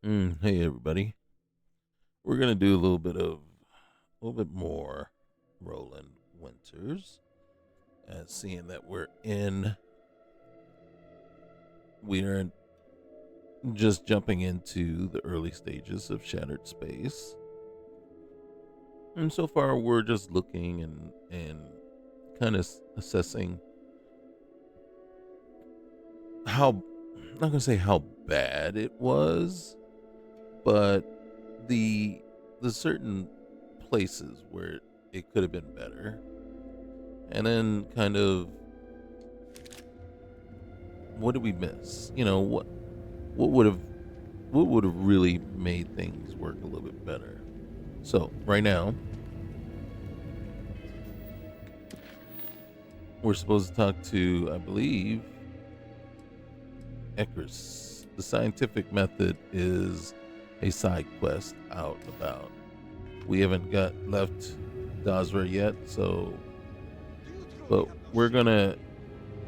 Hey everybody. We're gonna do a little bit more Roland Winters. Seeing that we are just jumping into the early stages of Shattered Space. And so far we're just looking and kind of assessing how I'm not gonna say how bad it was, but the the certain places where it could have been better, and then kind of what did we miss? What would have what would have really made things work a little bit better. So right now we're supposed to talk to, I believe, Eckers. The scientific method is a side quest out and about. We haven't got left Dazra yet, but we're gonna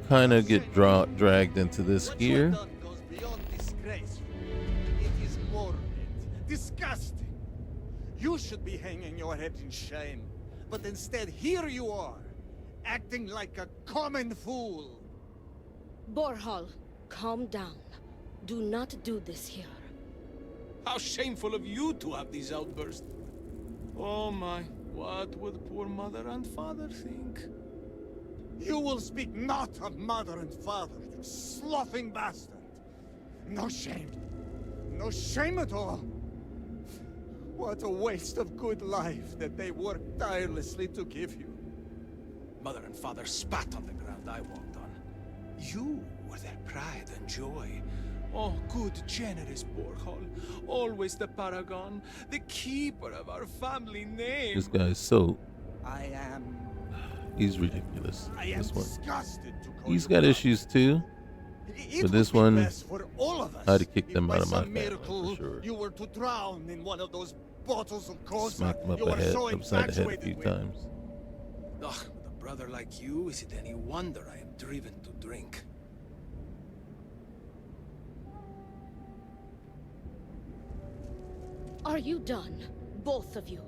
kind of get dragged into this What you have here. done goes beyond disgraceful. It is morbid, disgusting. You should be hanging your head in shame, but instead here you are, acting like a common fool. Overhaul, calm down. Do not do this here. How shameful of you to have these outbursts. Oh my, what would poor mother and father think? You will speak not of mother and father, you sloughing bastard. No shame. No shame at all. What a waste of good life that they worked tirelessly to give you. Mother and father spat on the ground I walked on. You were their pride and joy. Oh, good, generous Borghol. Always the paragon, the keeper of our family name. This guy's so I am he's ridiculous. I am This one, disgusted to call he's you got brother. issues too. It But would this be one, best for all of us I had to kick if them by out of my some family miracle for sure. you were to drown in one of those bottles of Kosa Smacked him you were so upside the head a infatuated few with. times. Ugh, with a brother like you, is it any wonder I am driven to drink? Are you done? Both of you.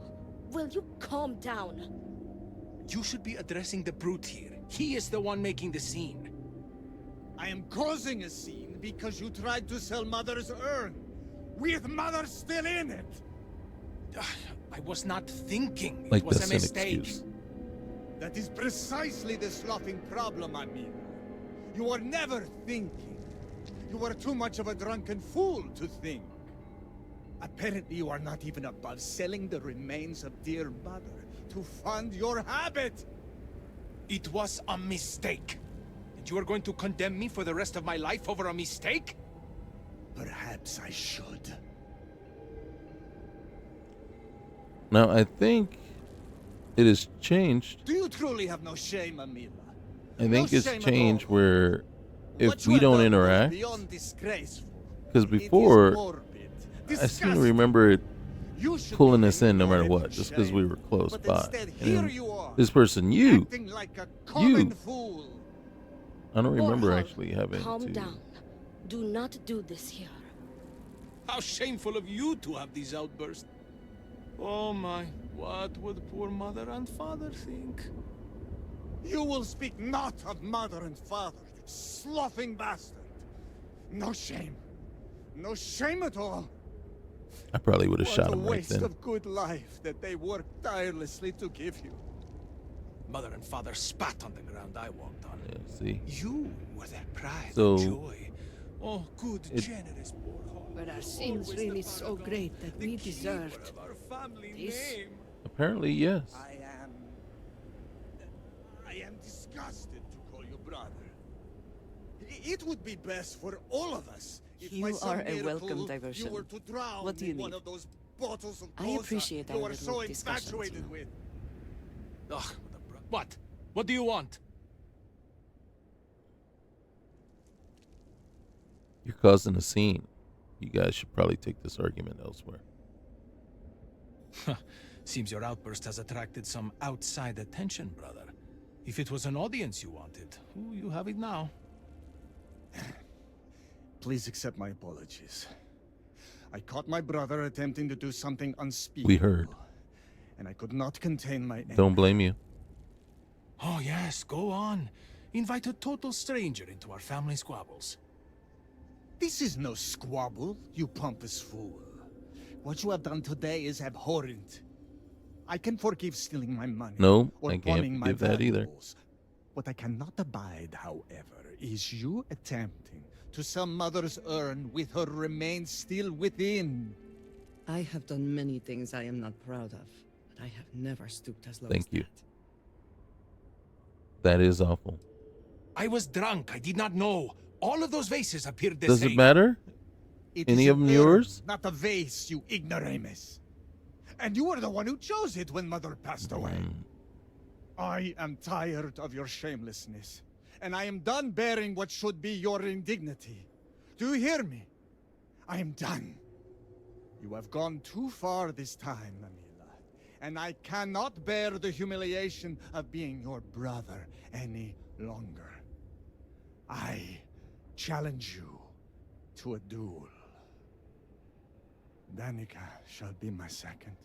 Will you calm down? You should be addressing the brute here. He is the one making the scene. I am causing a scene because you tried to sell Mother's urn, with Mother still in it. Ugh, I was not thinking. Like It was that's a an mistake. excuse. That is precisely the sloughing problem, I mean. You are never thinking. You are too much of a drunken fool to think. Apparently you are not even above selling the remains of dear Mother to fund your habit. It was a mistake. And you are going to condemn me for the rest of my life over a mistake? Perhaps I should. Now I think it has changed. Do you truly have no shame, Amila? I think No it's shame at changed all. where What if you we have don't done goes interact, beyond disgraceful. because It is before morbid, I seem to disgusting. remember it You should pulling be us in hanging no your matter head what, in just because we shame. were close But by. instead, And here then you are, this person, you, acting like a common fool. I don't remember Overhaul, actually having calm to. down. Do not do this here. How shameful of you to have these outbursts. Oh my, what would poor mother and father think? You will speak not of mother and father, you sloughing bastard. No shame. No shame at all. I probably would have What shot a him right waste then. of good life that they worked tirelessly to give you. Mother and father spat on the ground I walked on. Yeah, see, You were their pride So, and joy. Oh, good, it- generous Borghol. Were our sins Always really the so paragon, great that the we keeper deserved of our family this? name. apparently yes. I am disgusted to call you brother. It would be best for all of us if by You some are a miracle welcome diversion. you were to drown What do you in one need? of those bottles of I Kosa appreciate you our were little so discussions, infatuated you know. with. Ugh, what? What do you want? You're causing a scene. You guys should probably take this argument elsewhere. Seems your outburst has attracted some outside attention, brother. If it was an audience you wanted, you have it now. Please accept my apologies. I caught my brother attempting to do something unspeakable. We heard. And I could not contain my anger. Don't blame you. Oh, yes, go on. Invite a total stranger into our family squabbles. This is no squabble, you pompous fool. What you have done today is abhorrent. I can forgive stealing my money. No, or I can't pawning my forgive that either. valuables. What I cannot abide, however, is you attempting to some mother's urn with her remains still within. I have done many things I am not proud of, but I have never stooped as low Thank as you. that. That is awful. I was drunk. I did not know. All of those vases appeared the Does same. it matter? It Any is of an them urn, yours? not a vase, you ignoramus. And you were the one who chose it when Mother passed away. I am tired of your shamelessness, and I am done bearing what should be your indignity. Do you hear me? I am done. You have gone too far this time, Amila, and I cannot bear the humiliation of being your brother any longer. I challenge you to a duel. Danica shall be my second.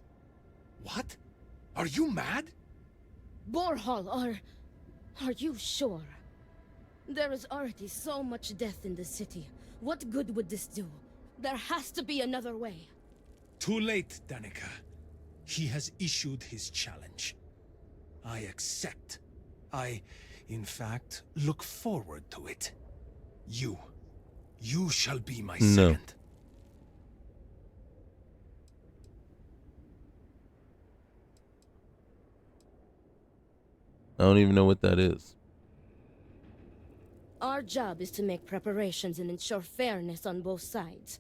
What? Are you mad? Borhal, are you sure? There is already so much death in the city. What good would this do? There has to be another way. Too late, Danica. He has issued his challenge. I accept. I, in fact, look forward to it. You shall be my No. second. I don't even know what that is. Our job is to make preparations and ensure fairness on both sides.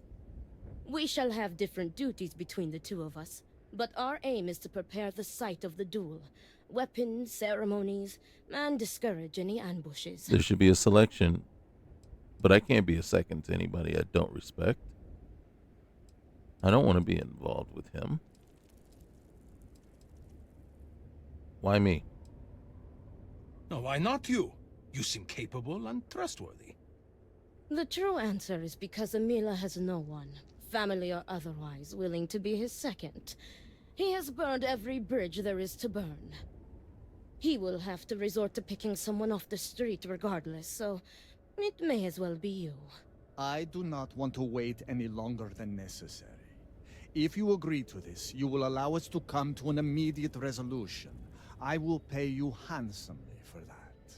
We shall have different duties between the two of us, but our aim is to prepare the site of the duel. Weapons, ceremonies, and discourage any ambushes. There should be a selection, but I can't be a second to anybody I don't respect. I don't want to be involved with him. Why me? No, why not you? You seem capable and trustworthy. The true answer is because Amila has no one, family or otherwise, willing to be his second. He has burned every bridge there is to burn. He will have to resort to picking someone off the street regardless, so it may as well be you. I do not want to wait any longer than necessary. If you agree to this, you will allow us to come to an immediate resolution. I will pay you handsomely for that.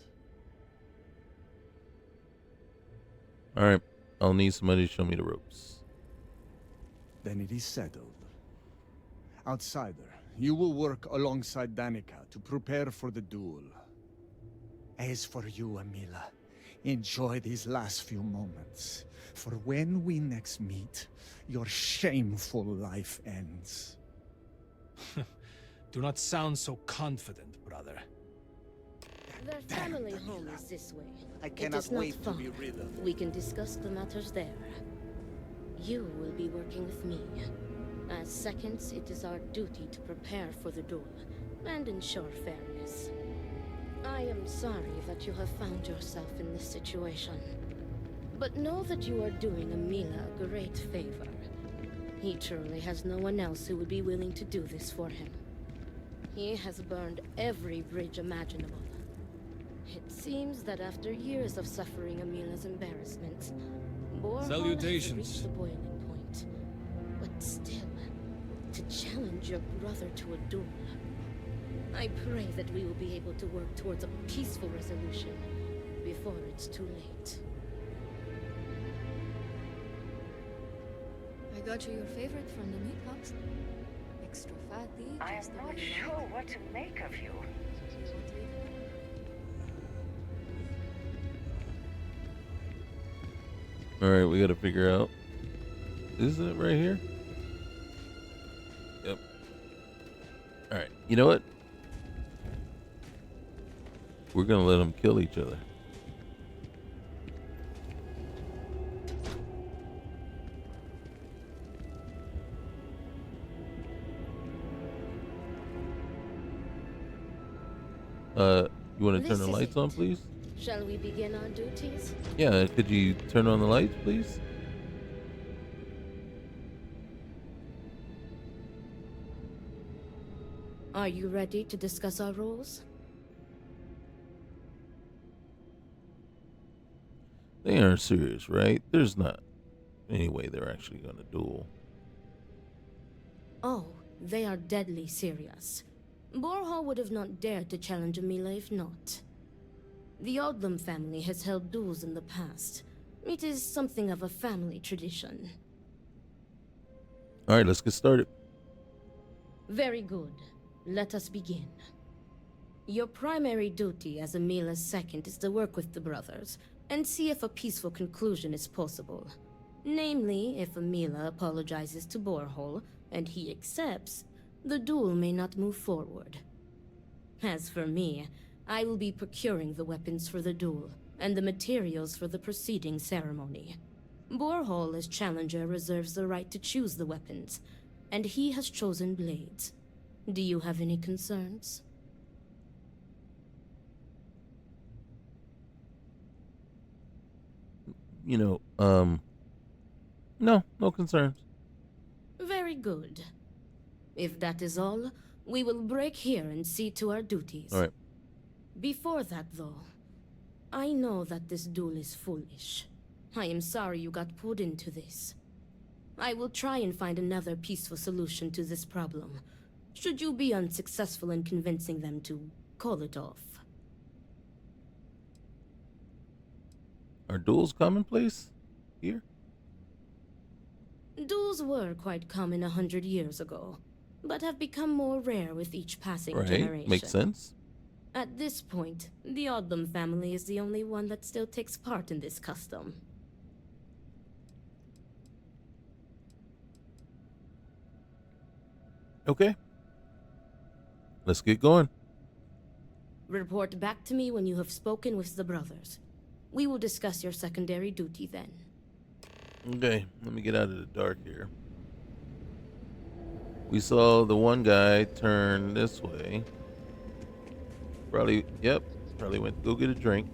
Alright, I'll need somebody to show me the ropes. Then it is settled. Outsider, you will work alongside Danica to prepare for the duel. As for you, Amila, enjoy these last few moments. For when we next meet, your shameful life ends. Do not sound so confident, brother. Their family home is this way. I It cannot is not wait to far. be rid of it. We can discuss the matters there. You will be working with me. As seconds, it is our duty to prepare for the duel and ensure fairness. I am sorry that you have found yourself in this situation. But know that you are doing Amila a great favor. He truly has no one else who would be willing to do this for him. He has burned every bridge imaginable. It seems that after years of suffering Amila's embarrassments, Borhal Salutations. has reached the boiling point. But still, to challenge your brother to a duel. I pray that we will be able to work towards a peaceful resolution before it's too late. I got you your favorite from the meat box. Extra fatty. I am just the not way you sure like. what to make of you. Alright, we gotta figure out. Isn't it right here? Yep. Alright, you know what? We're gonna let them kill each other. You want to turn This the is lights it. on, please? Shall we begin our duties? Yeah, could you turn on the lights, please? Are you ready to discuss our roles? They aren't serious, right? There's not any way they're actually going to duel. Oh, they are deadly serious. Overhaul would have not dared to challenge Amila if not. The Odlum family has held duels in the past. It is something of a family tradition. All right, let's get started. Very good. Let us begin. Your primary duty as Amila's second is to work with the brothers and see if a peaceful conclusion is possible. Namely, if Amila apologizes to Overhaul and he accepts, the duel may not move forward. As for me, I will be procuring the weapons for the duel and the materials for the preceding ceremony. Overhaul as challenger reserves the right to choose the weapons, and he has chosen blades. Do you have any concerns? No concerns. Very good. If that is all, we will break here and see to our duties. All right. Before that, though, I know that this duel is foolish. I am sorry you got pulled into this. I will try and find another peaceful solution to this problem, should you be unsuccessful in convincing them to call it off. Are duels commonplace here? Duels were quite common 100 years ago, but have become more rare with each passing Right. generation. Makes sense. At this point, the Odlum family is the only one that still takes part in this custom. Okay. Let's get going. Report back to me when you have spoken with the brothers. We will discuss your secondary duty then. Okay, let me get out of the dark here. We saw the one guy turn this way. Probably went to go get a drink.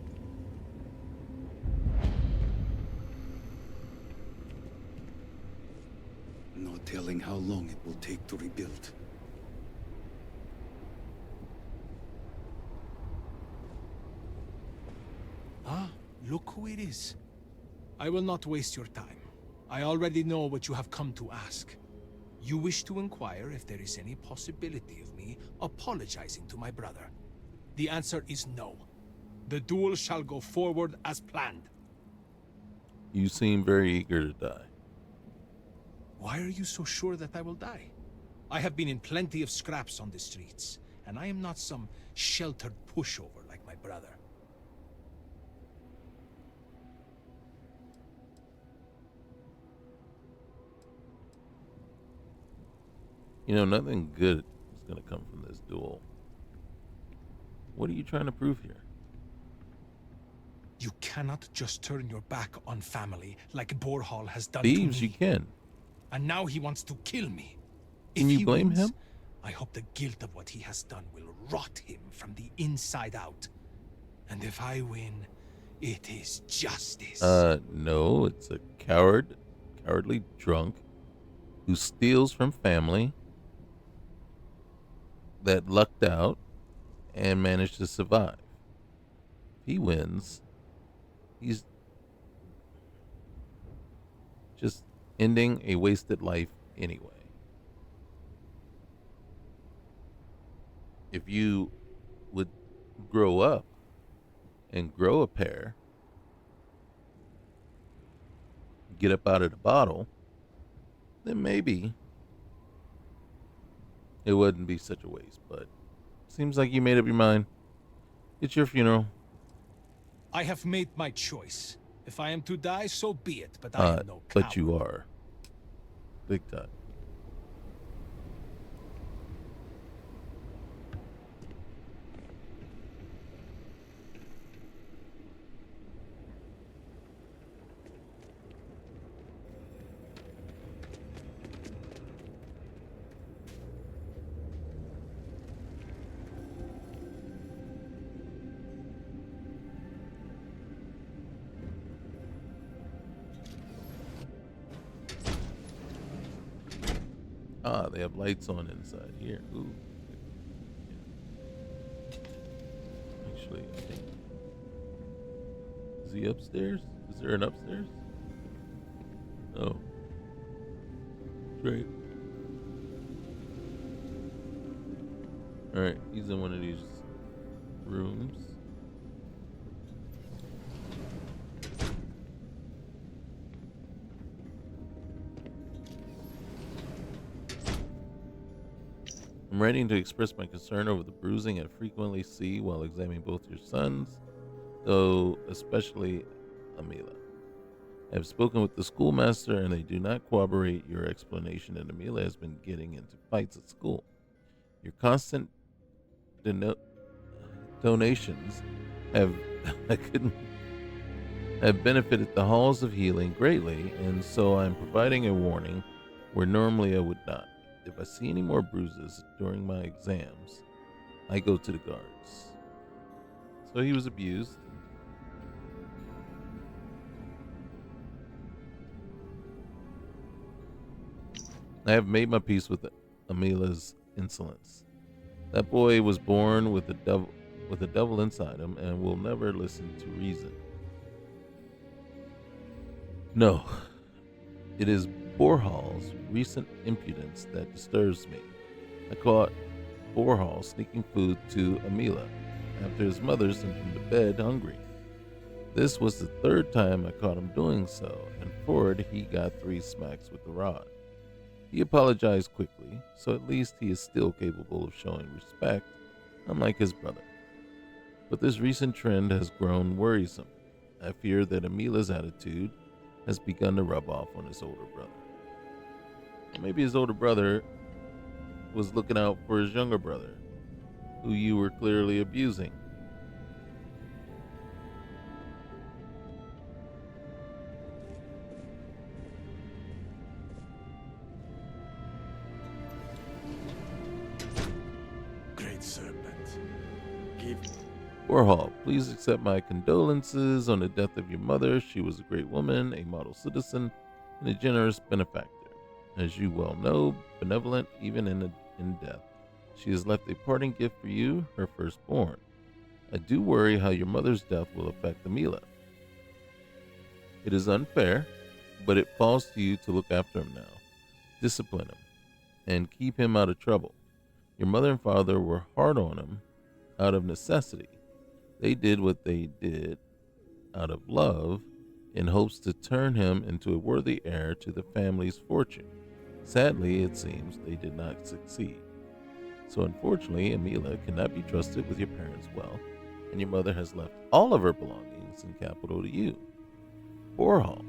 No telling how long it will take to rebuild. Ah, look who it is. I will not waste your time. I already know what you have come to ask. You wish to inquire if there is any possibility of me apologizing to my brother. The answer is no. The duel shall go forward as planned. You seem very eager to die. Why are you so sure that I will die? I have been in plenty of scraps on the streets, and I am not some sheltered pushover like my brother. Nothing good is going to come from this duel. What are you trying to prove here? You cannot just turn your back on family like Overhaul has done Thieves, to me. you can. And now he wants to kill me. Can you blame wins, him? I hope the guilt of what he has done will rot him from the inside out. And if I win, it is justice. No, it's a cowardly drunk who steals from family that lucked out and managed to survive. If he wins, he's just ending a wasted life anyway. If you would grow up and grow a pair, get up out of the bottle, then maybe it wouldn't be such a waste. But seems like you made up your mind. It's your funeral. I have made my choice. If I am to die, so be it, but I am no coward. But you are. Big time. They have lights on inside here. Ooh. actually, I think. Is he upstairs? Is there an upstairs? Oh. Great. Alright, he's in one of these rooms. I'm writing to express my concern over the bruising I frequently see while examining both your sons, though especially Amila. I have spoken with the schoolmaster and they do not corroborate your explanation that Amila has been getting into fights at school. Your constant donations have I couldn't have benefited the halls of healing greatly, and so I'm providing a warning where normally I would not. If I see any more bruises during my exams, I go to the guards. So he was abused. I have made my peace with Amila's insolence. That boy was born with a devil inside him and will never listen to reason. No, it is Overhaul's recent impudence that disturbs me. I caught Overhaul sneaking food to Amila after his mother sent him to bed hungry. This was the third time I caught him doing so, and for it he got 3 smacks with the rod. He apologized quickly, so at least he is still capable of showing respect, unlike his brother. But this recent trend has grown worrisome. I fear that Amila's attitude has begun to rub off on his older brother. Maybe his older brother was looking out for his younger brother, who you were clearly abusing. Great serpent. Give Overhaul, please accept my condolences on the death of your mother. She was a great woman, a model citizen, and a generous benefactor. As you well know, benevolent even in death. She has left a parting gift for you, her firstborn. I do worry how your mother's death will affect Amila. It is unfair, but it falls to you to look after him now. Discipline him, and keep him out of trouble. Your mother and father were hard on him out of necessity. They did what they did out of love in hopes to turn him into a worthy heir to the family's fortune. Sadly, it seems they did not succeed. So unfortunately, Amila cannot be trusted with your parents' wealth, and your mother has left all of her belongings and capital to you. Overhaul.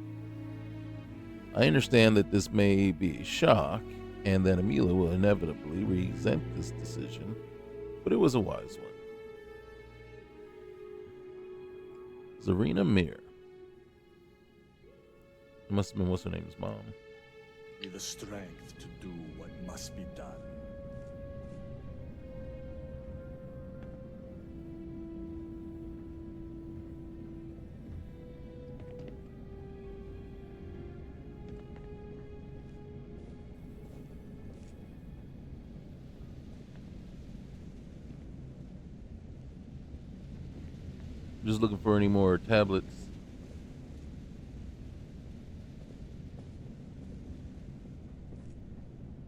I understand that this may be a shock, and that Amila will inevitably resent this decision, but it was a wise one. Zarina Mir. It must have been what's her name's mom. me the strength to do what must be done. Just looking for any more tablets.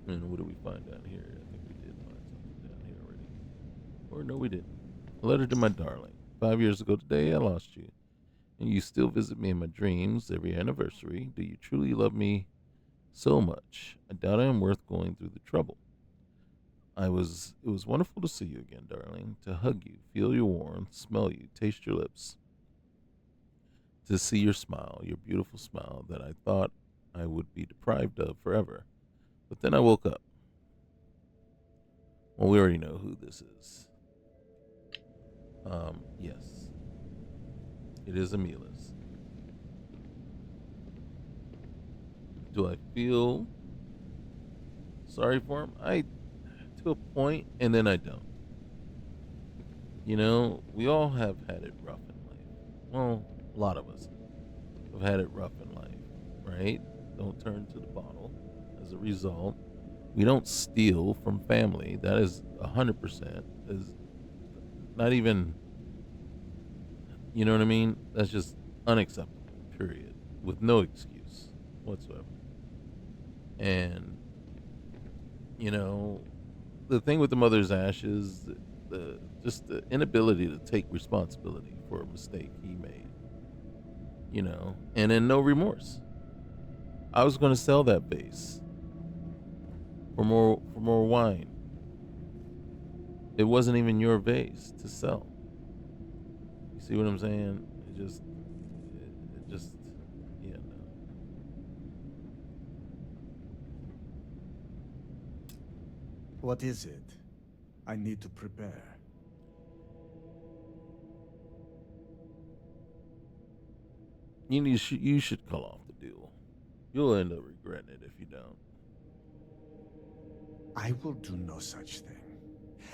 And what do we find down here? I think we did find something down here already. Or no, we didn't. A letter to my darling. 5 years ago today, I lost you. And you still visit me in my dreams every anniversary. Do you truly love me so much? I doubt I am worth going through the trouble. It was wonderful to see you again, darling. To hug you, feel your warmth, smell you, taste your lips. To see your smile, your beautiful smile that I thought I would be deprived of forever. But then I woke up. Well, we already know who this is. Yes. It is Amila's. Do I feel sorry for him? To a point, and then I don't. You know, we all have had it rough in life. Well, a lot of us have had it rough in life, right? Don't turn to the bottle. As a result, we don't steal from family. That is 100%. Is not even You know what I mean? That's just unacceptable, period, with no excuse whatsoever. And, you know, the thing with the mother's ashes, the just the inability to take responsibility for a mistake he made, and then no remorse. I was going to sell that base for more wine. It wasn't even your vase to sell. You see what I'm saying? It just, yeah, no. What is it? I need to prepare. You should call off the deal. You'll end up regretting it if you don't. I will do no such thing,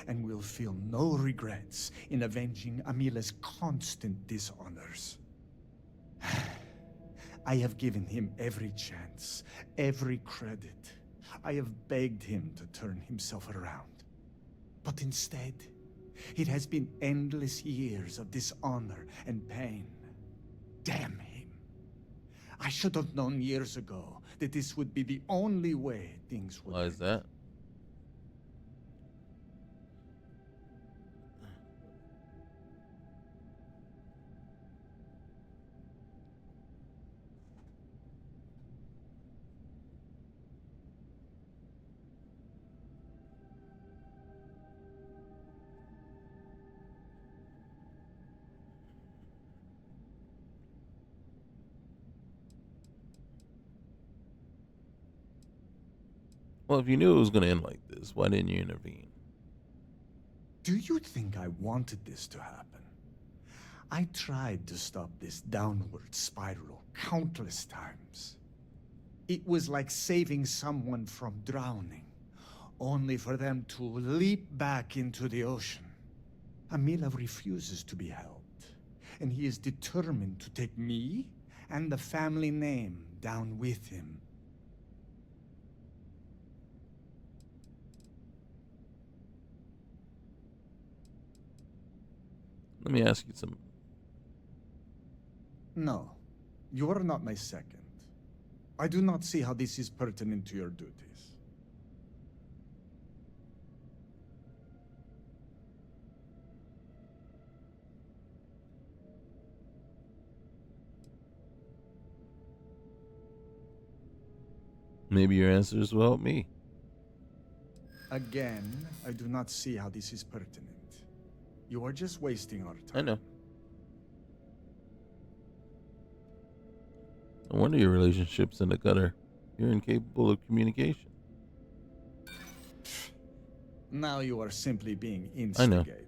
and will feel no regrets in avenging Amila's constant dishonors. I have given him every chance, every credit. I have begged him to turn himself around. But instead, it has been endless years of dishonor and pain. Damn him. I should have known years ago that this would be the only way things would Why is end. that? Well, if you knew it was going to end like this, why didn't you intervene? Do you think I wanted this to happen? I tried to stop this downward spiral countless times. It was like saving someone from drowning, only for them to leap back into the ocean. Amila refuses to be helped, and he is determined to take me and the family name down with him. Let me ask you some. No, you are not my second. I do not see how this is pertinent to your duties. Maybe your answers will help me. Again, I do not see how this is pertinent. You are just wasting our time. I know. No wonder your relationship's in the gutter. You're incapable of communication. Now you are simply being I know. instigating.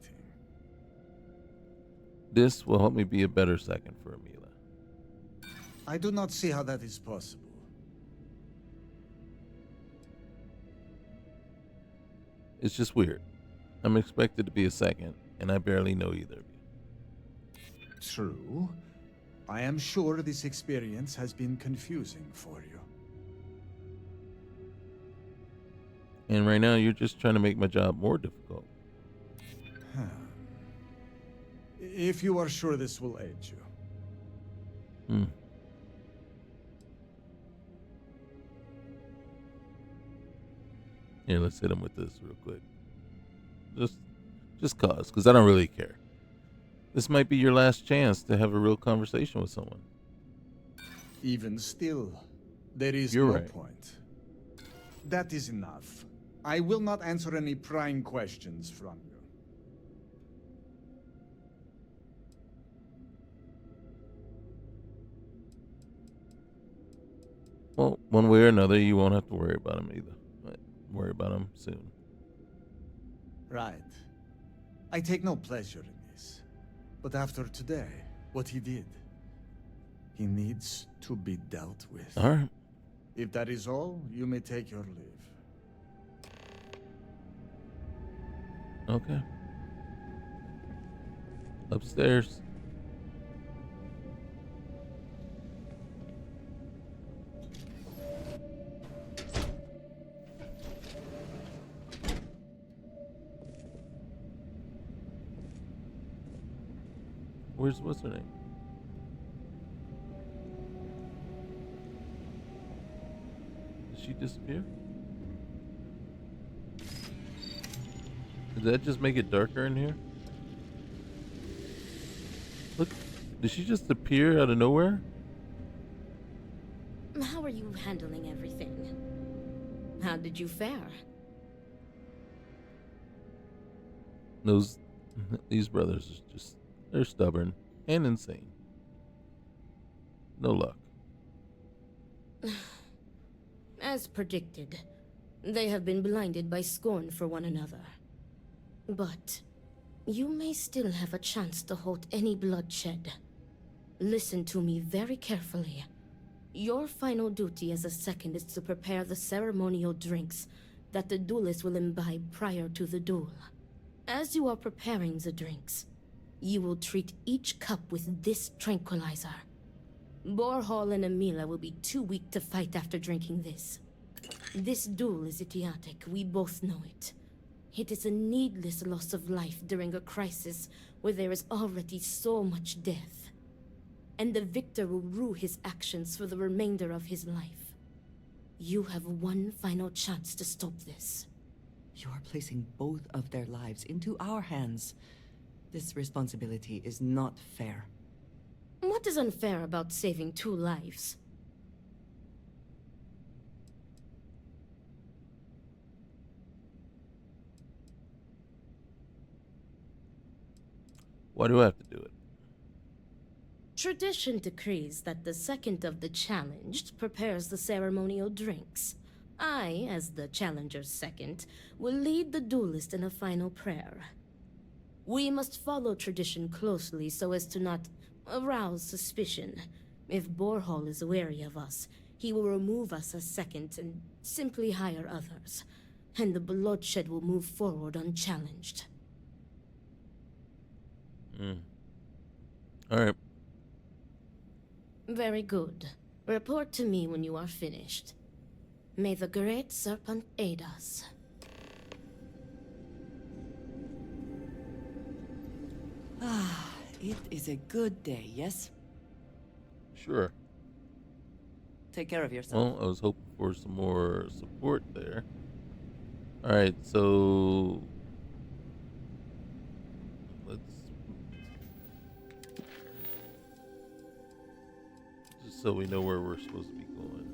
This will help me be a better second for Amila. I do not see how that is possible. It's just weird. I'm expected to be a second, and I barely know either of you. True. I am sure this experience has been confusing for you. And right now, you're just trying to make my job more difficult. If you are sure this will aid you. Here, let's hit him with this real quick. Just cause, because I don't really care. This might be your last chance to have a real conversation with someone. Even still, there is You're no right. point. That is enough. I will not answer any prying questions from you. Well, one way or another, you won't have to worry about him either. But worry about him soon. Right. I take no pleasure in this. But after today, what he did, he needs to be dealt with. All right. If that is all, you may take your leave. Okay. Upstairs. Where what's her name? Did she disappear? Did that just make it darker in here? Look, did she just appear out of nowhere? How are you handling everything? How did you fare? These brothers are just, they're stubborn and insane. No luck. As predicted, they have been blinded by scorn for one another. But you may still have a chance to halt any bloodshed. Listen to me very carefully. Your final duty as a second is to prepare the ceremonial drinks that the duelist will imbibe prior to the duel. As you are preparing the drinks, you will treat each cup with this tranquilizer. Overhaul and Amila will be too weak to fight after drinking this. This duel is idiotic, we both know it. It is a needless loss of life during a crisis where there is already so much death. And the victor will rue his actions for the remainder of his life. You have one final chance to stop this. You are placing both of their lives into our hands. This responsibility is not fair. What is unfair about saving 2 lives? Why do I have to do it? Tradition decrees that the second of the challenged prepares the ceremonial drinks. I, as the challenger's second, will lead the duelist in a final prayer. We must follow tradition closely so as to not arouse suspicion. If Overhaul is wary of us, he will remove us as second and simply hire others, and the bloodshed will move forward unchallenged. Alright. Very good. Report to me when you are finished. May the Great Serpent aid us. Ah, it is a good day, yes? Sure. Take care of yourself. Well, I was hoping for some more support there. Alright, so let's just so we know where we're supposed to be going.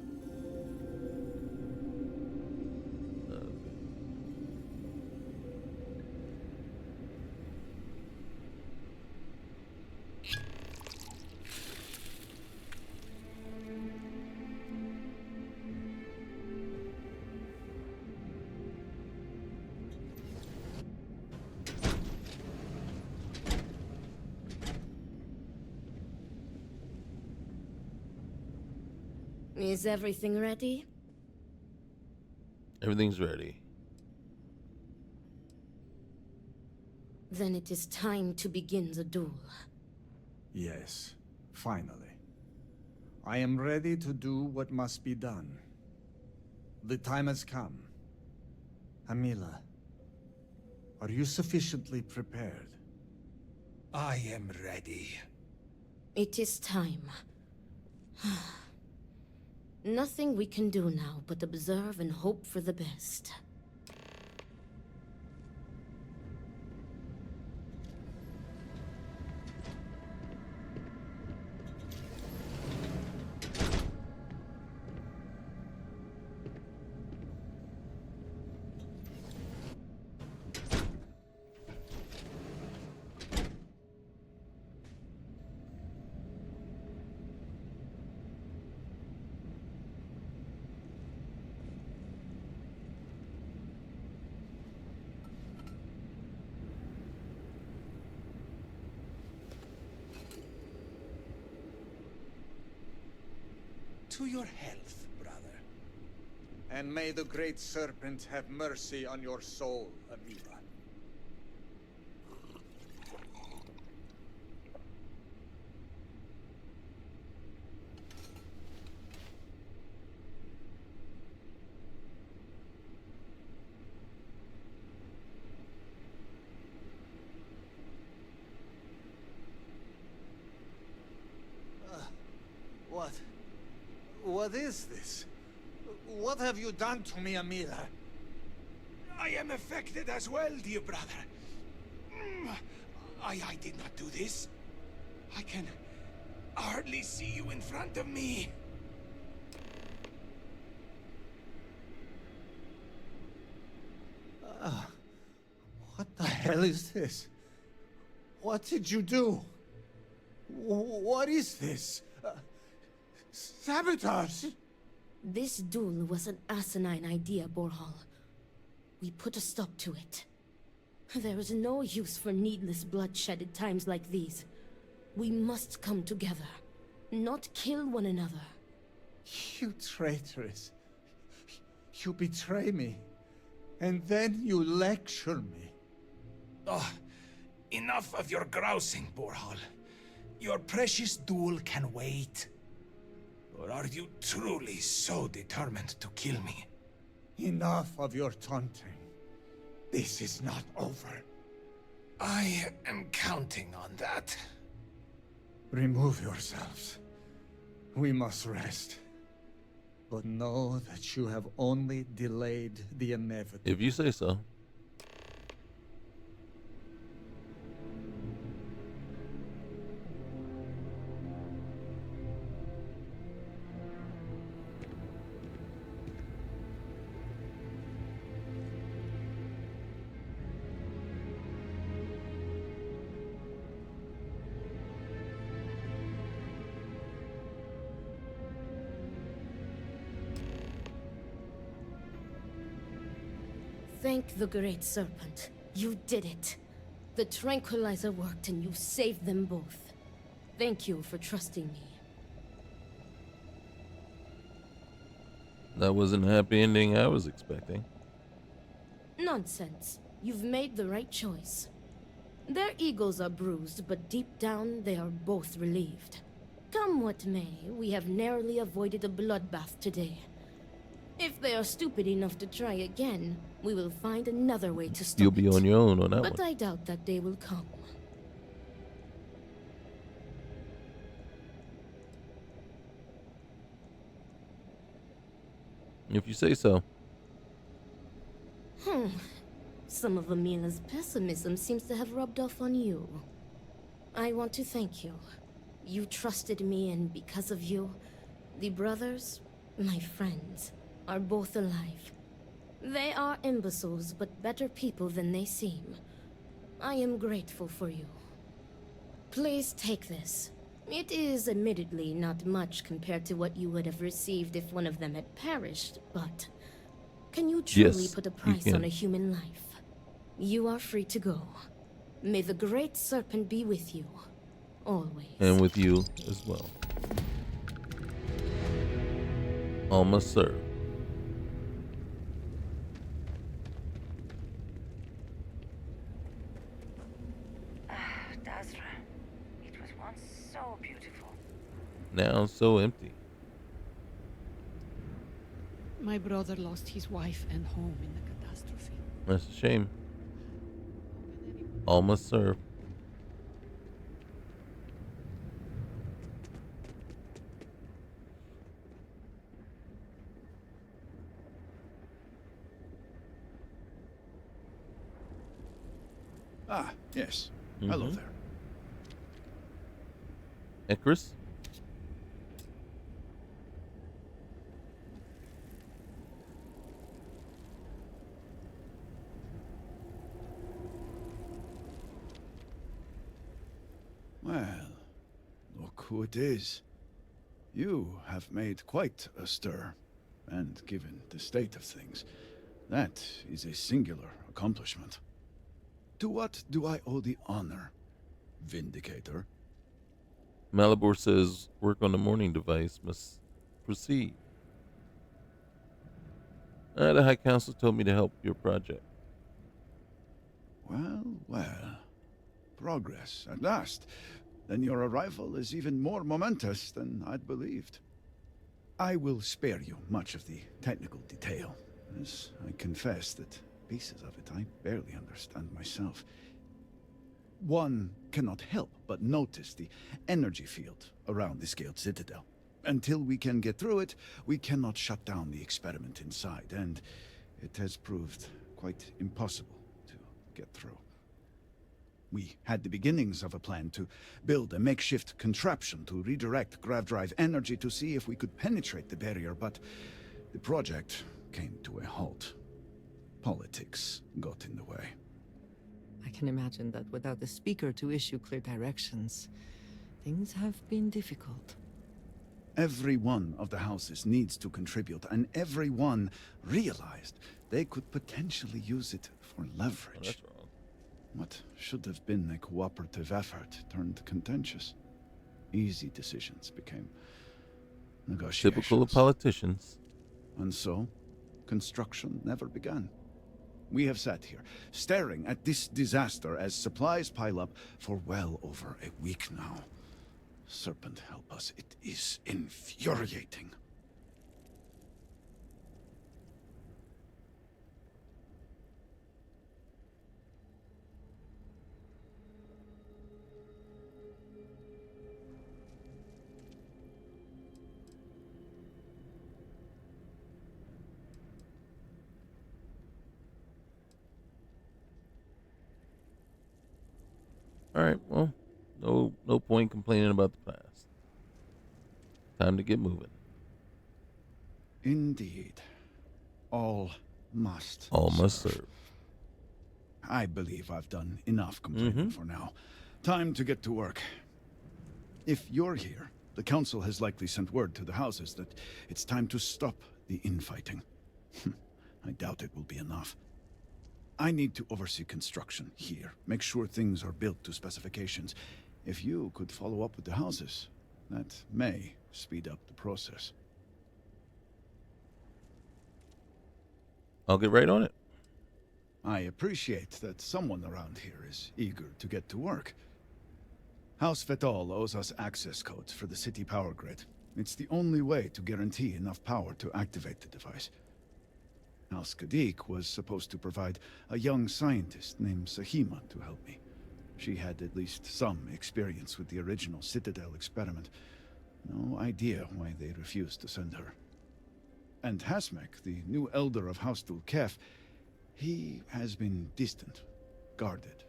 Is everything ready? Everything's ready. Then it is time to begin the duel. Yes, finally. I am ready to do what must be done. The time has come. Amila, are you sufficiently prepared? I am ready. It is time. Nothing we can do now but observe and hope for the best. To your health, brother. And may the Great Serpent have mercy on your soul, Amila. What is this? What have you done to me, Amira? I am affected as well, dear brother. I did not do this. I can hardly see you in front of me. What the hell is this? What did you do? What is this? Sabotage? This duel was an asinine idea, Overhaul. We put a stop to it. There is no use for needless bloodshed at times like these. We must come together, not kill one another. You traitoress. You betray me. And then you lecture me. Oh, enough of your grousing, Overhaul. Your precious duel can wait. Or are you truly so determined to kill me? Enough of your taunting. This is not over. I am counting on that. Remove yourselves. We must rest. But know that you have only delayed the inevitable. If you say so. Thank the Great Serpent. You did it. The tranquilizer worked and you saved them both. Thank you for trusting me. That wasn't a happy ending I was expecting. Nonsense. You've made the right choice. Their egos are bruised, but deep down they are both relieved. Come what may, we have narrowly avoided a bloodbath today. If they are stupid enough to try again, we will find another way to stop You'll be it. on your own on that But one. I doubt that day will come. If you say so. Some of Amila's pessimism seems to have rubbed off on you. I want to thank you. You trusted me, and because of you, the brothers, my friends, are both alive. They are imbeciles, but better people than they seem. I am grateful for you. Please take this. It is admittedly not much compared to what you would have received if one of them had perished, but can you truly Yes, put a you price can. on a human life? You are free to go. May the Great Serpent be with you, always. And with you as well. All must serve. Dasra, it was once so beautiful. Now so empty. My brother lost his wife and home in the catastrophe. That's a shame. All must serve. Ah, yes. Hello there. Ekris? Well, look who it is. You have made quite a stir, and given the state of things, that is a singular accomplishment. To what do I owe the honor, Vindicator? Malibor says work on the morning device must proceed. The High Council told me to help your project. Well, well. Progress, at last. Then your arrival is even more momentous than I'd believed. I will spare you much of the technical detail, as I confess that pieces of it I barely understand myself. One cannot help but notice the energy field around the scaled citadel. Until we can get through it, we cannot shut down the experiment inside, and it has proved quite impossible to get through. We had the beginnings of a plan to build a makeshift contraption to redirect grav drive energy to see if we could penetrate the barrier, but the project came to a halt. Politics got in the way. I can imagine that without the speaker to issue clear directions, things have been difficult. Every one of the houses needs to contribute, and everyone realized they could potentially use it for leverage. That's wrong. What should have been a cooperative effort turned contentious. Easy decisions became negotiations. Typical of politicians. And so, construction never began. We have sat here, staring at this disaster as supplies pile up for well over a week now. Serpent help us, it is infuriating. All right, well, no point complaining about the past. Time to get moving. Indeed. All must serve. I believe I've done enough complaining for now. Time to get to work. If you're here, the council has likely sent word to the houses that it's time to stop the infighting. I doubt it will be enough. I need to oversee construction here, make sure things are built to specifications. If you could follow up with the houses, that may speed up the process. I'll get right on it. I appreciate that someone around here is eager to get to work. House Fetal owes us access codes for the city power grid. It's the only way to guarantee enough power to activate the device. House Kadik was supposed to provide a young scientist named Sahima to help me. She had at least some experience with the original Citadel experiment. No idea why they refused to send her. And Hasmek, the new elder of House Dulkef, he has been distant, guarded.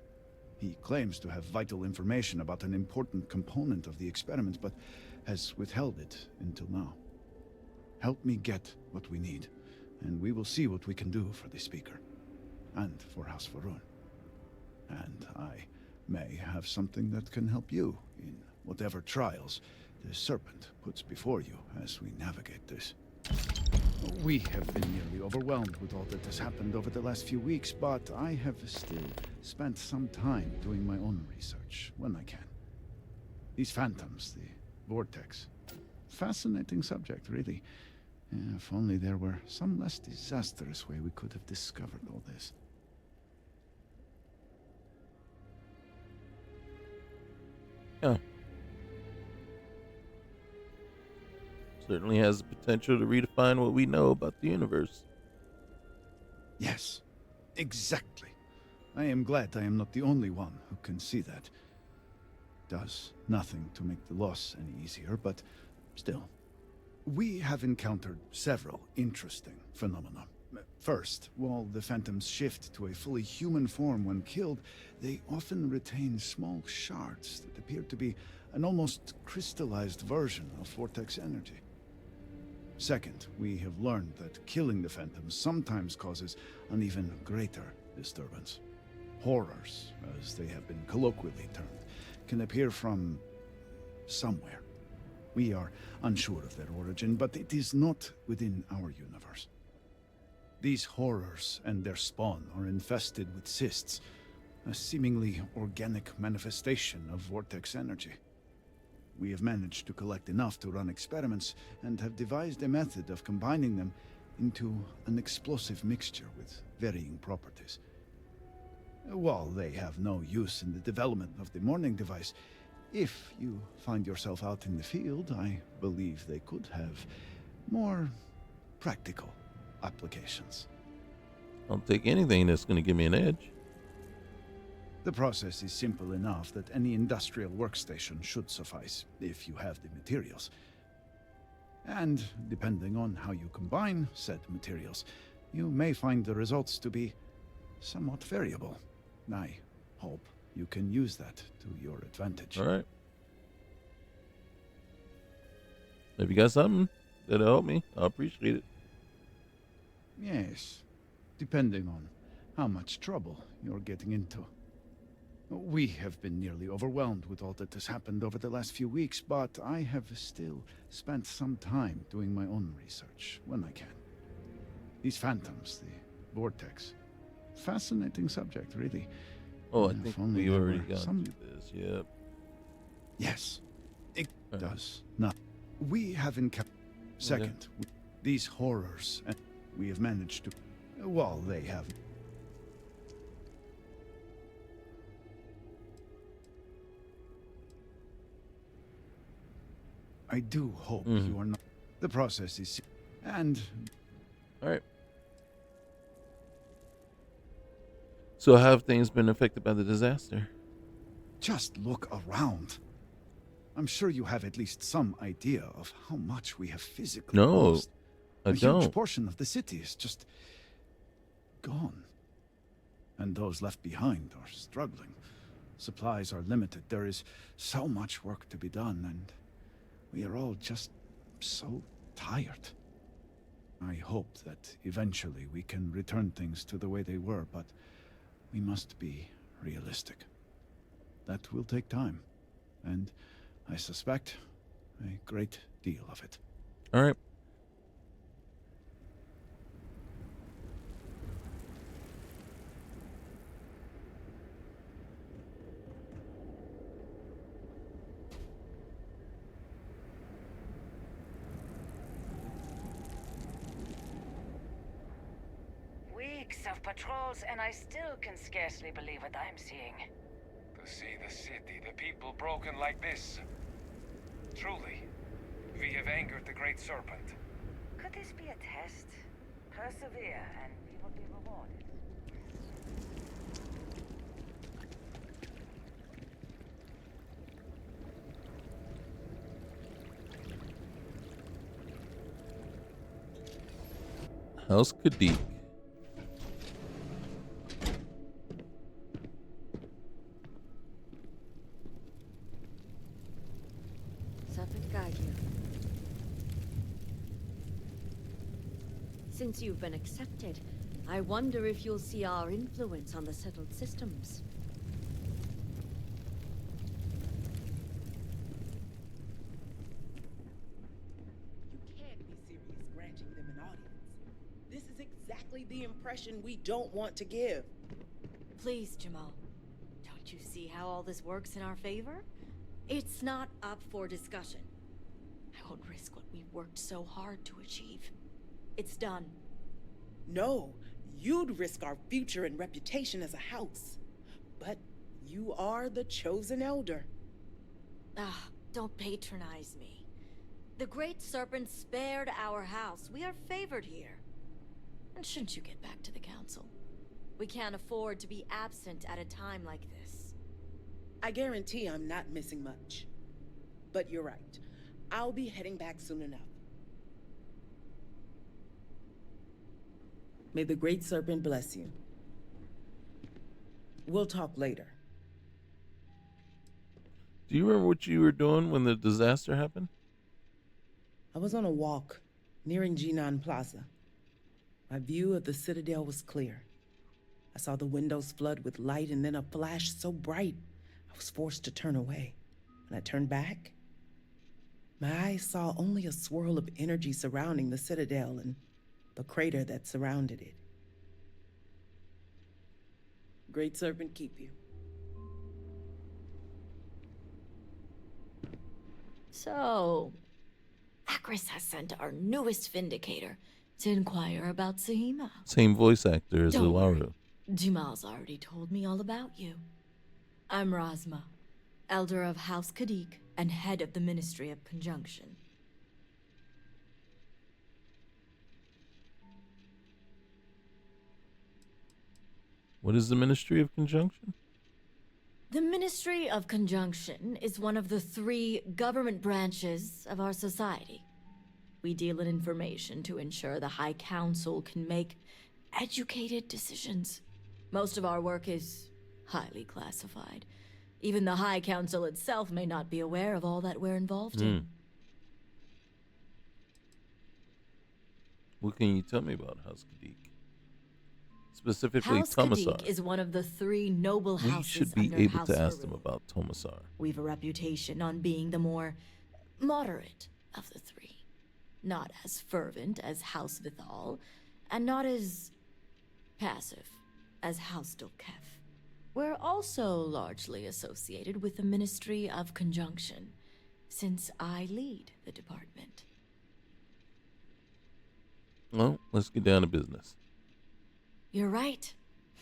He claims to have vital information about an important component of the experiment, but has withheld it until now. Help me get what we need, and we will see what we can do for the Speaker, and for House Varun. And I may have something that can help you in whatever trials the Serpent puts before you as we navigate this. We have been nearly overwhelmed with all that has happened over the last few weeks, but I have still spent some time doing my own research when I can. These phantoms, the vortex. Fascinating subject, really. If only there were some less disastrous way we could have discovered all this. Yeah. Certainly has the potential to redefine what we know about the universe. Yes, exactly. I am glad I am not the only one who can see that. Does nothing to make the loss any easier, but still. We have encountered several interesting phenomena. First, while the phantoms shift to a fully human form when killed, they often retain small shards that appear to be an almost crystallized version of vortex energy. Second, we have learned that killing the phantoms sometimes causes an even greater disturbance. Horrors, as they have been colloquially termed, can appear from somewhere. We are unsure of their origin, but it is not within our universe. These horrors and their spawn are infested with cysts, a seemingly organic manifestation of vortex energy. We have managed to collect enough to run experiments and have devised a method of combining them into an explosive mixture with varying properties. While they have no use in the development of the morning device, if you find yourself out in the field, I believe they could have more practical applications. I'll take anything that's going to give me an edge. The process is simple enough that any industrial workstation should suffice, if you have the materials. And depending on how you combine said materials, you may find the results to be somewhat variable. I hope you can use that to your advantage. All right. If you got something that'll help me, I appreciate it. Yes, depending on how much trouble you're getting into. We have been nearly overwhelmed with all that has happened over the last few weeks, but I have still spent some time doing my own research when I can. These phantoms, the vortex. Fascinating subject, really. Oh, I If think only we there already were got some- to this. Yep. Yes, it All right. does not. We have encountered. Second, these horrors, and we have managed to. Well, they have. I do hope you are not. The process is. And. All right. So, how have things been affected by the disaster? Just look around. I'm sure you have at least some idea of how much we have physically No, lost. I A huge don't. portion of the city is just gone. And those left behind are struggling. Supplies are limited. There is so much work to be done, and we are all just so tired. I hope that eventually we can return things to the way they were, but we must be realistic. That will take time, and I suspect a great deal of it. All right. Weeks of patrols, and I still can scarcely believe what I'm seeing. To see the city, the people broken like this. Truly, we have angered the Great Serpent. Could this be a test? Persevere, and we will be rewarded. House Kadik. Serpent guide you. Since you've been accepted, I wonder if you'll see our influence on the settled systems. You can't be serious granting them an audience. This is exactly the impression we don't want to give. Please, Jamal. Don't you see how all this works in our favor? It's not up for discussion. I won't risk what we've worked so hard to achieve. It's done. No, you'd risk our future and reputation as a house. But you are the chosen elder. Ah, don't patronize me. The Great Serpent spared our house. We are favored here. And shouldn't you get back to the council? We can't afford to be absent at a time like this. I guarantee I'm not missing much. But you're right. I'll be heading back soon enough. May the Great Serpent bless you. We'll talk later. Do you remember what you were doing when the disaster happened? I was on a walk, nearing Jinan Plaza. My view of the Citadel was clear. I saw the windows flood with light, and then a flash so bright, I was forced to turn away. When I turned back, my eyes saw only a swirl of energy surrounding the Citadel and the crater that surrounded it. Great Serpent keep you. So, Akris has sent our newest Vindicator to inquire about Sahima. Same voice actor as Don't worry. Ilaru. Jamal's already told me all about you. I'm Razma, Elder of House Kadik and head of the Ministry of Conjunction. What is the Ministry of Conjunction? The Ministry of Conjunction is one of the 3 government branches of our society. we deal in information to ensure the High Council can make educated decisions. Most of our work is highly classified. Even the High Council itself may not be aware of all that we're involved in. What can you tell me about House Kadik? Specifically, House Tomasar. Kadik is one of the 3 noble houses We should be under able House to ask them Varun. about Tomasar. We've a reputation on being the more moderate of the 3. Not as fervent as House Vithal, and not as passive as House Dolkef. We're also largely associated with the Ministry of Conjunction, since I lead the department. Well, let's get down to business. You're right.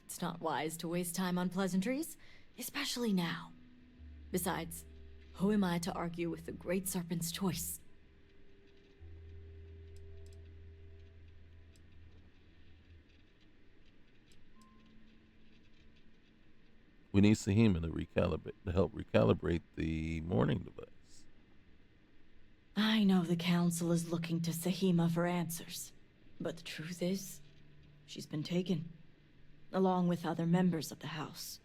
It's not wise to waste time on pleasantries, especially now. Besides, who am I to argue with the Great Serpent's choice? We need Sahima to help recalibrate the morning device. I know the Council is looking to Sahima for answers, but the truth is, she's been taken, along with other members of the House.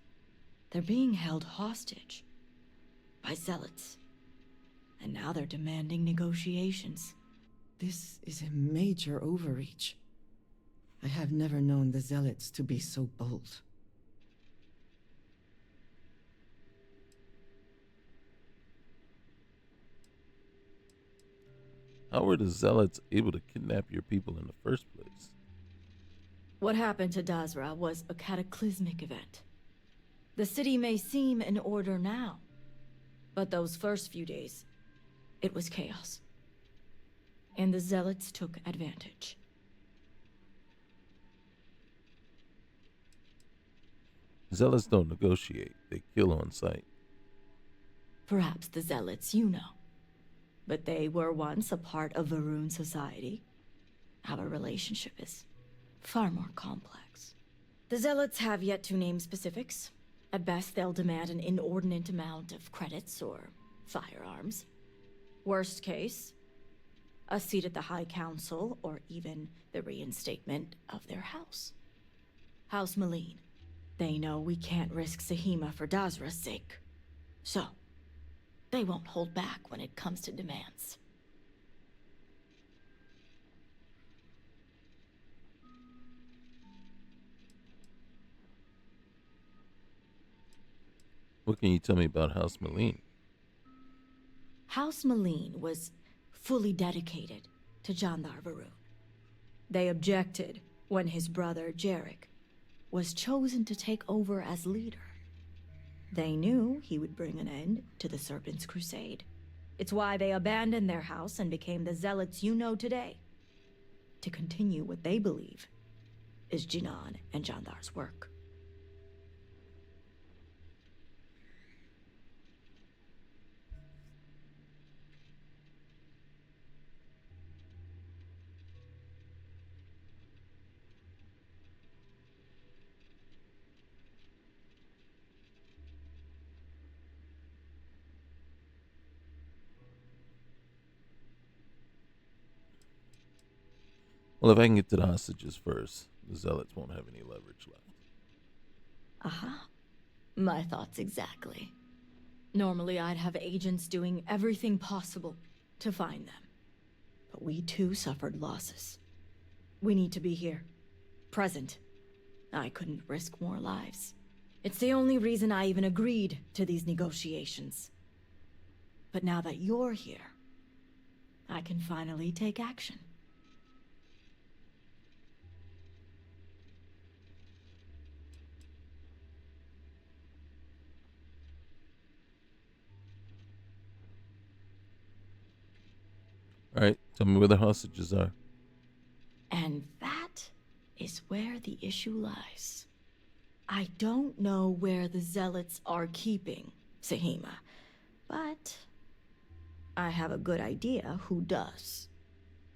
They're being held hostage by zealots, and now they're demanding negotiations. This is a major overreach. I have never known the zealots to be so bold. How were the zealots able to kidnap your people in the first place? What happened to Dazra was a cataclysmic event. The city may seem in order now, but those first few days, it was chaos. And the zealots took advantage. Zealots don't negotiate, they kill on sight. Perhaps the zealots you know. But they were once a part of Varun society. Our relationship is far more complex. The zealots have yet to name specifics. At best, they'll demand an inordinate amount of credits or firearms. Worst case, a seat at the High Council or even the reinstatement of their house. House Malene. They know we can't risk Sahima for Dazra's sake. So, they won't hold back when it comes to demands. What can you tell me about House Malene? House Malene was fully dedicated to Jandar Varun. They objected when his brother Jarek was chosen to take over as leader. They knew he would bring an end to the Serpent's crusade. It's why they abandoned their house and became the zealots you know today, to continue what they believe is Jinan and Jandar's work. Well, if I can get to the hostages first, the zealots won't have any leverage left. Aha. My thoughts exactly. Normally I'd have agents doing everything possible to find them. But we too suffered losses. We need to be here. Present. I couldn't risk more lives. It's the only reason I even agreed to these negotiations. But now that you're here, I can finally take action. All right, tell me where the hostages are. And that is where the issue lies. I don't know where the zealots are keeping Sahima, but I have a good idea who does.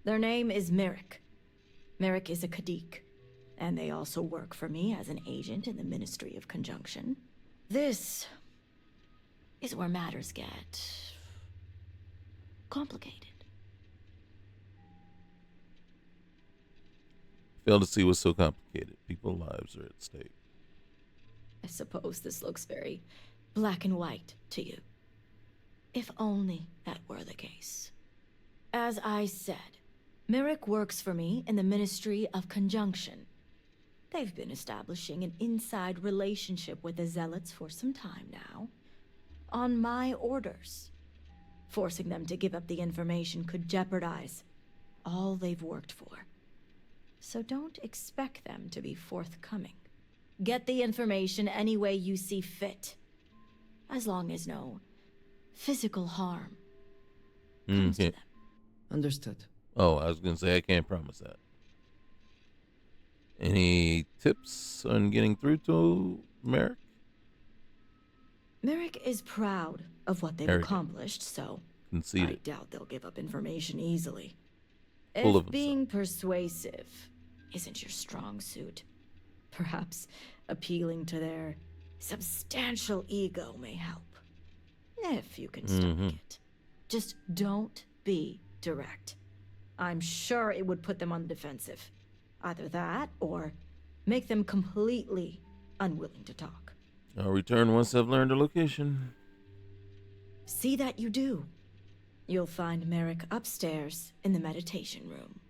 Their name is Merrick. Merrick is a Kadik, and they also work for me as an agent in the Ministry of Conjunction. This is where matters get complicated. Fail to see what's so complicated. People's lives are at stake. I suppose this looks very black and white to you. If only that were the case. As I said, Merrick works for me in the Ministry of Conjunction. They've been establishing an inside relationship with the Zealots for some time now. On my orders. Forcing them to give up the information could jeopardize all they've worked for. So don't expect them to be forthcoming. Get the information any way you see fit. As long as no physical harm comes to them. Understood. Oh, I was going to say, I can't promise that. Any tips on getting through to Merrick? Merrick is proud of what they've accomplished, so Conceited. I doubt they'll give up information easily. Full If of being persuasive isn't your strong suit, perhaps appealing to their substantial ego may help. If you can stomach it. Just don't be direct. I'm sure it would put them on the defensive. Either that, or make them completely unwilling to talk. I'll return once I've learned the location. See that you do. You'll find Merrick upstairs in the meditation room.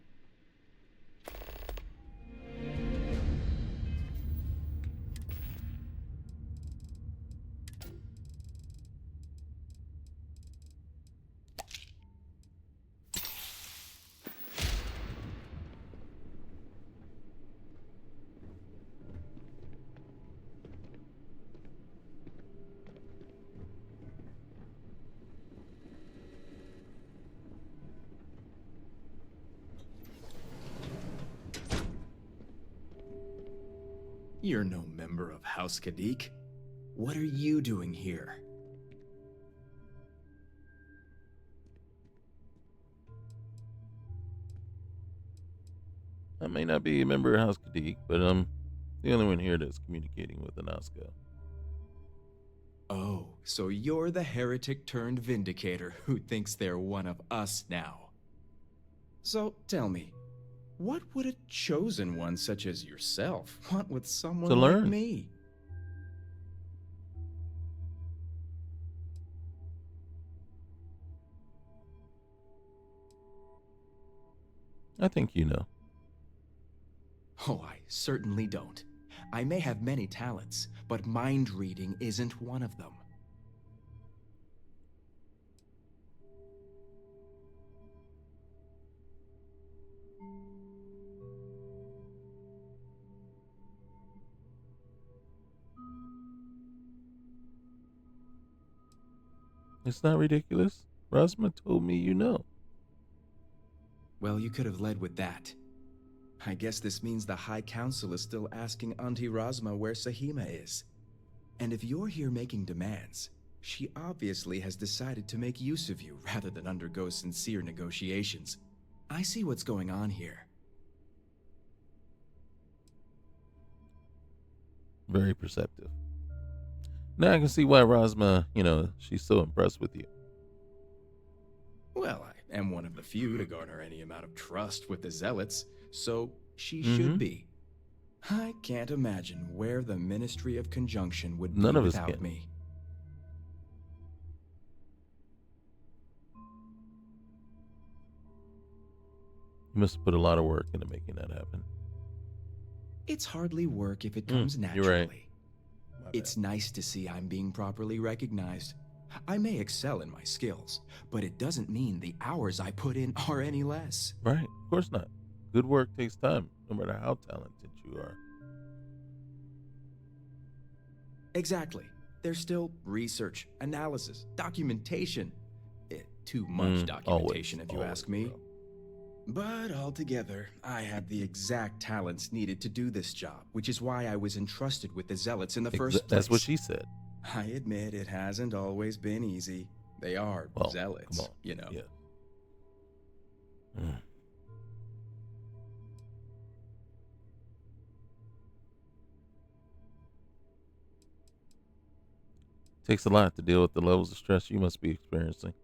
You're no member of House Kadik. What are you doing here? I may not be a member of House Kadik, but I'm the only one here that's communicating with Anaska. Oh, so you're the heretic turned vindicator who thinks they're one of us now. So tell me, what would a chosen one such as yourself want with someone To learn. like me? I think you know. Oh, I certainly don't. I may have many talents, but mind reading isn't one of them. It's not ridiculous. Rosma told me you know. Well, you could have led with that. I guess this means the High Council is still asking Auntie Rosma where Sahima is. And if you're here making demands, she obviously has decided to make use of you rather than undergo sincere negotiations. I see what's going on here. Very perceptive. Now I can see why Rosma, she's so impressed with you. Well, I am one of the few to garner any amount of trust with the Zealots, so she should be. I can't imagine where the Ministry of Conjunction would None be of us without can. me. You must put a lot of work into making that happen. It's hardly work if it comes You're naturally. right. It's nice to see I'm being properly recognized. I may excel in my skills, but it doesn't mean the hours I put in are any less. Right, of course not. Good work takes time, no matter how talented you are. Exactly. There's still research, analysis, documentation. Too much documentation, if you ask me. But altogether, I have the exact talents needed to do this job, which is why I was entrusted with the Zealots in the first place. That's what she said. I admit it hasn't always been easy. They are Zealots, come on. you know. Yeah. Takes a lot to deal with the levels of stress you must be experiencing.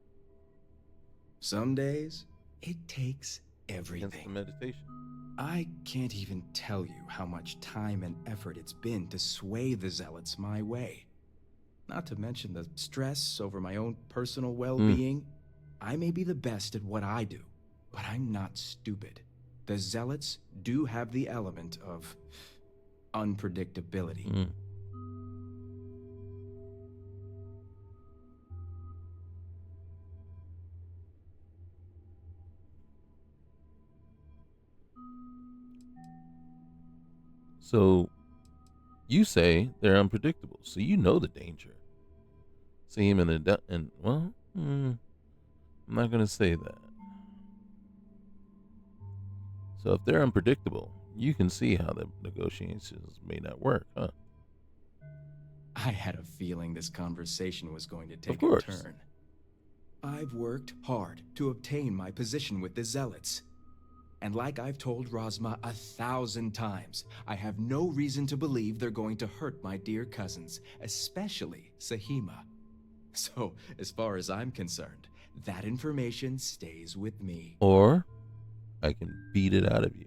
Some days, it takes everything. the meditation. I can't even tell you how much time and effort it's been to sway the Zealots my way. Not to mention the stress over my own personal well-being. I may be the best at what I do, but I'm not stupid. The Zealots do have the element of unpredictability. So, you say they're unpredictable, so you know the danger. See him well, I'm not going to say that. So if they're unpredictable, you can see how the negotiations may not work, huh? I had a feeling this conversation was going to take Of a course. turn. I've worked hard to obtain my position with the Zealots. And like I've told Rosma 1,000 times, I have no reason to believe they're going to hurt my dear cousins, especially Sahima. So, as far as I'm concerned, that information stays with me. Or I can beat it out of you.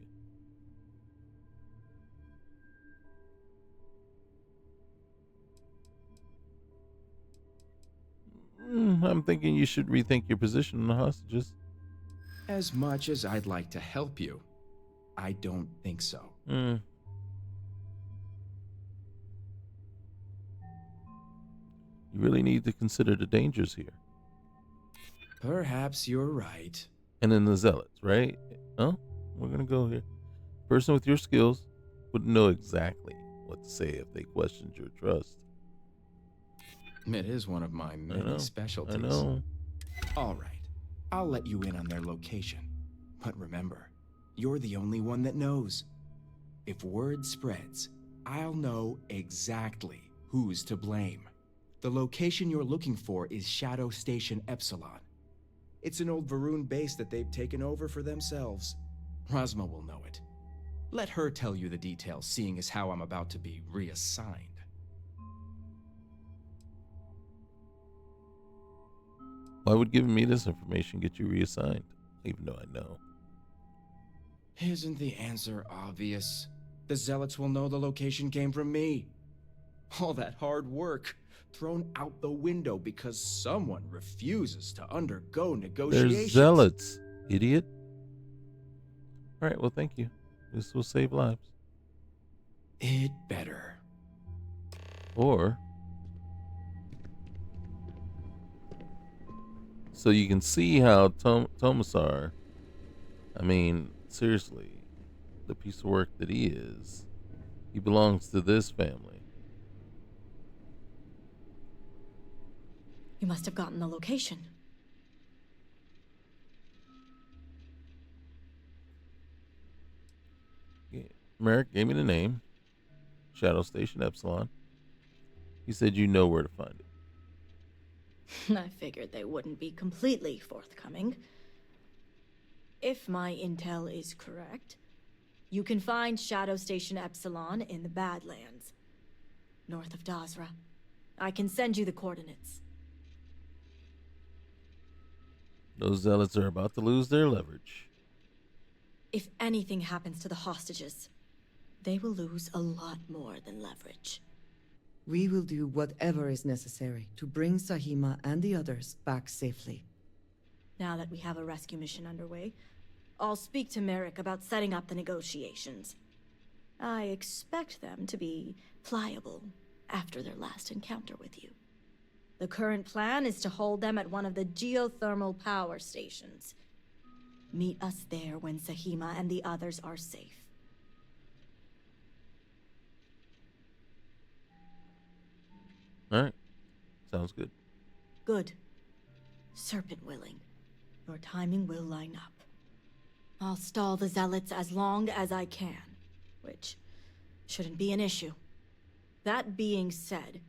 I'm thinking you should rethink your position on the hostages. As much as I'd like to help you, I don't think so. You really need to consider the dangers here. Perhaps you're right. And then the Zealots, right? Oh, we're going to go here. Person with your skills would know exactly what to say if they questioned your trust. It is one of my many specialties. I know. All right. I'll let you in on their location. But remember, you're the only one that knows. If word spreads, I'll know exactly who's to blame. The location you're looking for is Shadow Station Epsilon. It's an old Varun base that they've taken over for themselves. Rosma will know it. Let her tell you the details, seeing as how I'm about to be reassigned. Why would giving me this information get you reassigned, even though I know? Isn't the answer obvious? The Zealots will know the location came from me. All that hard work thrown out the window because someone refuses to undergo negotiations. They're Zealots, idiot. All right, well, thank you. This will save lives. It better. Or so you can see how Tomasar, I mean, seriously, the piece of work that he is, he belongs to this family. You must have gotten the location. Yeah. Merrick gave me the name, Shadow Station Epsilon. He said you know where to find it. I figured they wouldn't be completely forthcoming. If my intel is correct, you can find Shadow Station Epsilon in the Badlands, north of Dazra. I can send you the coordinates. Those Zealots are about to lose their leverage. If anything happens to the hostages, they will lose a lot more than leverage. We will do whatever is necessary to bring Sahima and the others back safely. Now that we have a rescue mission underway, I'll speak to Merrick about setting up the negotiations. I expect them to be pliable after their last encounter with you. The current plan is to hold them at one of the geothermal power stations. Meet us there when Sahima and the others are safe. All right. Sounds good. Good. Serpent willing. Your timing will line up. I'll stall the Zealots as long as I can, which shouldn't be an issue. That being said,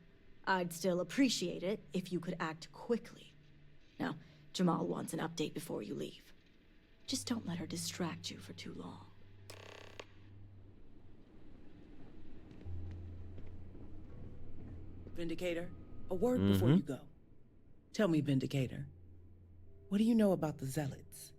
I'd still appreciate it if you could act quickly. Now, Jamal wants an update before you leave. Just don't let her distract you for too long. Vindicator, a word before you go. Tell me, Vindicator, what do you know about the Zealots?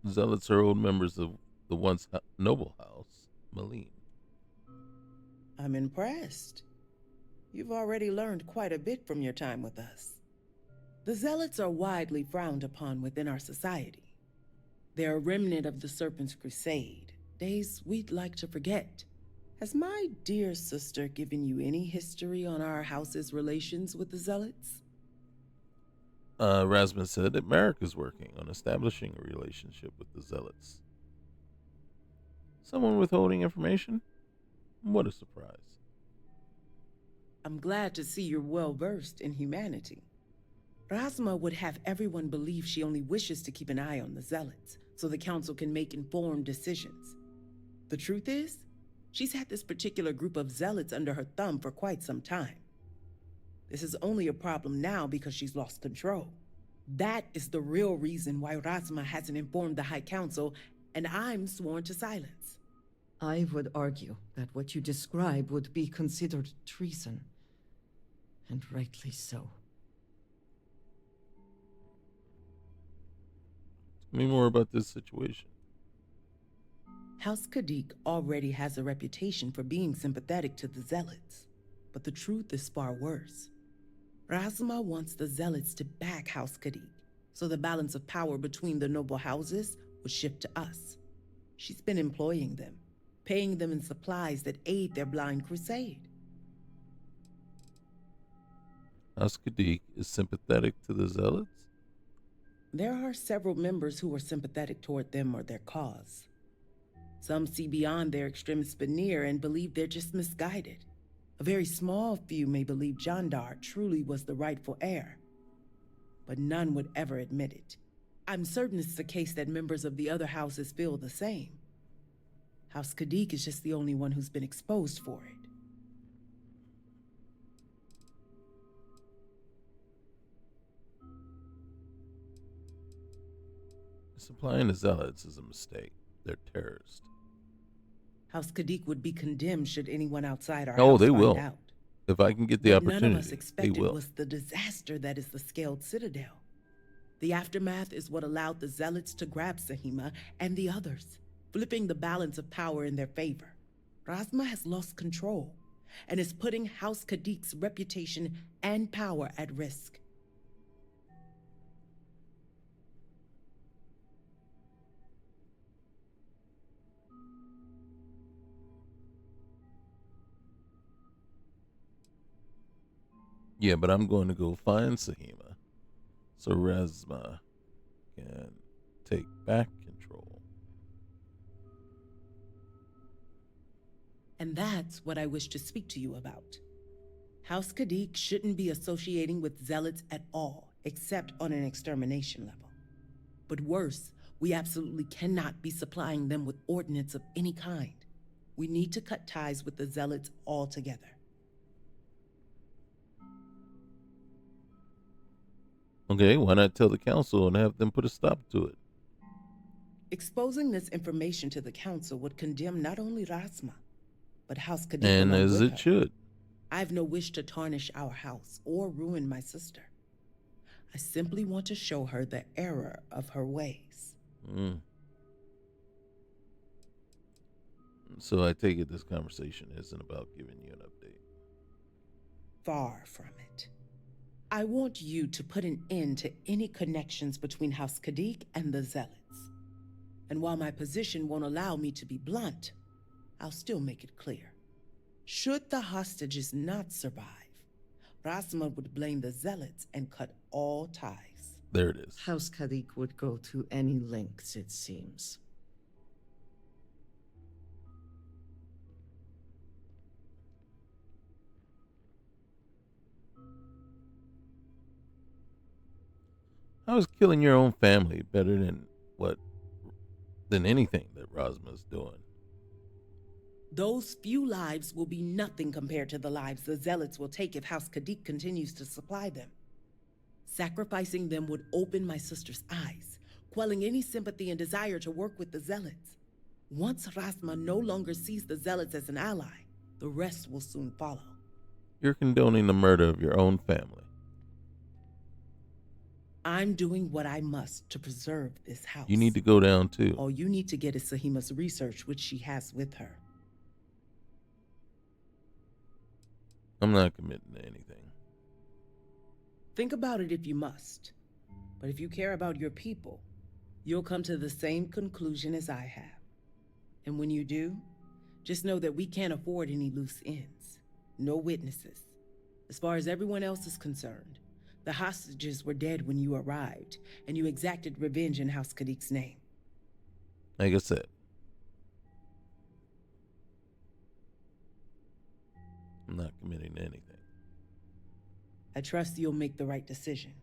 Zealots are old members of the once noble house, Maline. I'm impressed. You've already learned quite a bit from your time with us. The Zealots are widely frowned upon within our society. They're a remnant of the Serpent's Crusade, days we'd like to forget. Has my dear sister given you any history on our house's relations with the Zealots? Rasmus said that Merrick is working on establishing a relationship with the Zealots. Someone withholding information? What a surprise. I'm glad to see you're well-versed in humanity. Rasma would have everyone believe she only wishes to keep an eye on the Zealots, so the Council can make informed decisions. The truth is, she's had this particular group of Zealots under her thumb for quite some time. This is only a problem now because she's lost control. That is the real reason why Rasma hasn't informed the High Council, and I'm sworn to silence. I would argue that what you describe would be considered treason. And rightly so. Tell me more about this situation. House Kadik already has a reputation for being sympathetic to the Zealots, but the truth is far worse. Rasma wants the Zealots to back House Kadik, so the balance of power between the noble houses would shift to us. She's been employing them, paying them in supplies that aid their blind crusade. House Kadik is sympathetic to the Zealots? There are several members who are sympathetic toward them or their cause. Some see beyond their extremist veneer and believe they're just misguided. A very small few may believe Jandar truly was the rightful heir, but none would ever admit it. I'm certain it's the case that members of the other houses feel the same. House Kadik is just the only one who's been exposed for it. Supplying the Zealots is a mistake. They're terrorists. House Kadik would be condemned should anyone outside our Oh, house they find will. out. If I can get the What opportunity, none of us expected they will. was the disaster that is the Scaled Citadel. The aftermath is what allowed the Zealots to grab Sahima and the others, flipping the balance of power in their favor. Rasma has lost control and is putting House Kadik's reputation and power at risk. Yeah, but I'm going to go find Sahima so Rasma can take back control. And that's what I wish to speak to you about. House Kadik shouldn't be associating with Zealots at all, except on an extermination level. But worse, we absolutely cannot be supplying them with ordnance of any kind. We need to cut ties with the Zealots altogether. Okay, why not tell the council and have them put a stop to it? Exposing this information to the council would condemn not only Rasma, but House Kadik. And along as with it her. should. I've no wish to tarnish our house or ruin my sister. I simply want to show her the error of her ways. So I take it this conversation isn't about giving you an update. Far from it. I want you to put an end to any connections between House Kadik and the Zealots. And while my position won't allow me to be blunt, I'll still make it clear. Should the hostages not survive, Rasma would blame the Zealots and cut all ties. There it is. House Kadik would go to any lengths, it seems. How is killing your own family better than anything that Rasma's doing? Those few lives will be nothing compared to the lives the Zealots will take if House Kadik continues to supply them. Sacrificing them would open my sister's eyes, quelling any sympathy and desire to work with the Zealots. Once Rasma no longer sees the Zealots as an ally, the rest will soon follow. You're condoning the murder of your own family. I'm doing what I must to preserve this house. You need to go down too. All you need to get is Sahima's research, which she has with her. I'm not committing to anything. Think about it if you must. But if you care about your people, you'll come to the same conclusion as I have. And when you do, just know that we can't afford any loose ends. No witnesses. As far as everyone else is concerned, the hostages were dead when you arrived, and you exacted revenge in House Kadik's name. Like I said, I'm not committing to anything. I trust you'll make the right decision.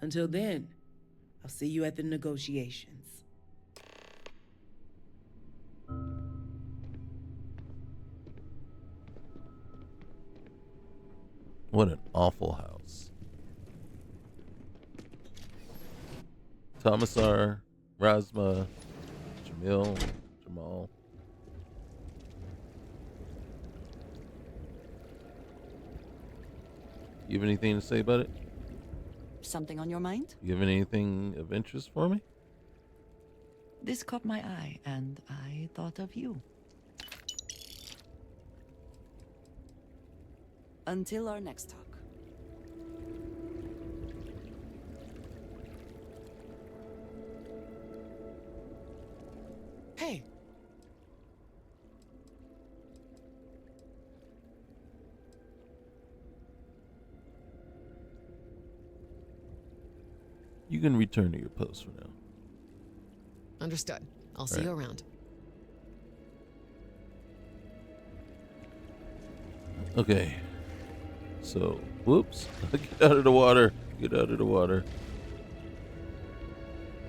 Until then, I'll see you at the negotiations. What an awful house. Tomasar, Razma, Jamal. You have anything to say about it? Something on your mind? You have anything of interest for me? This caught my eye, and I thought of you. Until our next talk. Hey! You can return to your post for now. Understood. I'll see you around. Okay. So, whoops. Get out of the water. Get out of the water.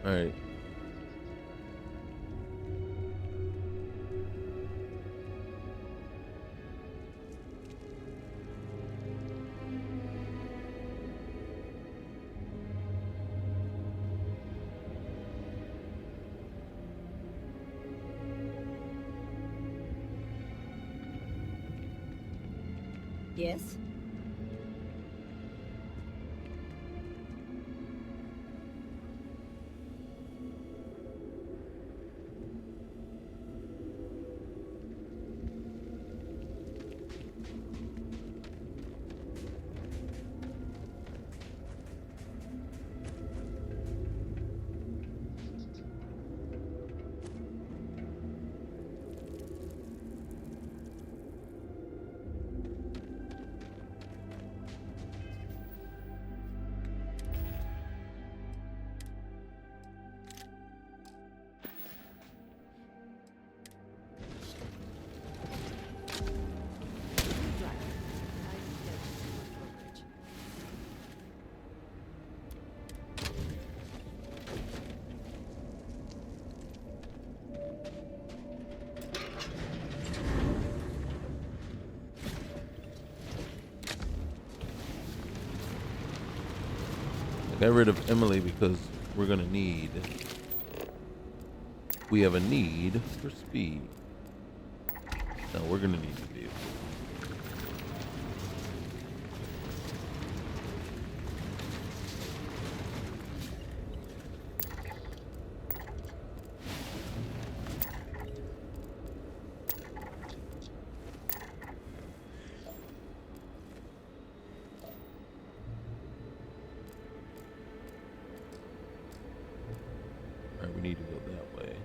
Alright. Yes? I got rid of Emily because we're gonna need. We have a need for speed. No, we're gonna need the vehicle. Alright, we need to go that way.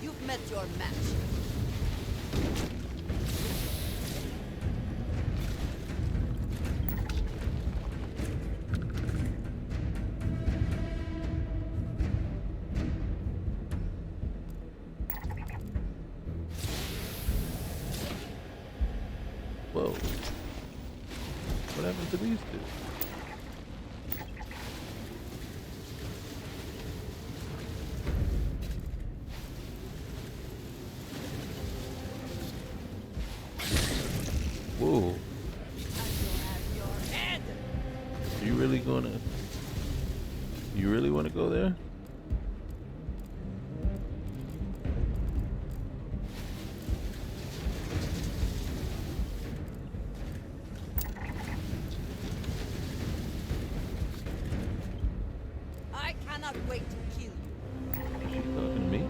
You've met your match. Whoa. What happened to these two? Whoa. You really gonna? You really want to go there? I cannot wait to kill you. Is she talking to me?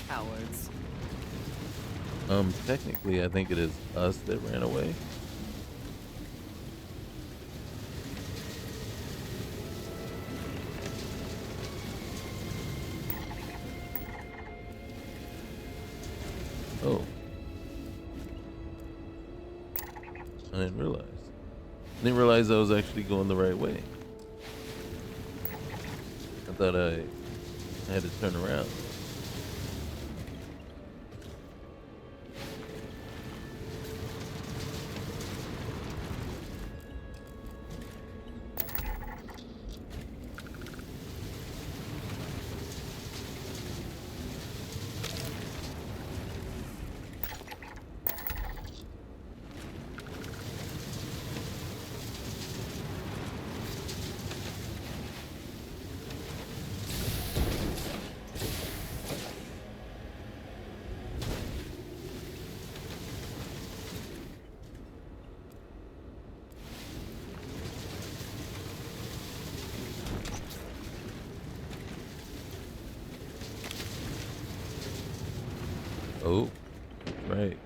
Cowards. Technically, I think it is us that ran away. Oh. I didn't realize. I didn't realize I was actually going the right way. I thought I had to turn around. Oh, right.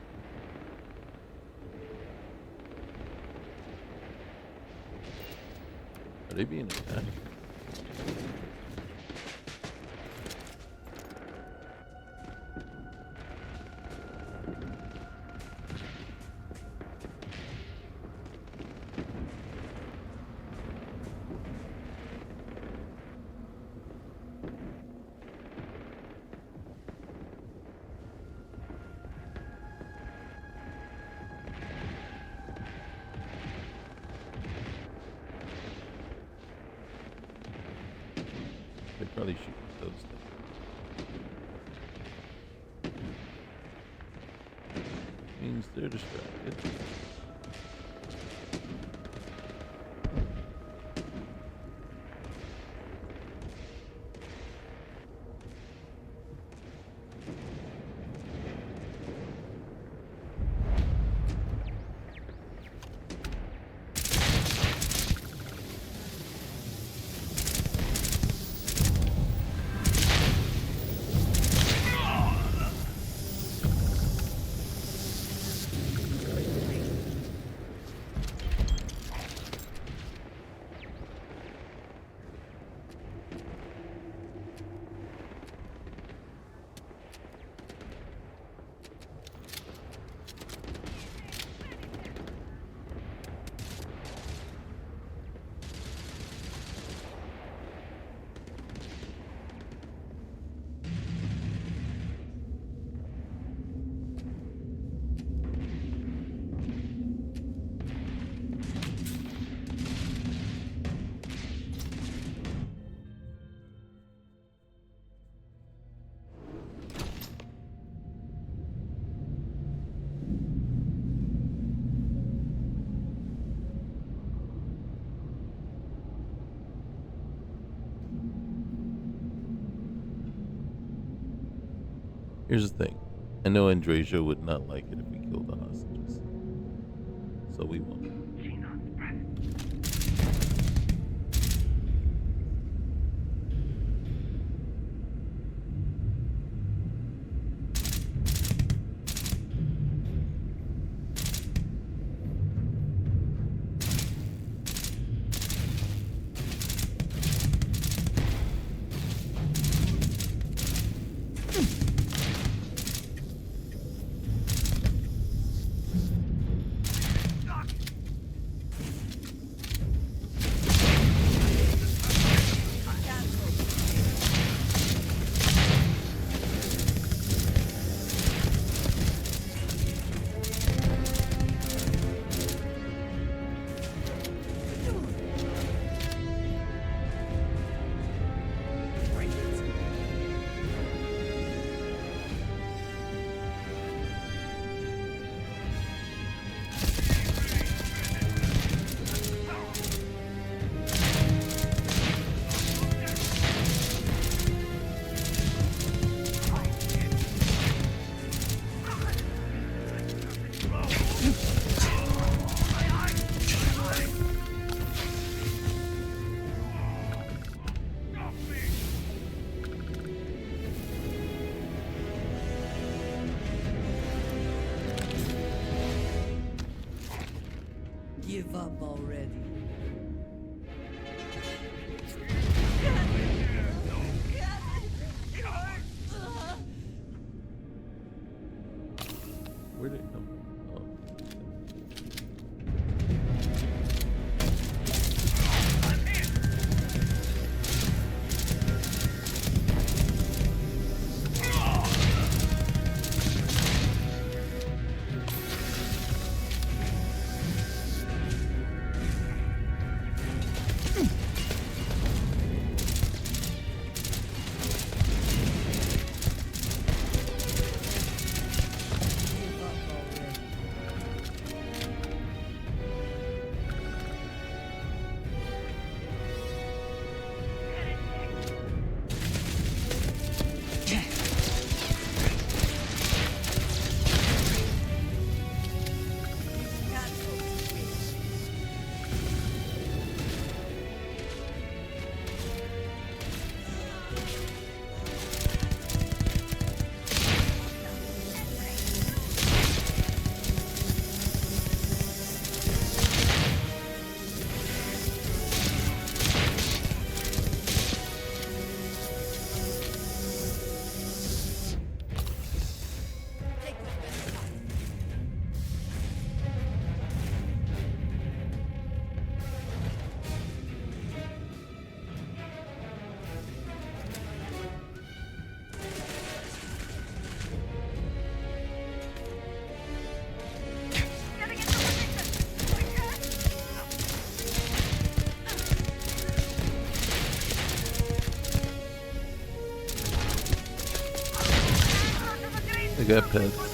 Are they being attacked? They probably shoot those things. Means they're distracted. Here's the thing. I know Andrasia would not like it if we killed the hostages. So we won't. Give up already. Where did it come from? Oh. I got pets.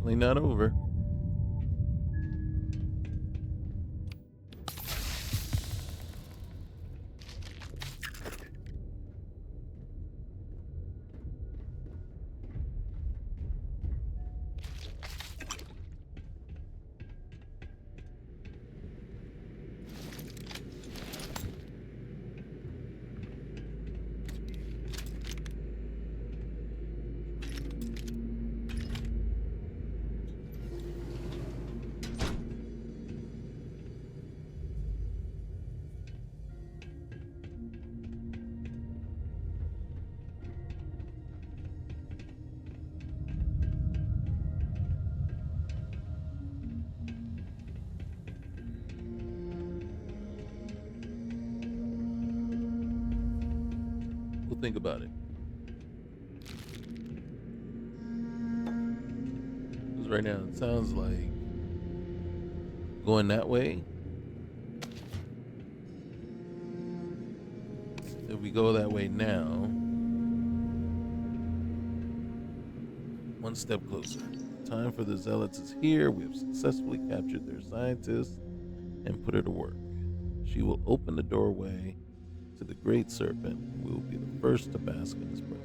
Definitely not over. We'll think about it. Because right now it sounds like going that way. If we go that way now, one step closer. Time for the Zealots is here. We have successfully captured their scientists and put her to work. She will open the doorway to the Great Serpent, and we will be the first to bask in his presence.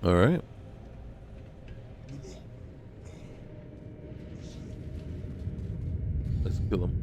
All right. Let's kill him.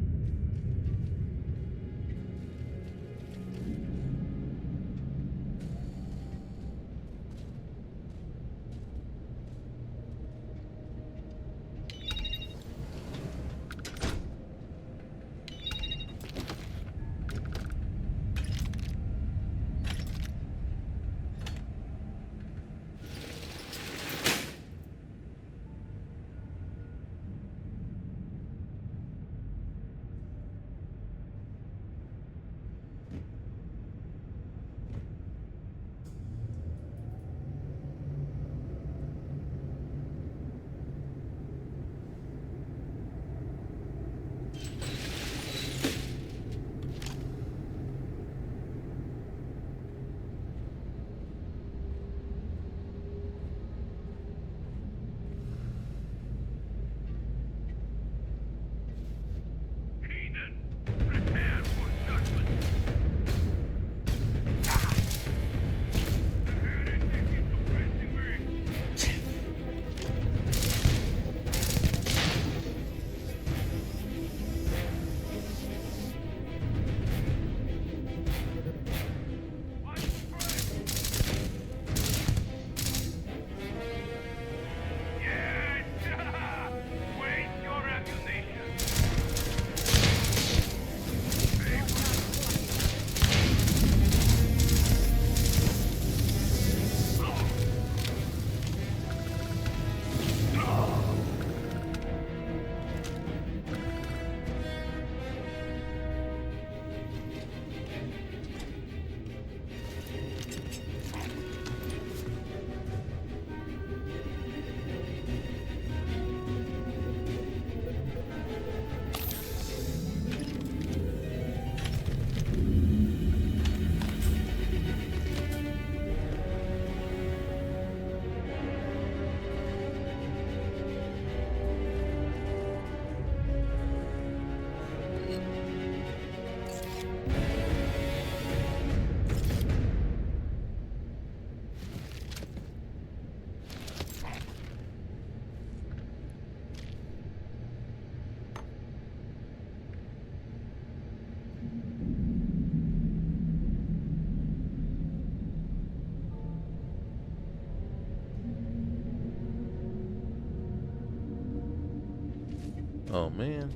Oh man.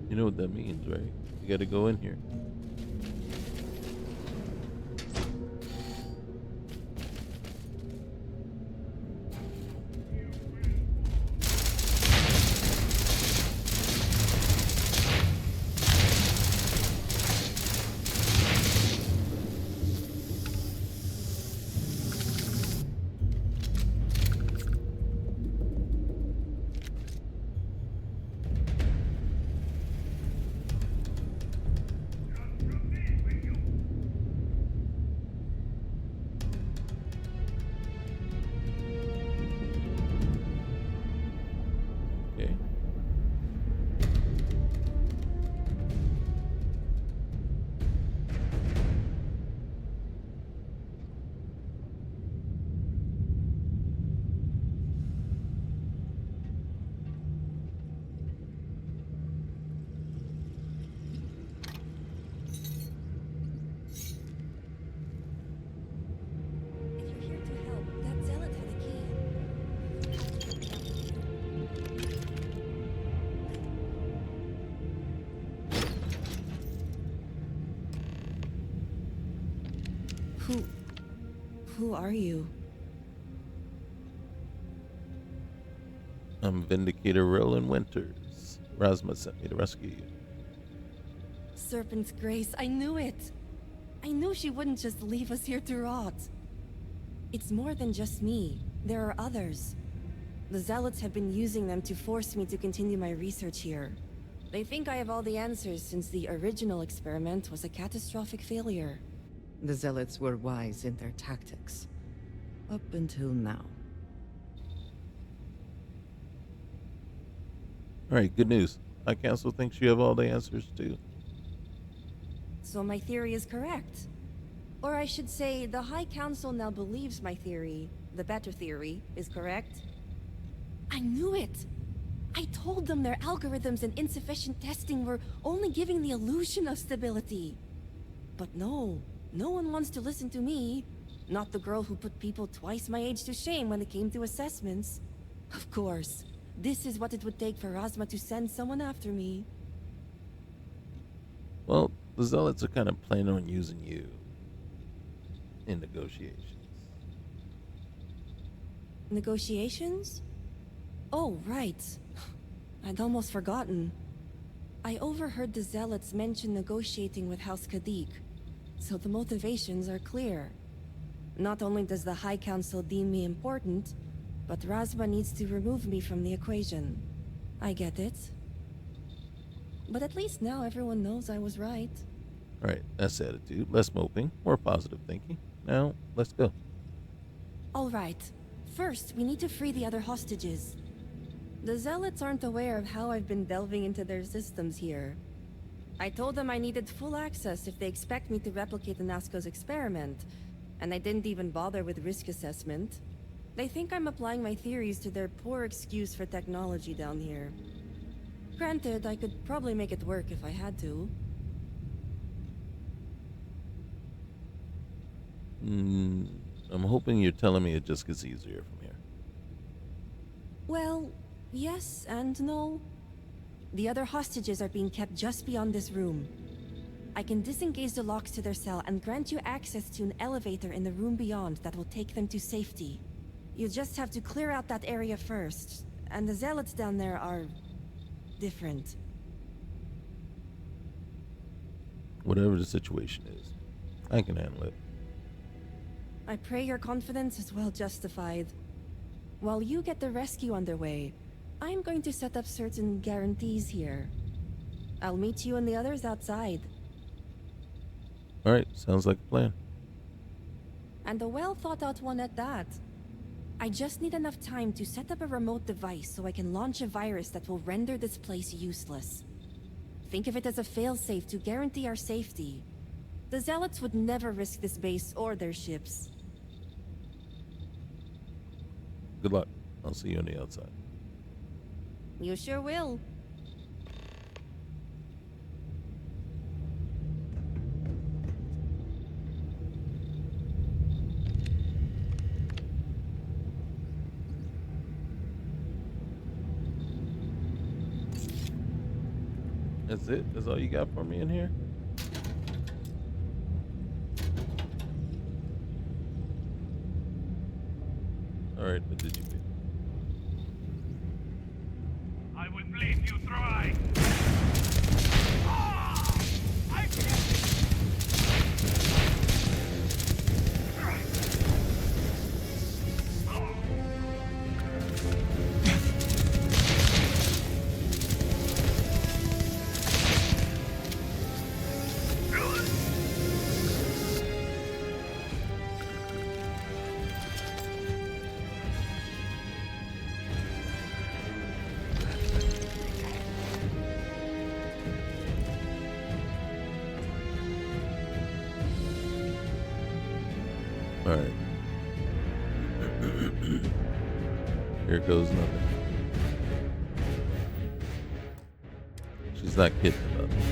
You know what that means, right? You gotta go in here. Okay. Who are you? I'm Vindicator Roland Winters. Rasma sent me to rescue you. Serpent's Grace, I knew it! I knew she wouldn't just leave us here to rot. It's more than just me. There are others. The Zealots have been using them to force me to continue my research here. They think I have all the answers since the original experiment was a catastrophic failure. The Zealots were wise in their tactics. Up until now. Alright, good news. High Council thinks you have all the answers too. So my theory is correct. Or I should say, the High Council now believes my theory, the better theory, is correct. I knew it! I told them their algorithms and insufficient testing were only giving the illusion of stability. But no one wants to listen to me. Not the girl who put people twice my age to shame when it came to assessments. Of course, this is what it would take for Razma to send someone after me. Well, the Zealots are kind of planning on using you in negotiations. Negotiations? Oh, right. I'd almost forgotten. I overheard the Zealots mention negotiating with House Kadik, so the motivations are clear. Not only does the High Council deem me important, but Razma needs to remove me from the equation. I get it. But at least now everyone knows I was right. Alright, that's the attitude. Less moping, more positive thinking. Now, let's go. Alright. First, we need to free the other hostages. The Zealots aren't aware of how I've been delving into their systems here. I told them I needed full access if they expect me to replicate Anasco's experiment, and I didn't even bother with risk assessment. They think I'm applying my theories to their poor excuse for technology down here. Granted, I could probably make it work if I had to. I'm hoping you're telling me it just gets easier from here. Well, yes and no. The other hostages are being kept just beyond this room. I can disengage the locks to their cell and grant you access to an elevator in the room beyond that will take them to safety. You just have to clear out that area first, and the Zealots down there are different. Whatever the situation is, I can handle it. I pray your confidence is well justified. While you get the rescue underway, I'm going to set up certain guarantees here. I'll meet you and the others outside. Alright, sounds like a plan. And a well thought out one at that. I just need enough time to set up a remote device so I can launch a virus that will render this place useless. Think of it as a failsafe to guarantee our safety. The Zealots would never risk this base or their ships. Good luck. I'll see you on the outside. You sure will. That's it? That's all you got for me in here? Alright, what did you pick? I will bleed you dry. Alright. Here goes nothing. She's not kidding about this.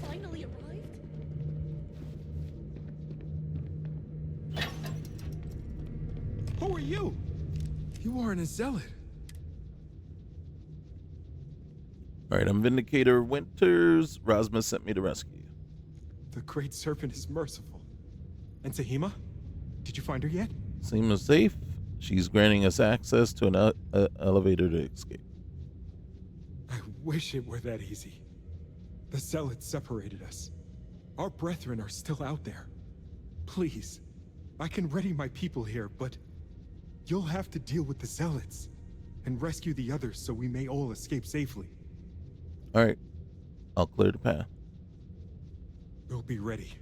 Finally arrived? Who are you? You aren't a zealot. All right, I'm Vindicator Winters. Rosma sent me to rescue you. The Great Serpent is merciful. And Sahima? Did you find her yet? Seems safe. She's granting us access to an elevator to escape. I wish it were that easy. The zealots separated us. Our brethren are still out there. Please, I can ready my people here, but you'll have to deal with the zealots and rescue the others so we may all escape safely. All right, I'll clear the path. We'll be ready.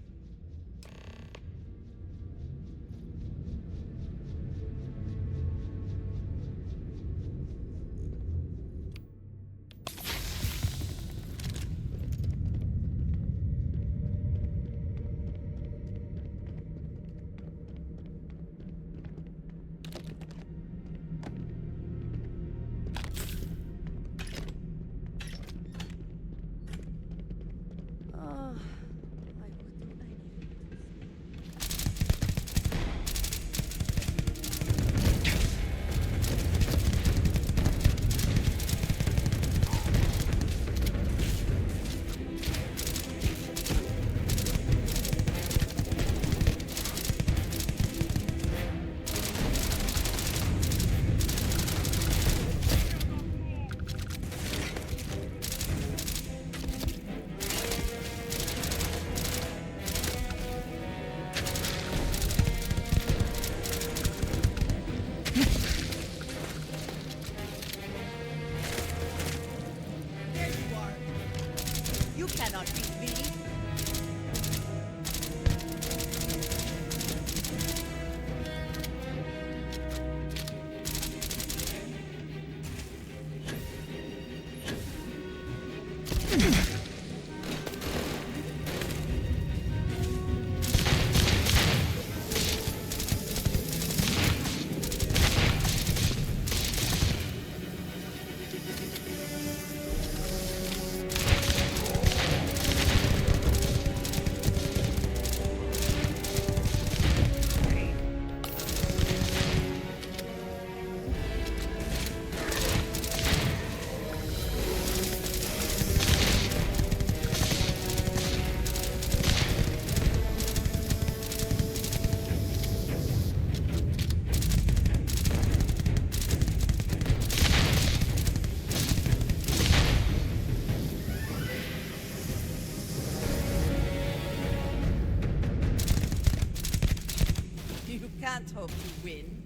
Can't hope to win.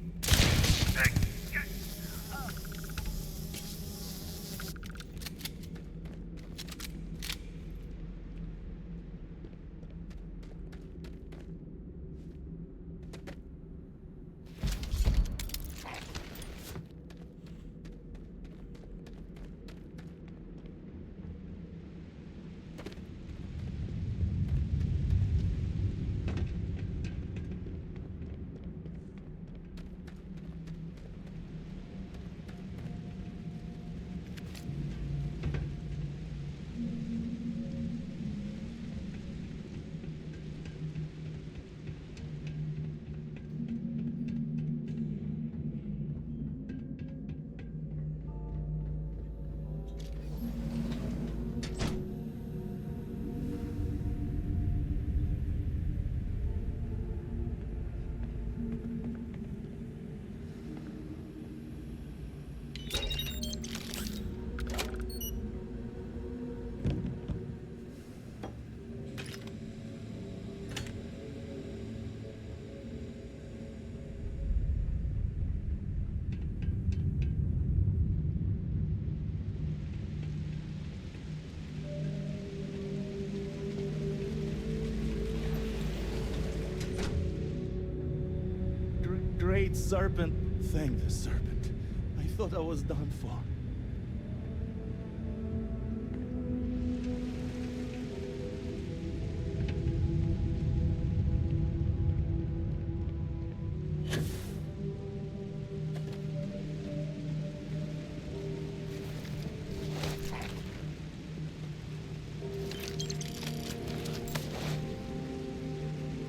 Great Serpent. Thank the Serpent. I thought I was done for.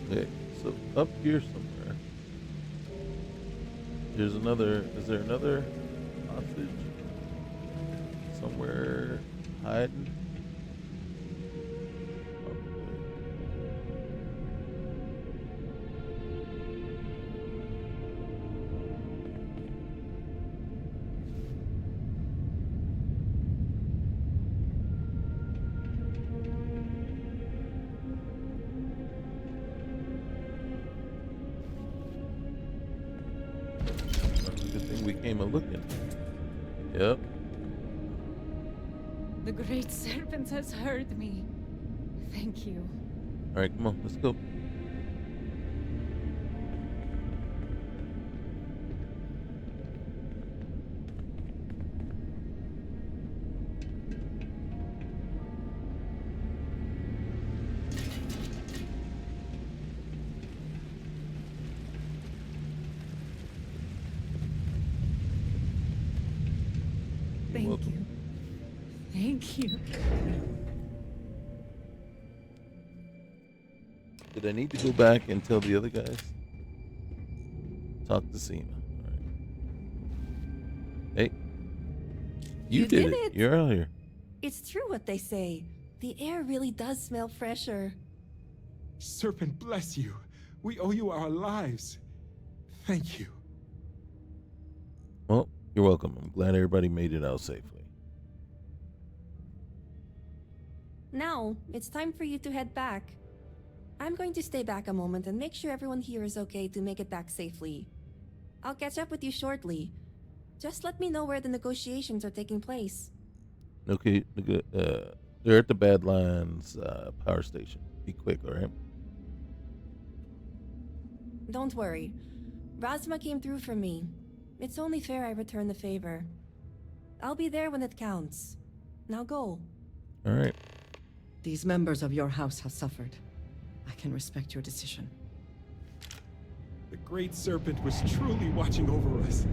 Okay, so up here somewhere. There's another. Is there another hostage somewhere hiding? Good thing we came a looking. Yep. The Great Serpent has heard me. Thank you. All right, come on, let's go. Thank you. Thank you. Did I need to go back and tell the other guys? Talk to Seema. All right. Hey, you did it. You're out here. It's true what they say. The air really does smell fresher. Serpent bless you. We owe you our lives. Thank you. Well, you're welcome. I'm glad everybody made it out safely. Now, it's time for you to head back. I'm going to stay back a moment and make sure everyone here is okay to make it back safely. I'll catch up with you shortly. Just let me know where the negotiations are taking place. Okay, they're at the Badlands power station. Be quick, all right? Don't worry. Razma came through for me. It's only fair I return the favor. I'll be there when it counts. Now go. All right. These members of your house have suffered. I can respect your decision. The Great Serpent was truly watching over us.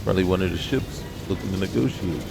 Probably one of the ships looking to negotiate.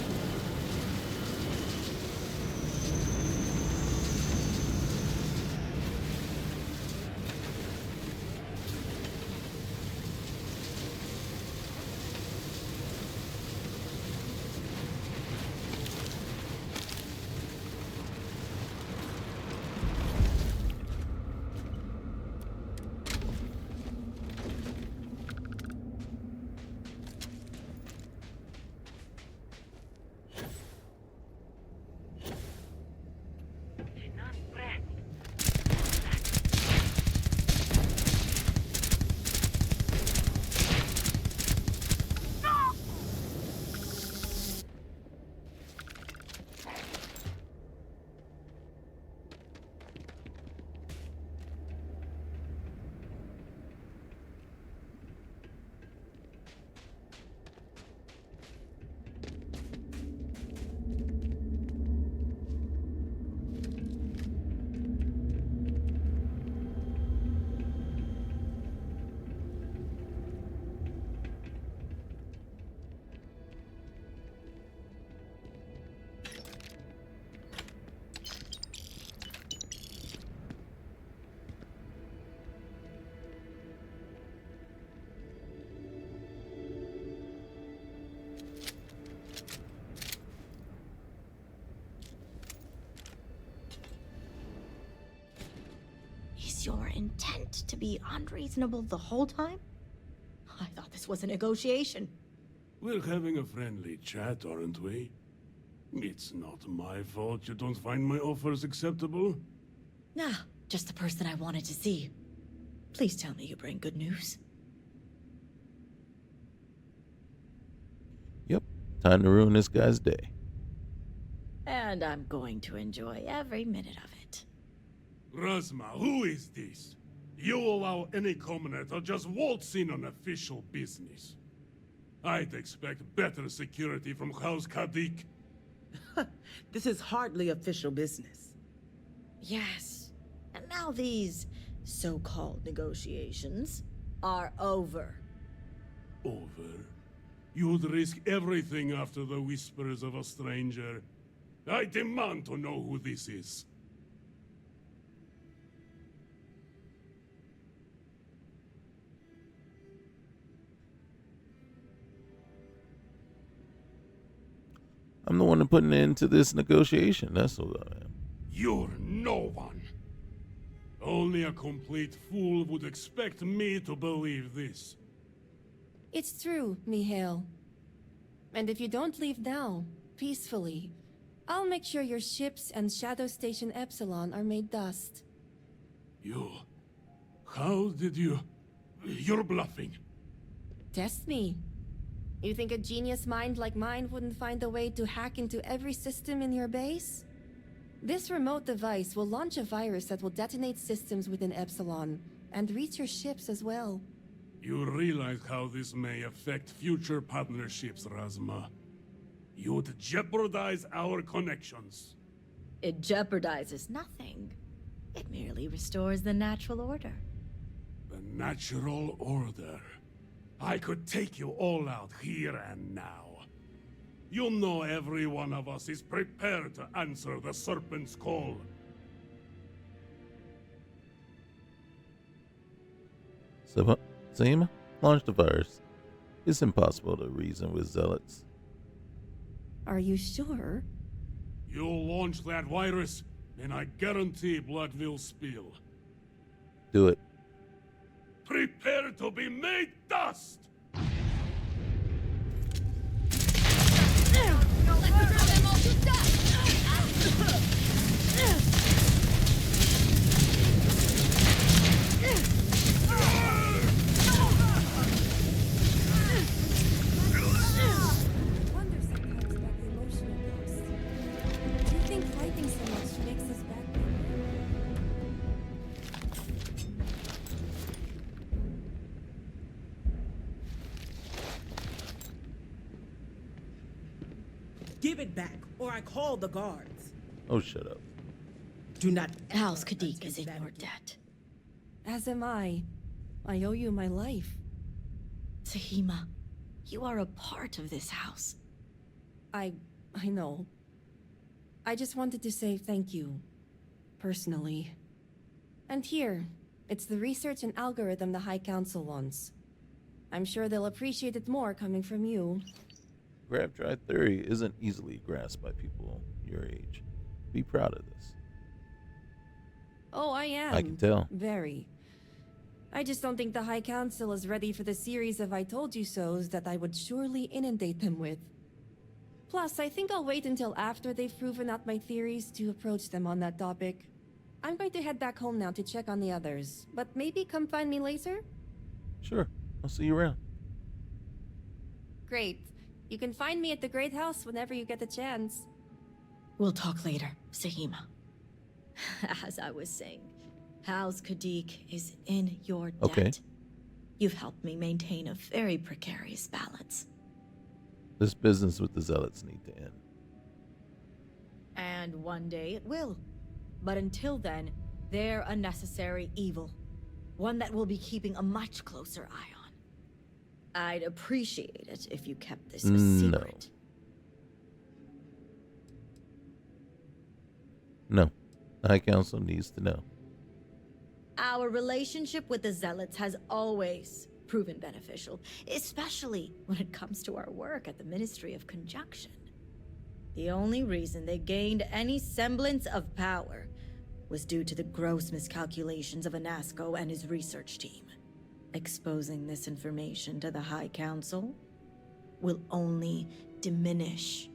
intent to be unreasonable the whole time? I thought this was a negotiation. We're having a friendly chat, aren't we? It's not my fault you don't find my offers acceptable. Nah, just the person I wanted to see. Please tell me you bring good news. Yep, time to ruin this guy's day. And I'm going to enjoy every minute of it. Razma, who is this? You allow any commoner to just waltz in on official business. I'd expect better security from House Kadik. This is hardly official business. Yes. And now these so-called negotiations are over. Over? You'd risk everything after the whispers of a stranger. I demand to know who this is. I'm the one putting an end to this negotiation. That's what I am. You're no one. Only a complete fool would expect me to believe this. It's true, Mihail. And if you don't leave now, peacefully, I'll make sure your ships and Shadow Station Epsilon are made dust. You... How did you... You're bluffing. Test me. You think a genius mind like mine wouldn't find a way to hack into every system in your base? This remote device will launch a virus that will detonate systems within Epsilon, and reach your ships as well. You realize how this may affect future partnerships, Razma. You'd jeopardize our connections. It jeopardizes nothing. It merely restores the natural order. The natural order. I could take you all out here and now. You know every one of us is prepared to answer the Serpent's call. Same? Launch the virus. It's impossible to reason with zealots. Are you sure? You'll launch that virus, and I guarantee blood will spill. Do it. Prepare to be made dust! Give it back, or I call the guards. Oh, shut up. Do not. House Kadik is in your debt. As am I. I owe you my life. Sahima, you are a part of this house. I know. I just wanted to say thank you. Personally. And here, it's the research and algorithm the High Council wants. I'm sure they'll appreciate it more coming from you. Grab dry theory isn't easily grasped by people your age. Be proud of this. Oh, I am. I can tell. Very. I just don't think the High Council is ready for the series of I told you so's that I would surely inundate them with. Plus, I think I'll wait until after they've proven out my theories to approach them on that topic. I'm going to head back home now to check on the others, but maybe come find me later? Sure. I'll see you around. Great. You can find me at the Great House whenever you get the chance. We'll talk later, Sahima. As I was saying, House Kadik is in your debt. Okay. You've helped me maintain a very precarious balance. This business with the zealots need to end. And one day it will. But until then, they're a necessary evil. One that we'll be keeping a much closer eye on. I'd appreciate it if you kept this a secret. No. The High Council needs to know. Our relationship with the Zealots has always proven beneficial, especially when it comes to our work at the Ministry of Conjunction. The only reason they gained any semblance of power was due to the gross miscalculations of Anasco and his research team. Exposing this information to the High Council will only diminish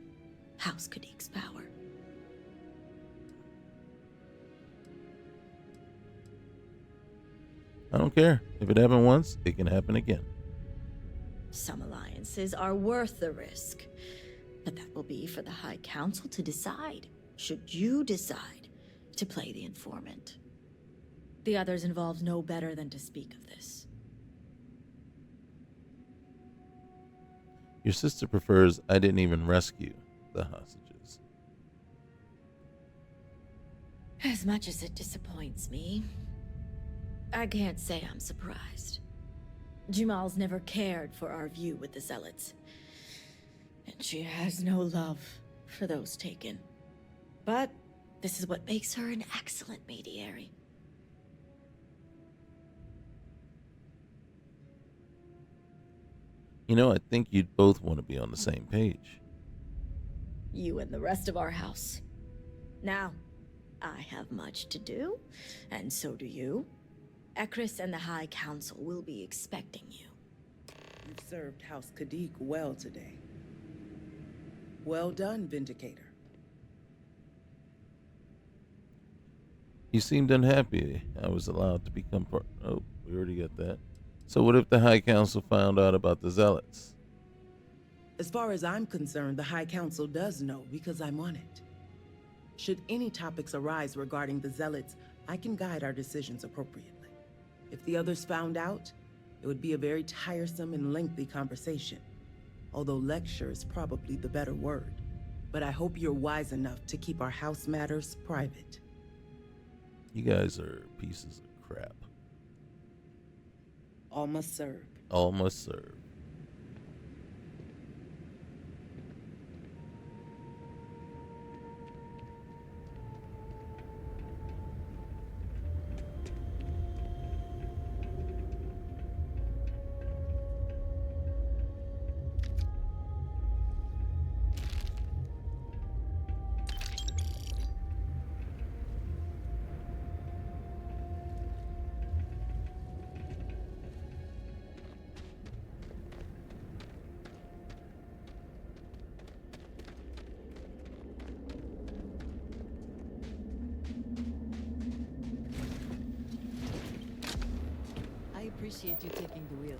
House Kadik's power. I don't care. If it happened once, it can happen again. Some alliances are worth the risk, but that will be for the High Council to decide, should you decide to play the informant. The others involved know better than to speak of this. Your sister prefers I didn't even rescue the hostages. As much as it disappoints me, I can't say I'm surprised. Jamal's never cared for our view with the Zealots, and she has no love for those taken. But this is what makes her an excellent mediary. You know, I think you'd both want to be on the same page. You and the rest of our house. Now, I have much to do, and so do you. Ekris and the High Council will be expecting you. You've served House Kadik well today. Well done, Vindicator. You seemed unhappy I was allowed to become part. Oh, we already got that. So what if the High Council found out about the Zealots? As far as I'm concerned, the High Council does know because I'm on it. Should any topics arise regarding the Zealots, I can guide our decisions appropriately. If the others found out, it would be a very tiresome and lengthy conversation. Although lecture is probably the better word. But I hope you're wise enough to keep our house matters private. You guys are pieces of crap. All must serve. All must serve. I appreciate you taking the wheel.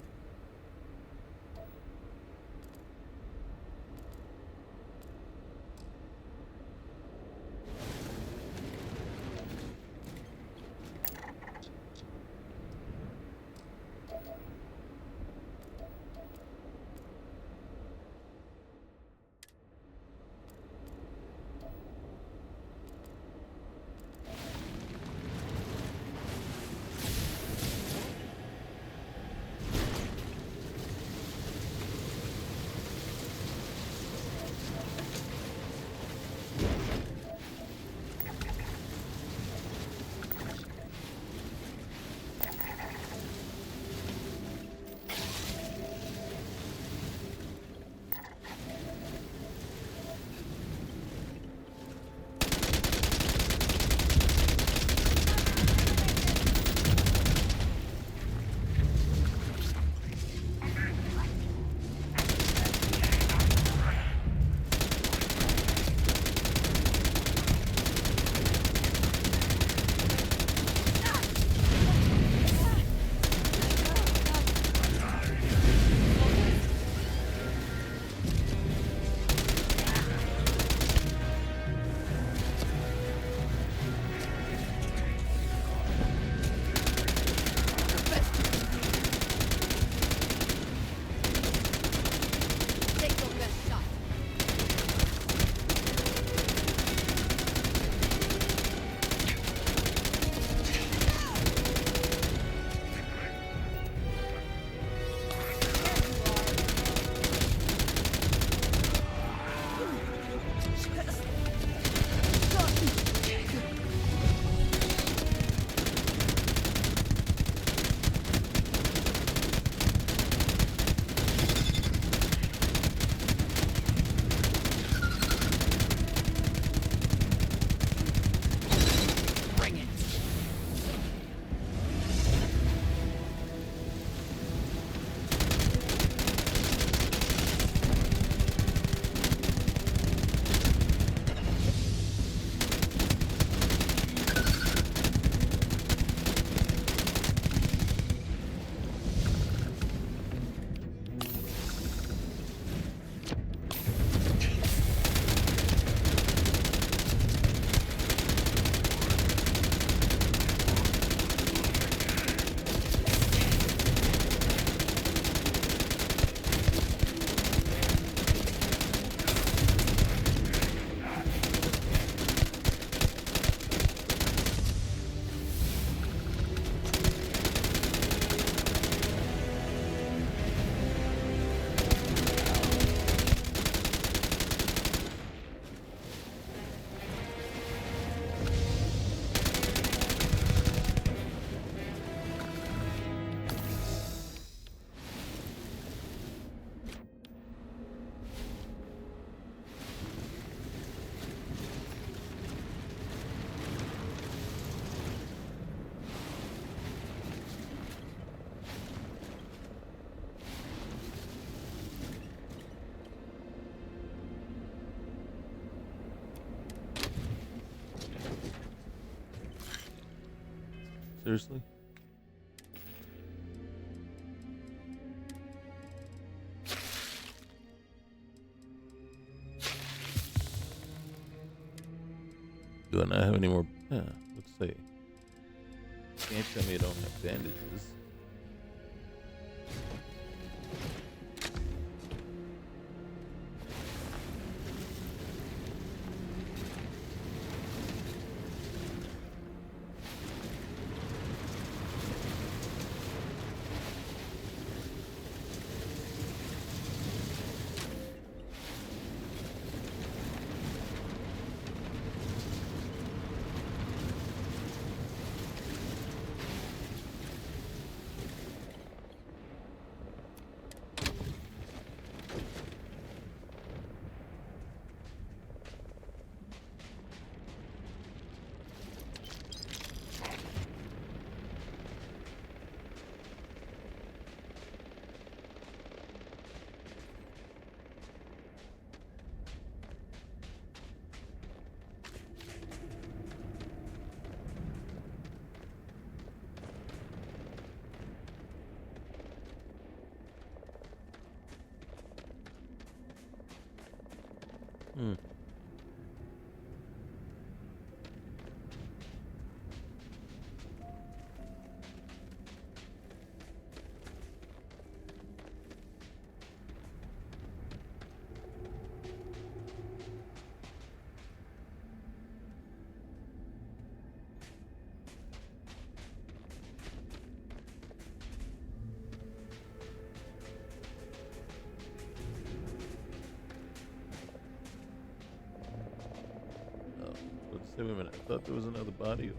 Seriously? Do I not have any more? Yeah, let's see. Can't tell me I don't have bandages. Hmm. Wait a minute, I thought there was another body.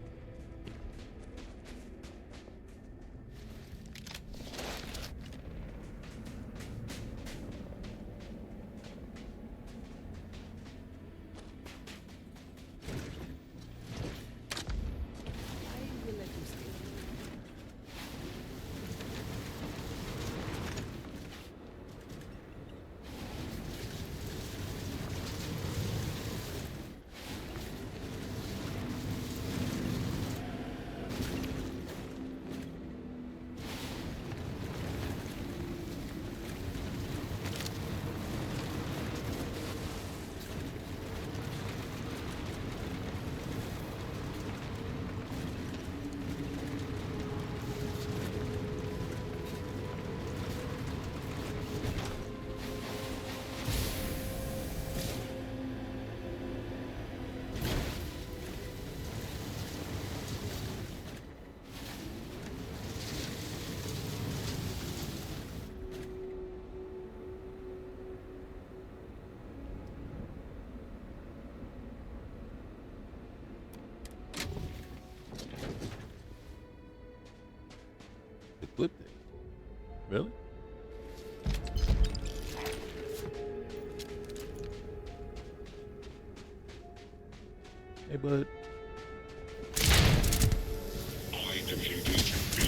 Clipped it. Really? Hey, bud. I defeated B.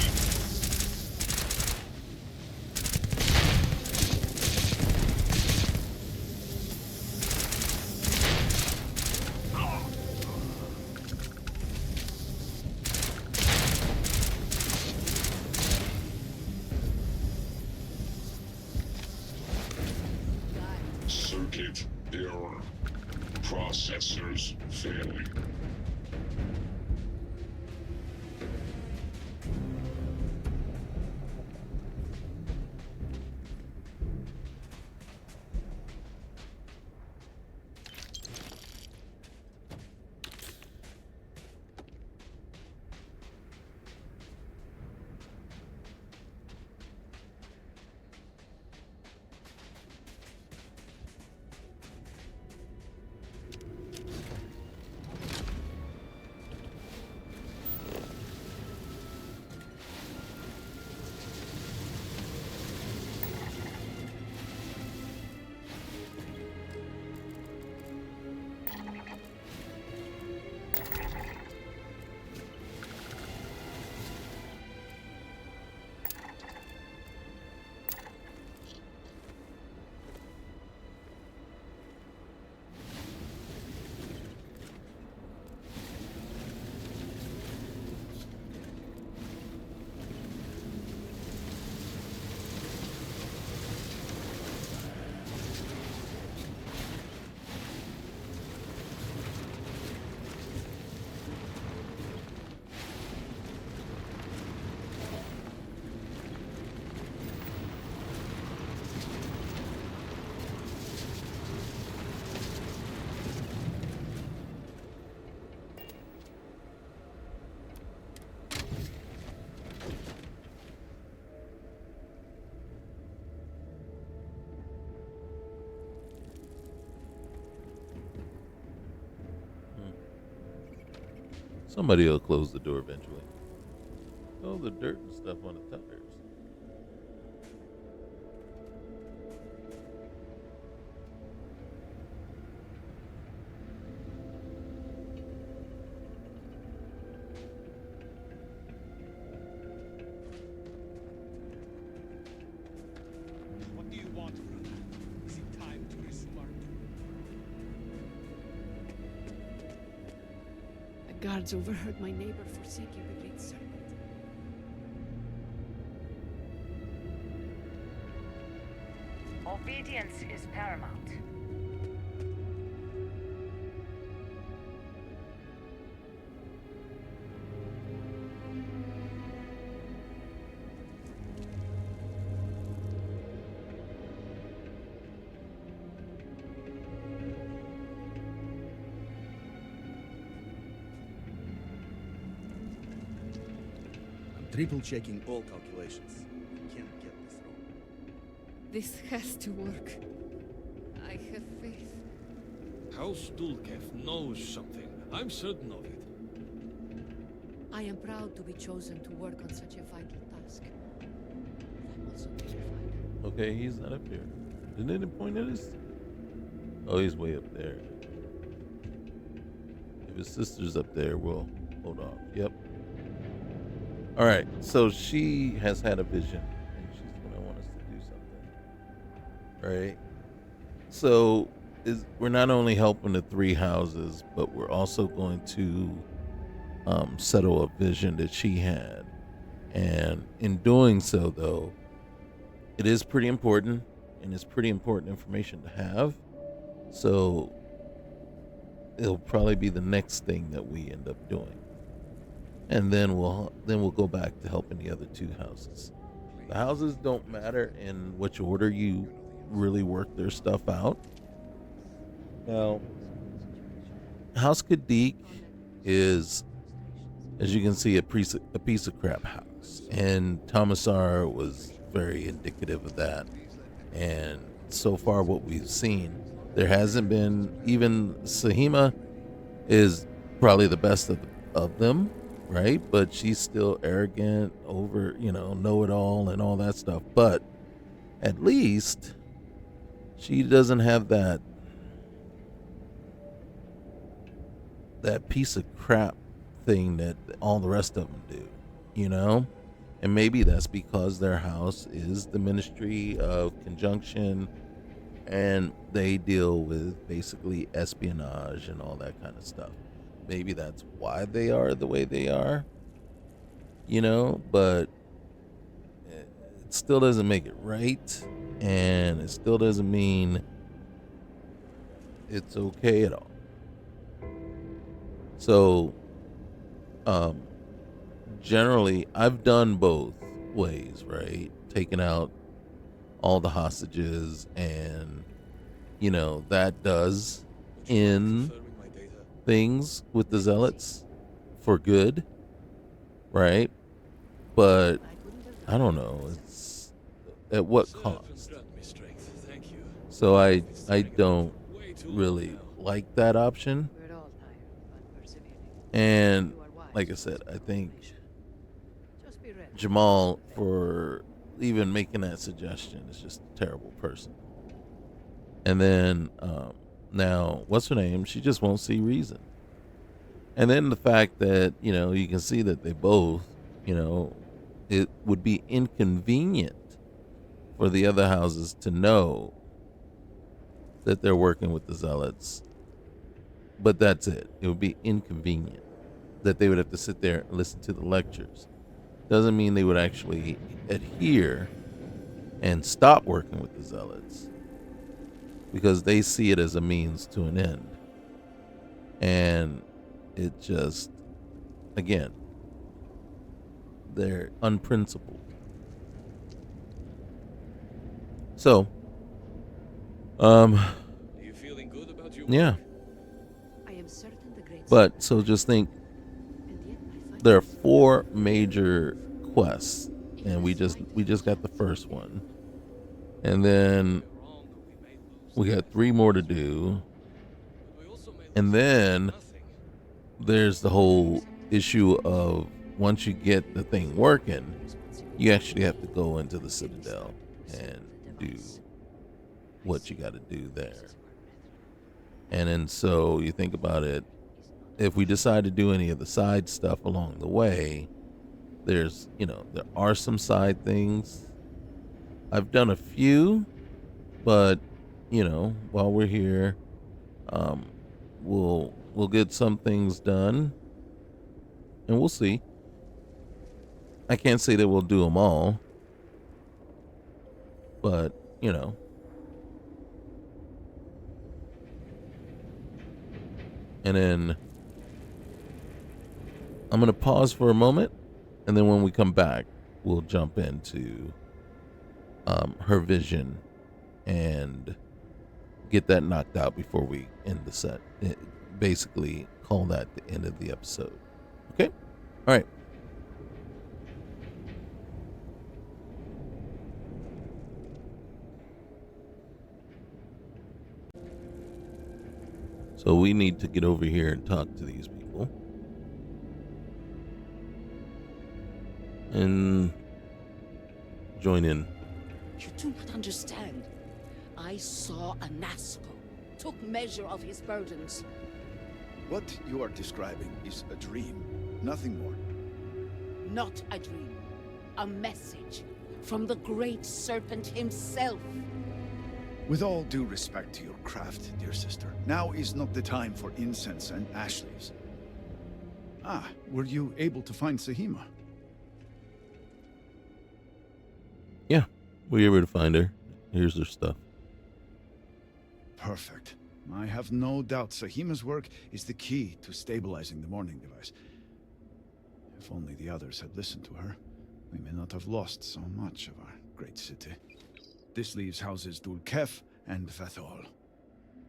Circuit error. Processors failing. Somebody will close the door eventually. Oh, the dirt and stuff on the tires. What do you want, brother? Is it time to restart? The guards overheard my neighbor forsaking the Great Serpent. Obedience is paramount. I'm triple checking all calculations. We can't get this wrong. This has to work. I have faith. House Dulkev knows something. I'm certain of it. I am proud to be chosen to work on such a vital task. I'm also terrified. Okay, he's not up here. Didn't it point at us? Oh, he's way up there. If his sister's up there, we'll hold off. Yep. All right, so she has had a vision, and she's going to want us to do something. Right? So we're not only helping the three houses, but we're also going to settle a vision that she had. And in doing so, though, it is pretty important, and it's pretty important information to have. So it'll probably be the next thing that we end up doing. And then we'll go back to helping the other two houses. The houses don't matter in which order you really work their stuff out. Now, House Kadik is, as you can see, a piece of crap house, and Tomasar was very indicative of that. And so far, what we've seen, there hasn't been, even Sahima is probably the best of them, right? But she's still arrogant, over, know-it-all and all that stuff. But at least she doesn't have that piece of crap thing that all the rest of them do, And maybe that's because their house is the Ministry of Conjunction, and they deal with basically espionage and all that kind of stuff. Maybe that's why they are the way they are, but it still doesn't make it right, and it still doesn't mean it's okay at all. So, generally, I've done both ways, right? Taking out all the hostages, and, that does end things with the zealots for good, right? But I don't know, it's at what cost? So I don't really like that option. And like I said, I think Jamal, for even making that suggestion, is just a terrible person. And then now, what's her name? She just won't see reason. And then the fact that, you can see that they both, it would be inconvenient for the other houses to know that they're working with the zealots. But that's it. It would be inconvenient that they would have to sit there and listen to the lectures. Doesn't mean they would actually adhere and stop working with the zealots, because they see it as a means to an end. And it just, again, they're unprincipled. So, Are you feeling good about your yeah. work? I am certain the great But so just think, there are 4 major quests, and we just got the first one, and then we got 3 more to do, and then there's the whole issue of once you get the thing working, you actually have to go into the Citadel and do what you got to do there. And then so you think about it, if we decide to do any of the side stuff along the way, there's, there are some side things. I've done a few, but, while we're here, we'll get some things done, and we'll see. I can't say that we'll do them all, but, And then I'm going to pause for a moment, and then when we come back, we'll jump into her vision and get that knocked out before we end the set. Basically, call that the end of the episode. Okay? All right. So we need to get over here and talk to these people. And join in. You do not understand. I saw a Nasco, took measure of his burdens. What you are describing is a dream, nothing more. Not a dream. A message from the great serpent himself. With all due respect to your craft, dear sister, now is not the time for incense and ash leaves. Ah, were you able to find Sahima? Yeah, we were able to find her. Here's her stuff. Perfect. I have no doubt Sahima's work is the key to stabilizing the morning device. If only the others had listened to her, we may not have lost so much of our great city. This leaves houses Dulkef and Vathol.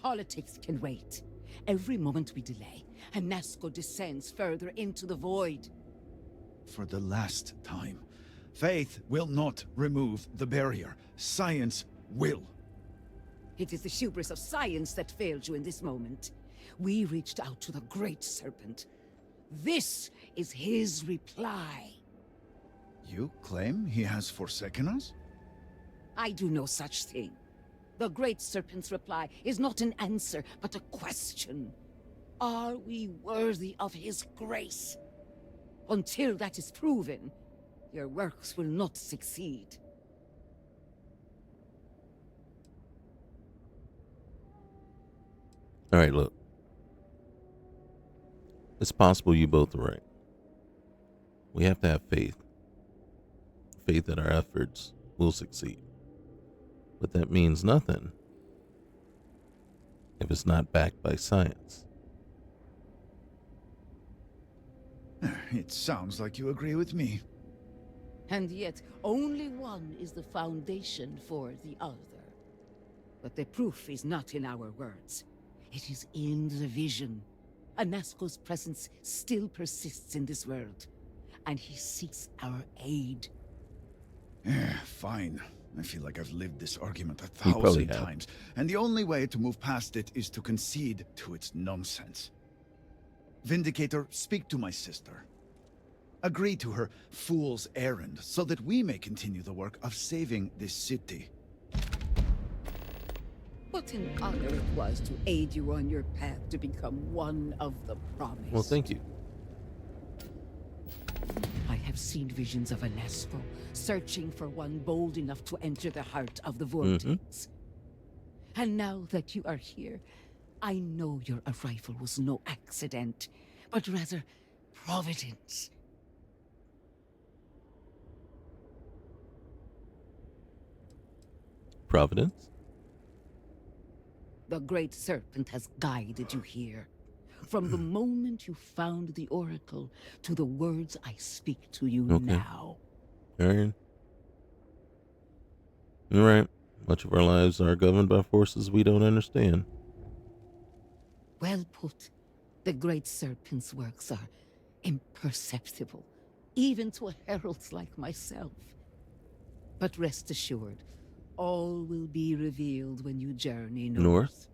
Politics can wait. Every moment we delay, and Nasco descends further into the void. For the last time, faith will not remove the barrier. Science will. It is the hubris of science that failed you in this moment. We reached out to the great serpent. This is his reply. You claim he has forsaken us? I do no such thing. The great serpent's reply is not an answer, but a question. Are we worthy of his grace? Until that is proven, your works will not succeed. All right, look. It's possible you both are right. We have to have faith. Faith that our efforts will succeed. But that means nothing if it's not backed by science. It sounds like you agree with me. And yet, only one is the foundation for the other. But the proof is not in our words. It is in the vision. Anasco's presence still persists in this world, and he seeks our aid. Fine. I feel like I've lived this argument 1,000 times, and the only way to move past it is to concede to its nonsense. Vindicator, speak to my sister. Agree to her fool's errand, so that we may continue the work of saving this city. What an honor it was to aid you on your path to become one of the promised. Well, thank you. I have seen visions of Anasco, searching for one bold enough to enter the heart of the vortex. And now that you are here, I know your arrival was no accident, but rather providence. Providence? The great serpent has guided you here. From the moment you found the oracle to the words I speak to you now. All right. You're right. Much of our lives are governed by forces we don't understand. Well put. The great serpent's works are imperceptible, even to heralds like myself. But rest assured, all will be revealed when you journey north.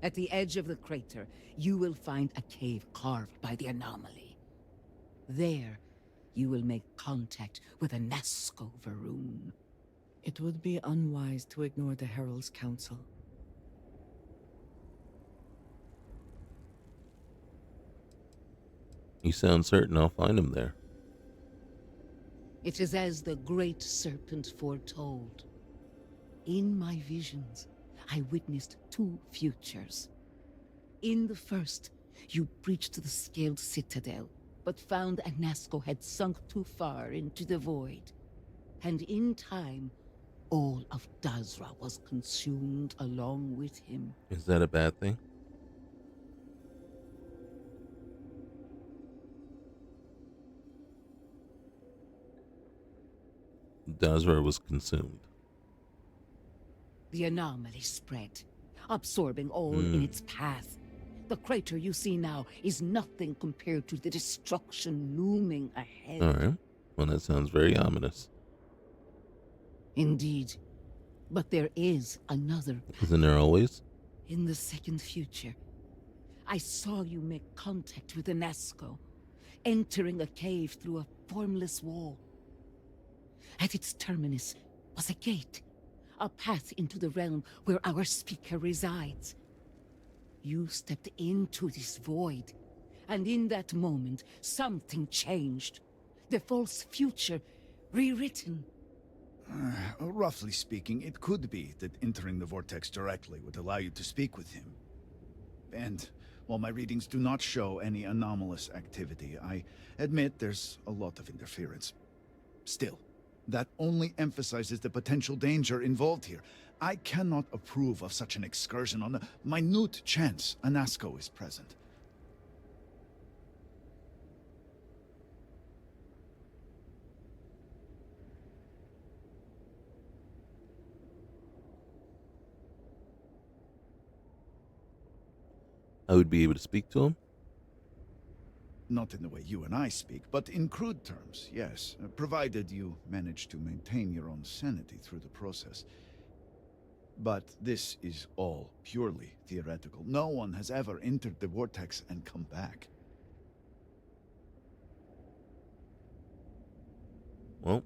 At the edge of the crater, you will find a cave carved by the anomaly. There, you will make contact with a Nazco Varun. It would be unwise to ignore the Herald's counsel. You sound certain I'll find him there. It is as the great serpent foretold. In my visions, I witnessed 2 futures. In the first, you breached the scaled citadel, but found Anasco had sunk too far into the void. And in time, all of Dazra was consumed along with him. Is that a bad thing? Dazra was consumed. The anomaly spread, absorbing all in its path. The crater you see now is nothing compared to the destruction looming ahead. All right. Well, that sounds very ominous. Indeed. But there is another path. Isn't there always? In the second future, I saw you make contact with the Nazco, entering a cave through a formless wall. At its terminus was a gate, a path into the realm where our speaker resides. You stepped into this void, and in that moment, something changed. The false future, rewritten. Roughly speaking, it could be that entering the vortex directly would allow you to speak with him. And while my readings do not show any anomalous activity, I admit there's a lot of interference. Still, that only emphasizes the potential danger involved here. I cannot approve of such an excursion on the minute chance Anasco is present. I would be able to speak to him? Not in the way you and I speak, but in crude terms, yes. Provided you manage to maintain your own sanity through the process. But this is all purely theoretical. No one has ever entered the vortex and come back. Well,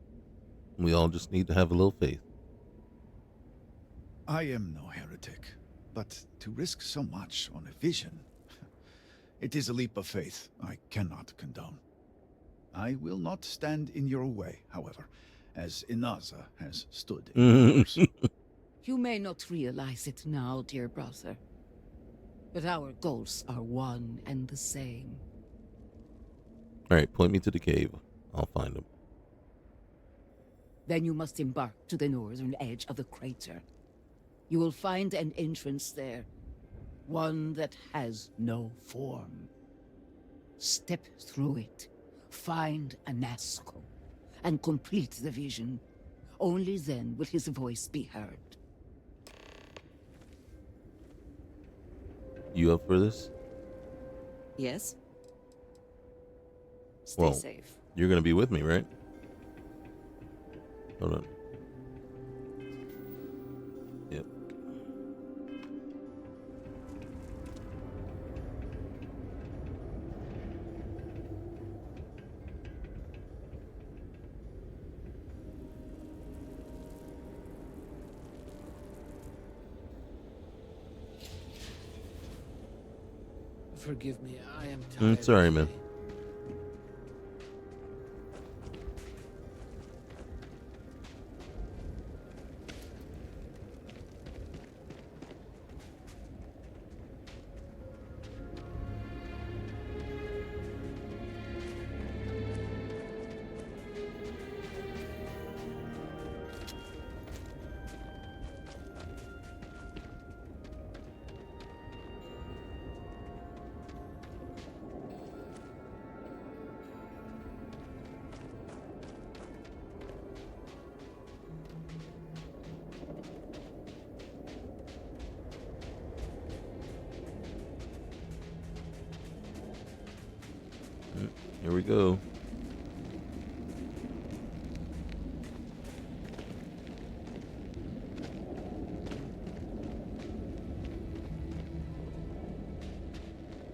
we all just need to have a little faith. I am no heretic, but to risk so much on a vision, it is a leap of faith I cannot condone. I will not stand in your way, however, as Inaza has stood in yours. You may not realize it now, dear brother, but our goals are one and the same. All right, point me to the cave. I'll find him. Then you must embark to the northern edge of the crater. You will find an entrance there, one that has no form. Step through it, find Anasco, and complete the vision. Only then will his voice be heard. You up for this? Yes. Stay safe. You're gonna be with me, right? Hold on. Yep. Forgive me, I am tired. Sorry, man. Here we go.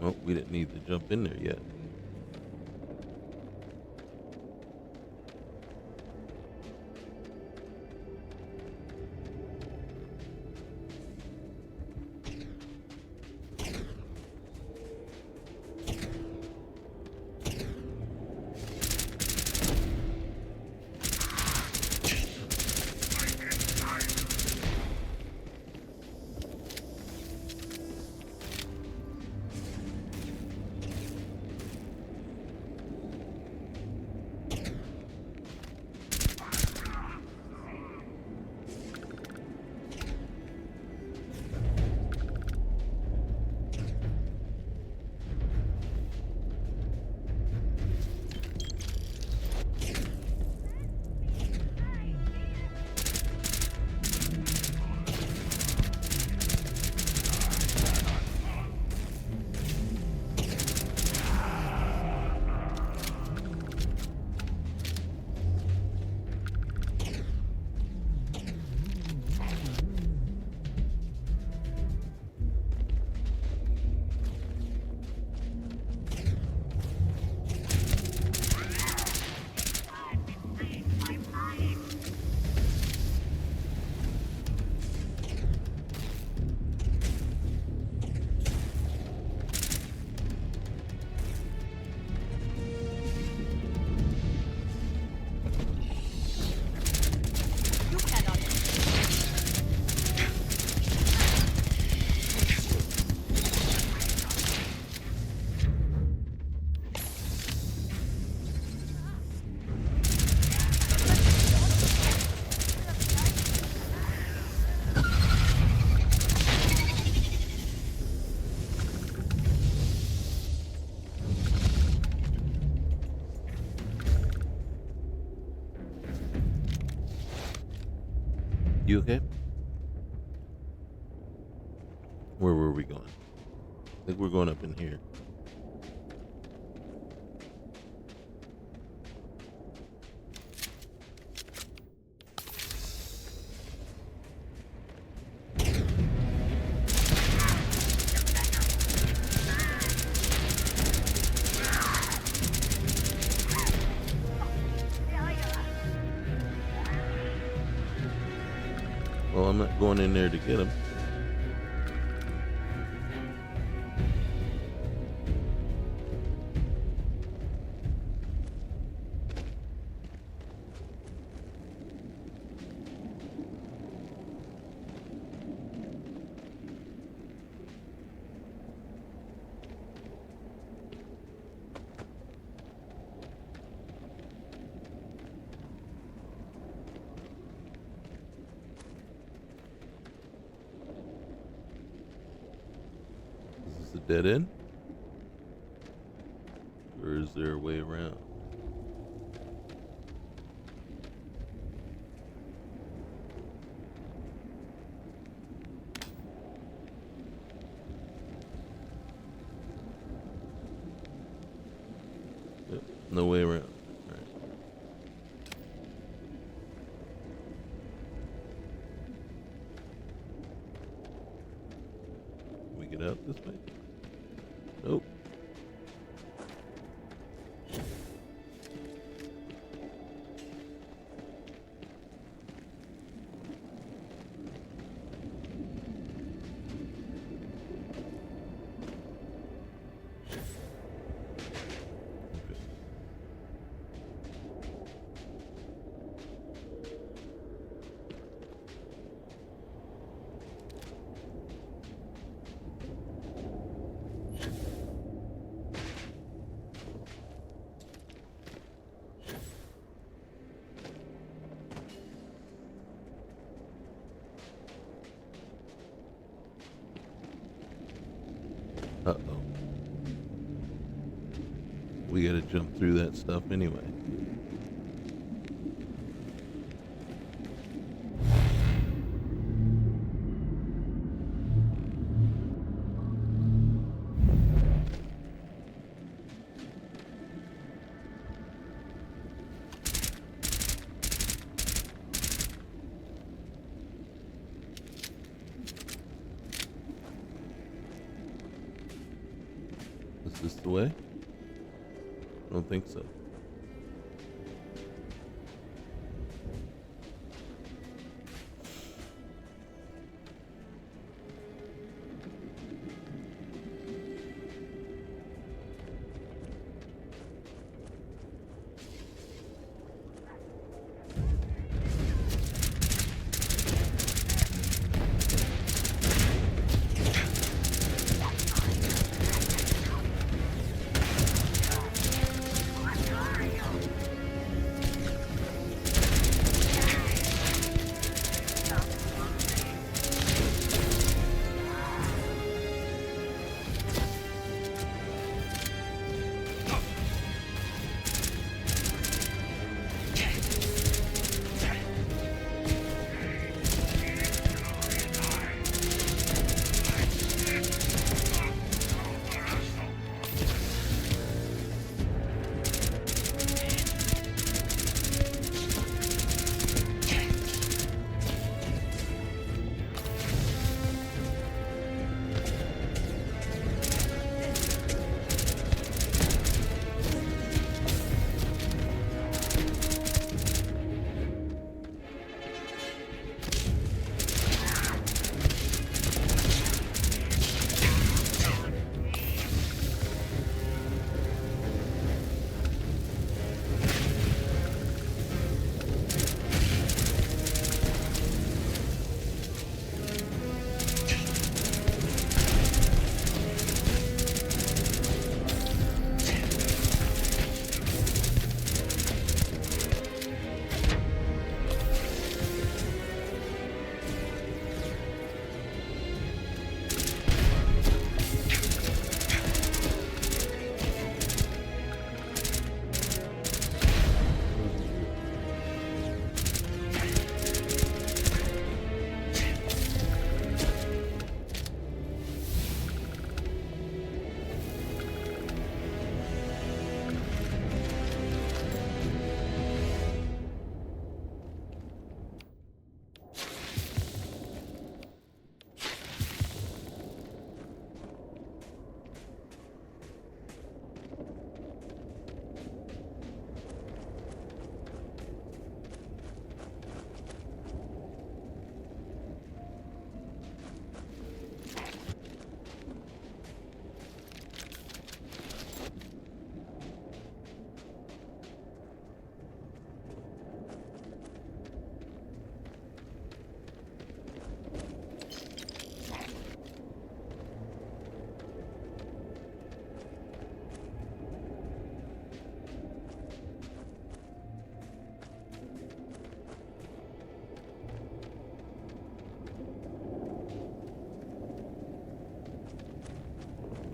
Well, we didn't need to jump in there yet. You okay? Where were we going? I think we're going up in here. Well, I'm not going in there to get him. Is this a dead end? Or is there a way around? Yep, no way around. All right. Can we get out this way? Nope. Uh-oh. We gotta jump through that stuff anyway. Is this the way? I don't think so.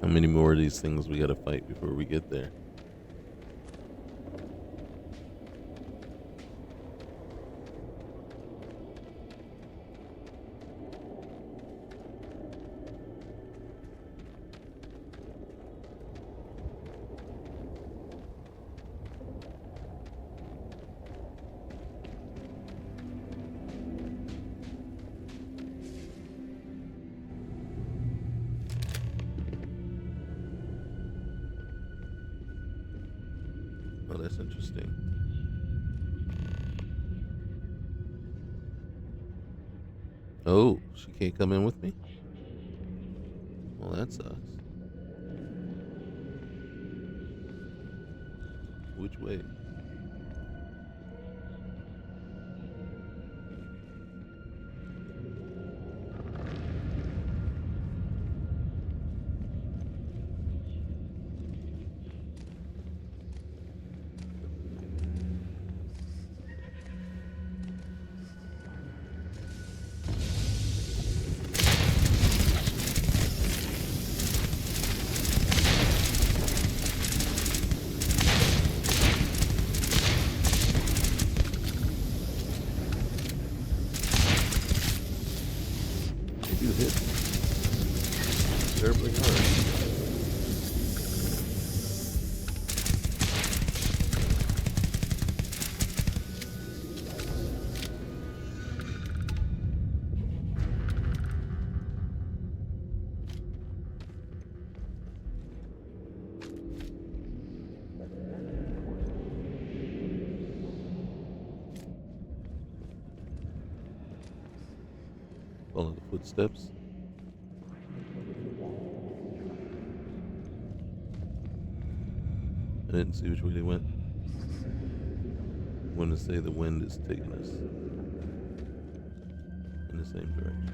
How many more of these things we gotta fight before we get there? Oh, that's interesting. Oh, she can't come in with me? Well, that sucks. Which way? You hit terribly hard. Follow the footsteps. I didn't see which way they went. I want to say the wind is taking us in the same direction.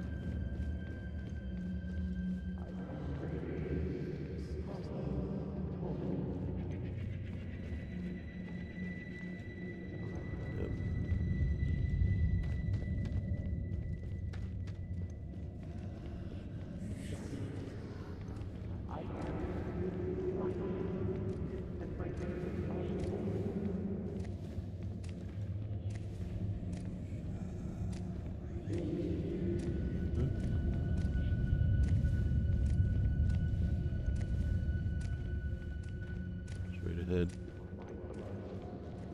Straight ahead.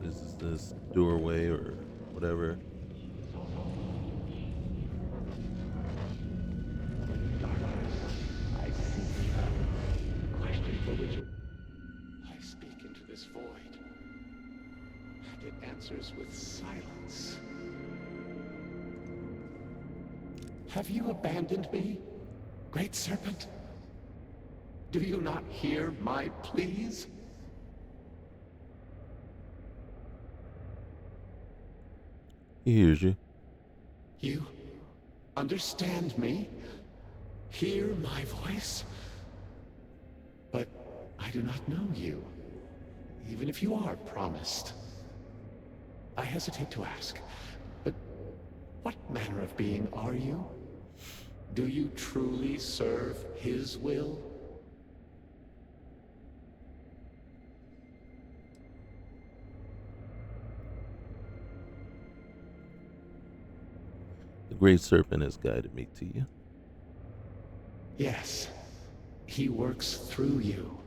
This is this doorway or whatever. I see. Question for which I speak into this void, and it answers with silence. Have you abandoned me, Great Serpent? Do you not hear my pleas? He hears you. You understand me? Hear my voice? But I do not know you, even if you are promised. I hesitate to ask, but what manner of being are you? Do you truly serve his will? The Great Serpent has guided me to you. Yes. He works through you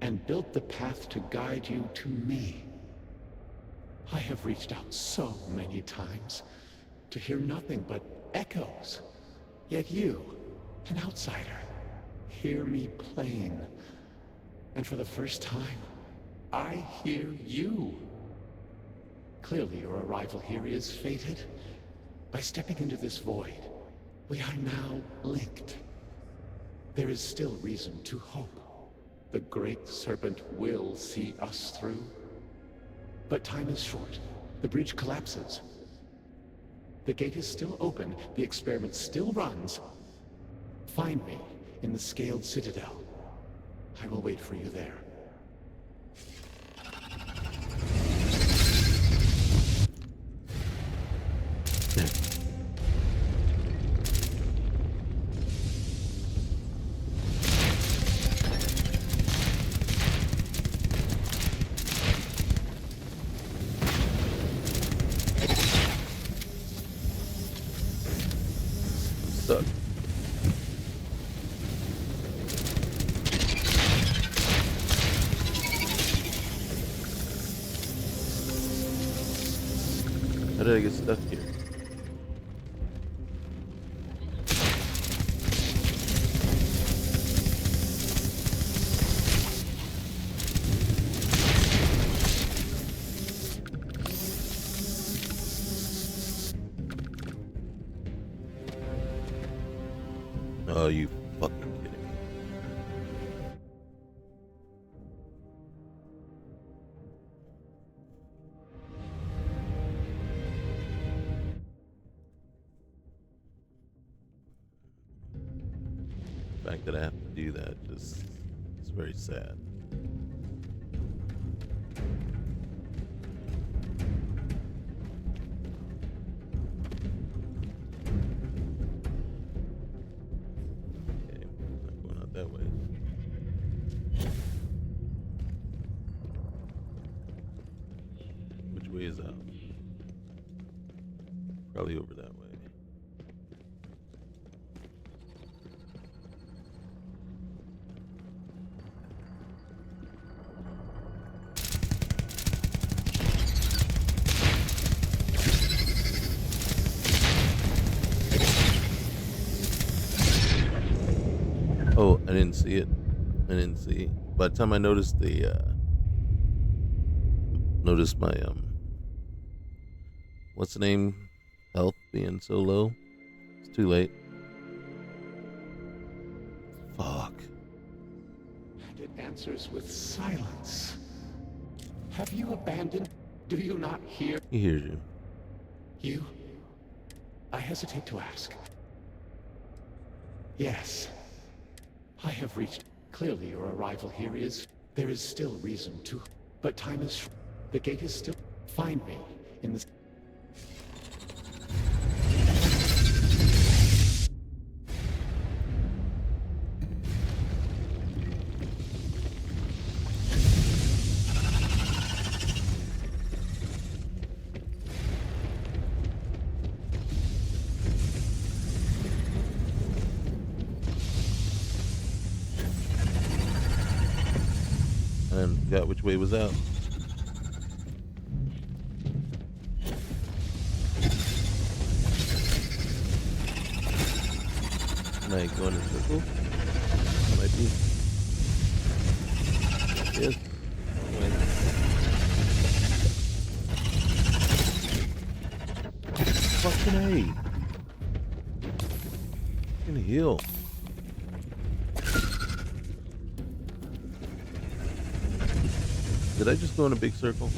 and built the path to guide you to me. I have reached out so many times to hear nothing but echoes. Yet you, an outsider, hear me plain. And for the first time, I hear you. Clearly your arrival here is fated. By stepping into this void, we are now linked. There is still reason to hope. The Great Serpent will see us through. But time is short. The bridge collapses. The gate is still open. The experiment still runs. Find me in the Scaled Citadel. I will wait for you there. stuck. How did I get stuck here? Oh, you fucking kidding me. The fact that I have to do that just is very sad. That way. Which way is out? Probably over that way. Oh, I didn't see it. I didn't see. By the time I noticed noticed my what's the name, health being so low, it's too late. Fuck. And it answers with silence. Have you abandoned? Do you not hear? He hears you. You? I hesitate to ask. Yes. I have reached. Clearly your arrival here is. There is still reason to. But time is. The gate is still. Find me in the. And forgot which way was out. Am I going in a circle? Might be. Yes. Fucking A. Fucking heal. Did I just go in a big circle?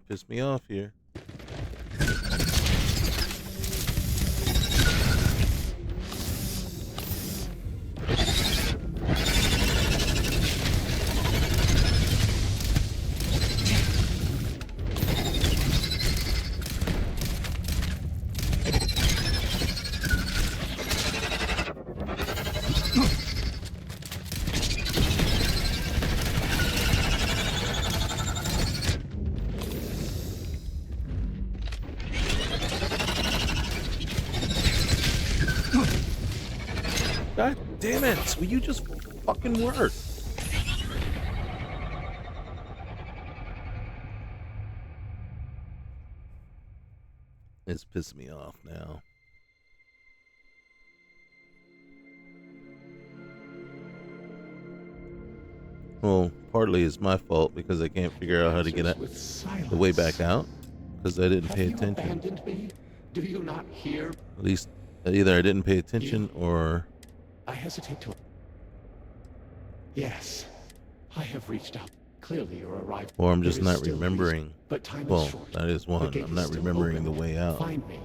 Piss me off here. God damn it! Will you just fucking work? It's pissing me off now. Well, partly it's my fault because I can't figure out how to get the way back out because I didn't pay attention. Abandoned me? Do you not hear? At least either I didn't pay attention or I hesitate to. Yes, I have reached out. Clearly your arrival. Or I'm just is not still remembering. reasonable, but time Well, is short. that is The one. gate I'm is not still remembering open. the way out. Find me.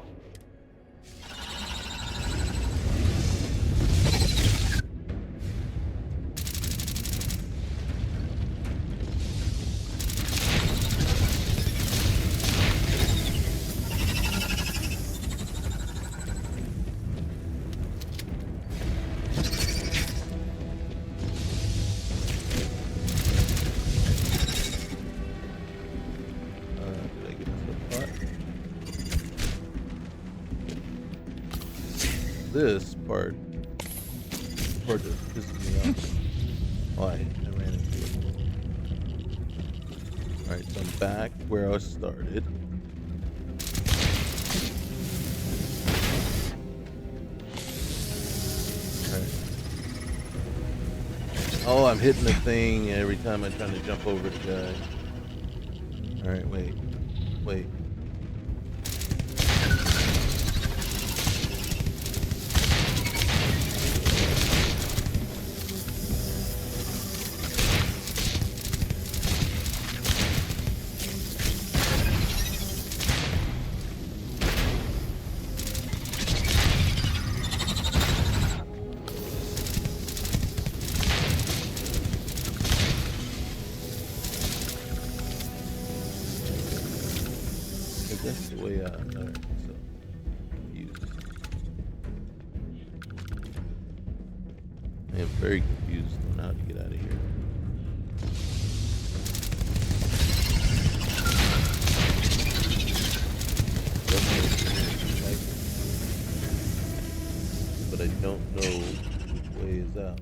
Did I get to the part? This part just pisses me off. Why? I ran into it. Alright, so I'm back where I started. Alright. Oh, I'm hitting the thing every time I'm trying to jump over the guy. Alright, wait. That's the way out. Alright, so confused. I am very confused on how to get out of here. But I don't know which way is out.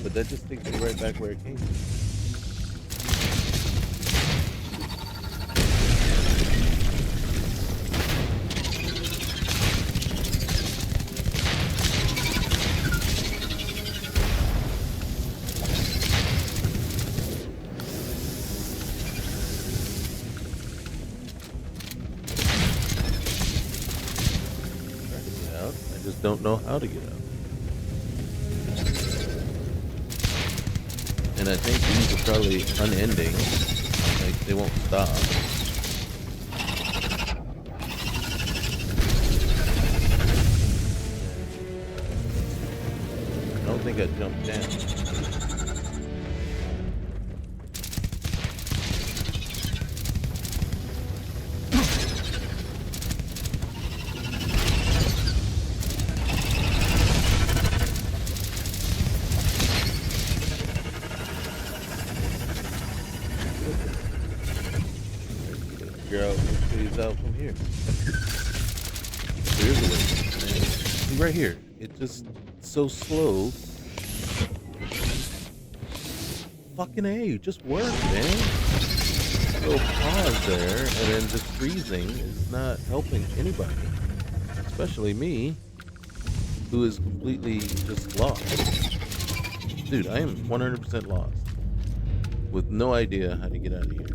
But that just takes me right back where it came from. Trying to get out. I just don't know how to get out. And I think these are probably unending. Like, they won't stop. I don't think I jumped down. Figure out which way is out from here. There's a way. See right here. It's just so slow. Fucking A, just work, man. Little pause there, and then just freezing is not helping anybody. Especially me, who is completely just lost. Dude, I am 100% lost. With no idea how to get out of here.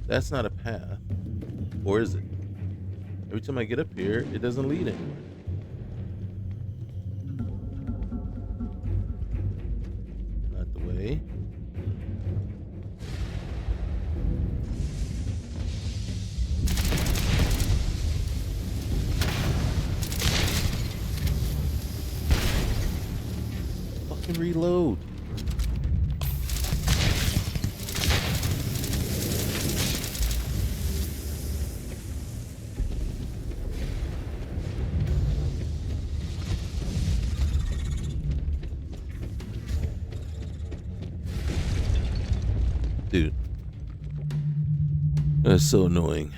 That's not a path. Or is it? Every time I get up here, it doesn't lead anywhere. Not the way. Fucking reload. Dude, that's so annoying.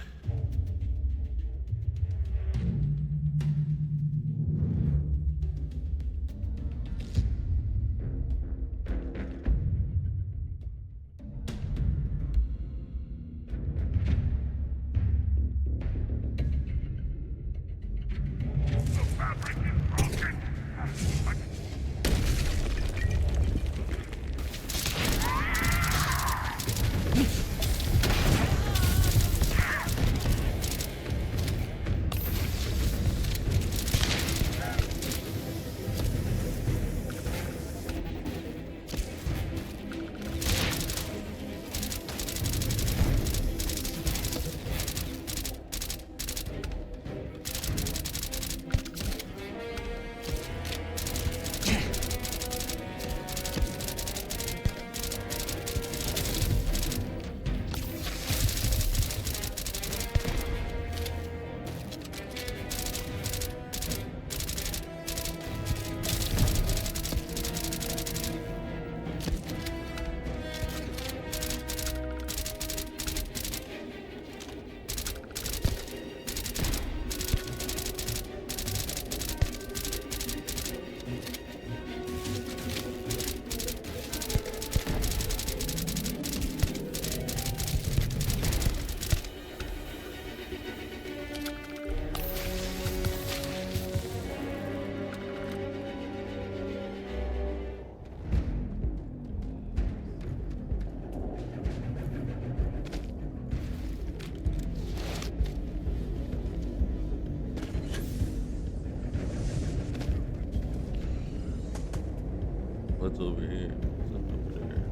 What's over here? Something over there.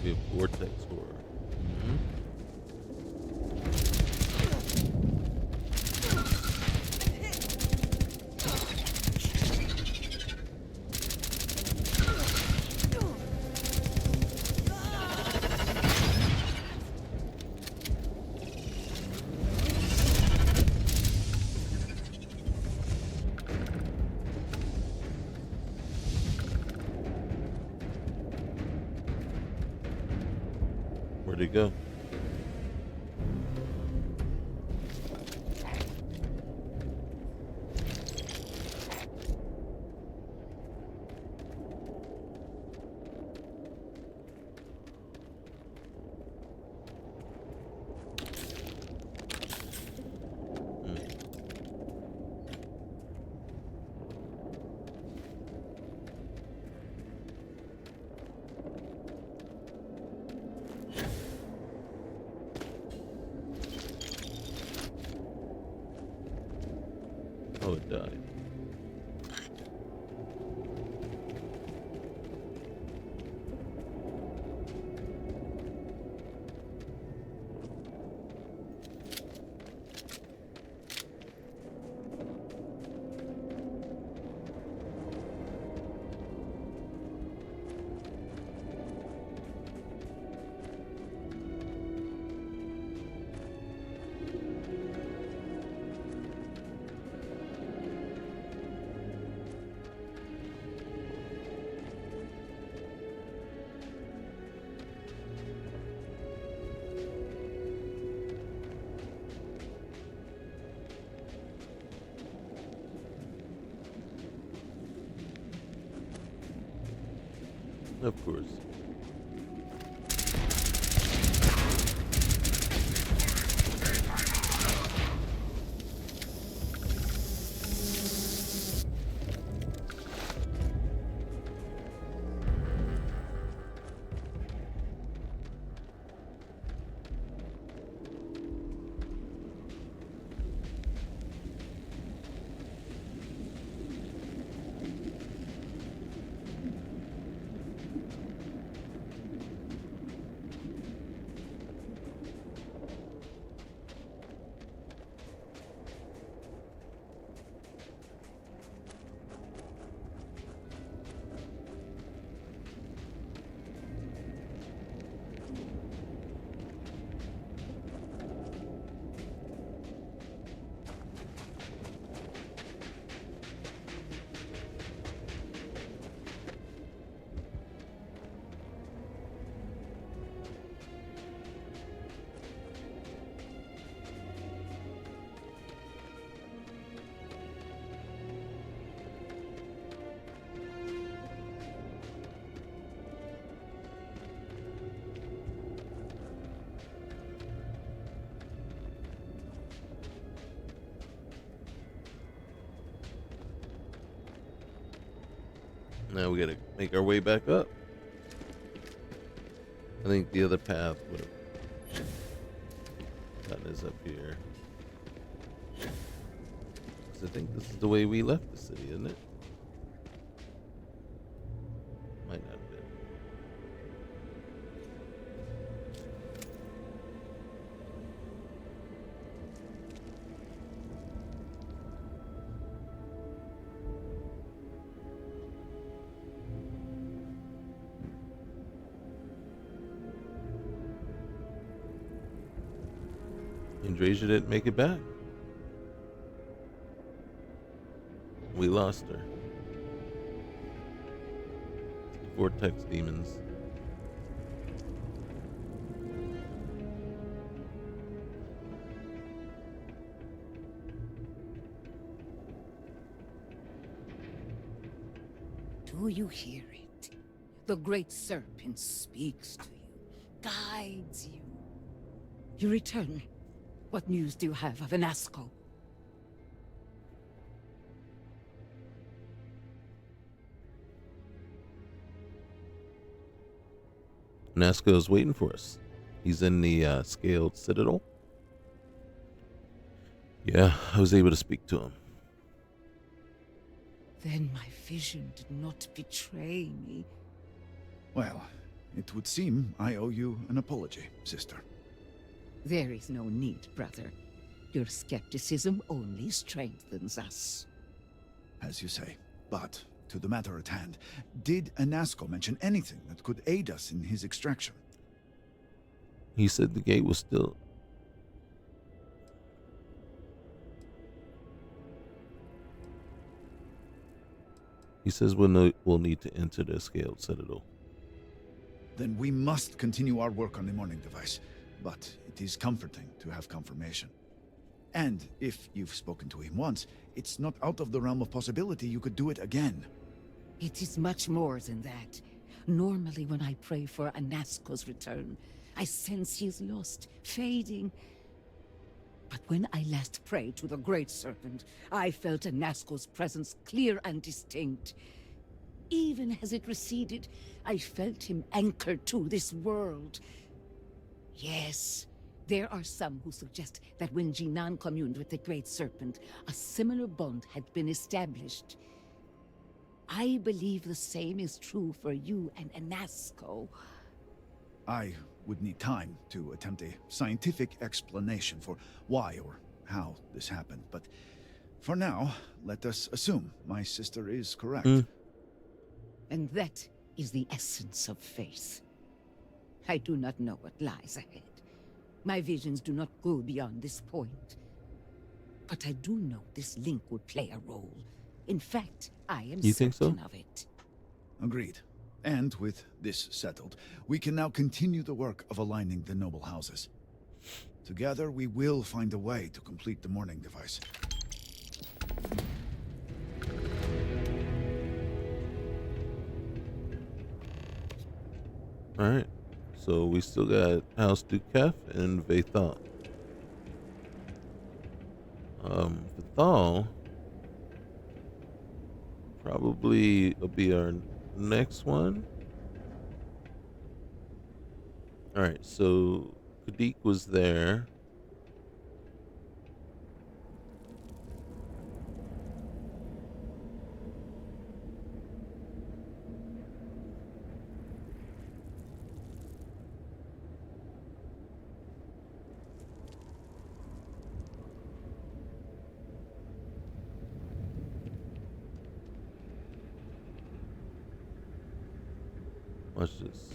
We have vortex horror. Where'd it go? Oh, it died. Of course. Now we gotta make our way back up. I think the other path would have gotten us up here. 'Cause I think this is the way we left the city, isn't it? Might not have been. Andrasia didn't make it back. We lost her. Vortex demons. Do you hear it? The great serpent speaks to you, guides you. You return. What news do you have of Anasco? Nasco is waiting for us. He's in the scaled citadel. Yeah, I was able to speak to him. Then my vision did not betray me. Well, it would seem I owe you an apology, sister. There is no need, brother. Your skepticism only strengthens us. As you say. But, to the matter at hand, did Anasco mention anything that could aid us in his extraction? He said the gate was still... He says we'll need to enter the scaled citadel. Then we must continue our work on the morning device. But it is comforting to have confirmation. And if you've spoken to him once, it's not out of the realm of possibility you could do it again. It is much more than that. Normally when I pray for Anasco's return, I sense he is lost, fading. But when I last prayed to the Great Serpent, I felt Anasco's presence clear and distinct. Even as it receded, I felt him anchored to this world. Yes, there are some who suggest that when Jinan communed with the Great Serpent, a similar bond had been established. I believe the same is true for you and Anasco. I would need time to attempt a scientific explanation for why or how this happened, but for now, let us assume my sister is correct. And that is the essence of faith. I do not know what lies ahead. My visions do not go beyond this point. But I do know this link would play a role. In fact, I am certain of it. Agreed. And with this settled, we can now continue the work of aligning the noble houses. Together, we will find a way to complete the morning device. Alright. So we still got House Dukef and Vethal. Vethal probably will be our next one. Alright, so Kadik was there. Watch this.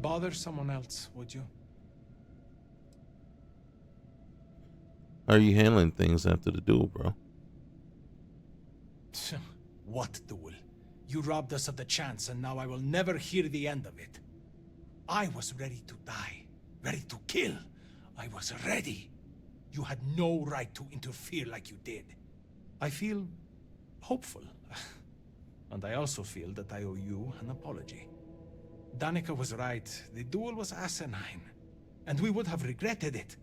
Bother someone else, would you? How are you handling things after the duel, bro? What duel? You robbed us of the chance, and now I will never hear the end of it. I was ready to die, ready to kill. I was ready. You had no right to interfere like you did. I feel hopeful. And I also feel that I owe you an apology. Danica was right. The duel was asinine. And we would have regretted it.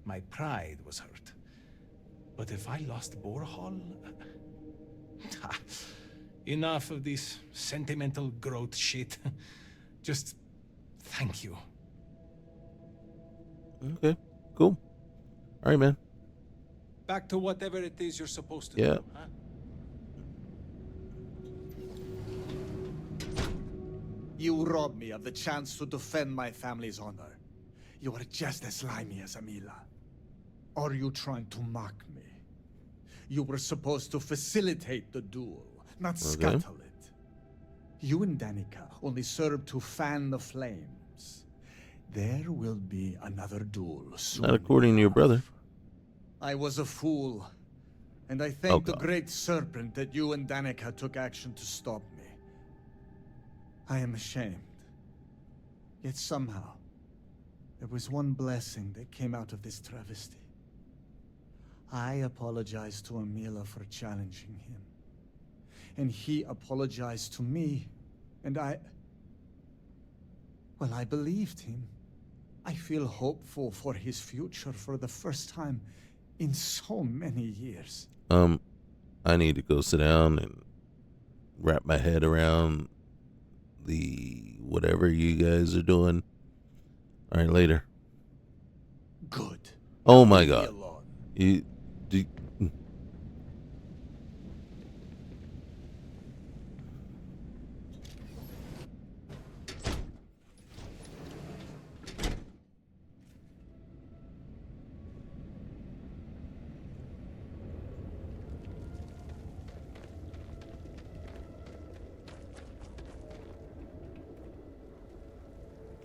My pride was hurt. But if I lost Overhaul... Enough of this sentimental growth shit. Just thank you. Okay, cool. All right, man. Back to whatever it is you're supposed to do, huh? You robbed me of the chance to defend my family's honor. You are just as slimy as Amila. Are you trying to mock me? You were supposed to facilitate the duel, not scuttle it. You and Danica only served to fan the flames. There will be another duel soon. Not according to your brother. I was a fool, and I thank the Great Serpent that you and Danica took action to stop me. I am ashamed. Yet somehow, there was one blessing that came out of this travesty. I apologized to Amila for challenging him. And he apologized to me, and well, I believed him. I feel hopeful for his future for the first time in so many years. I need to go sit down and wrap my head around the whatever you guys are doing. All right, later. Good. Oh my God. You do.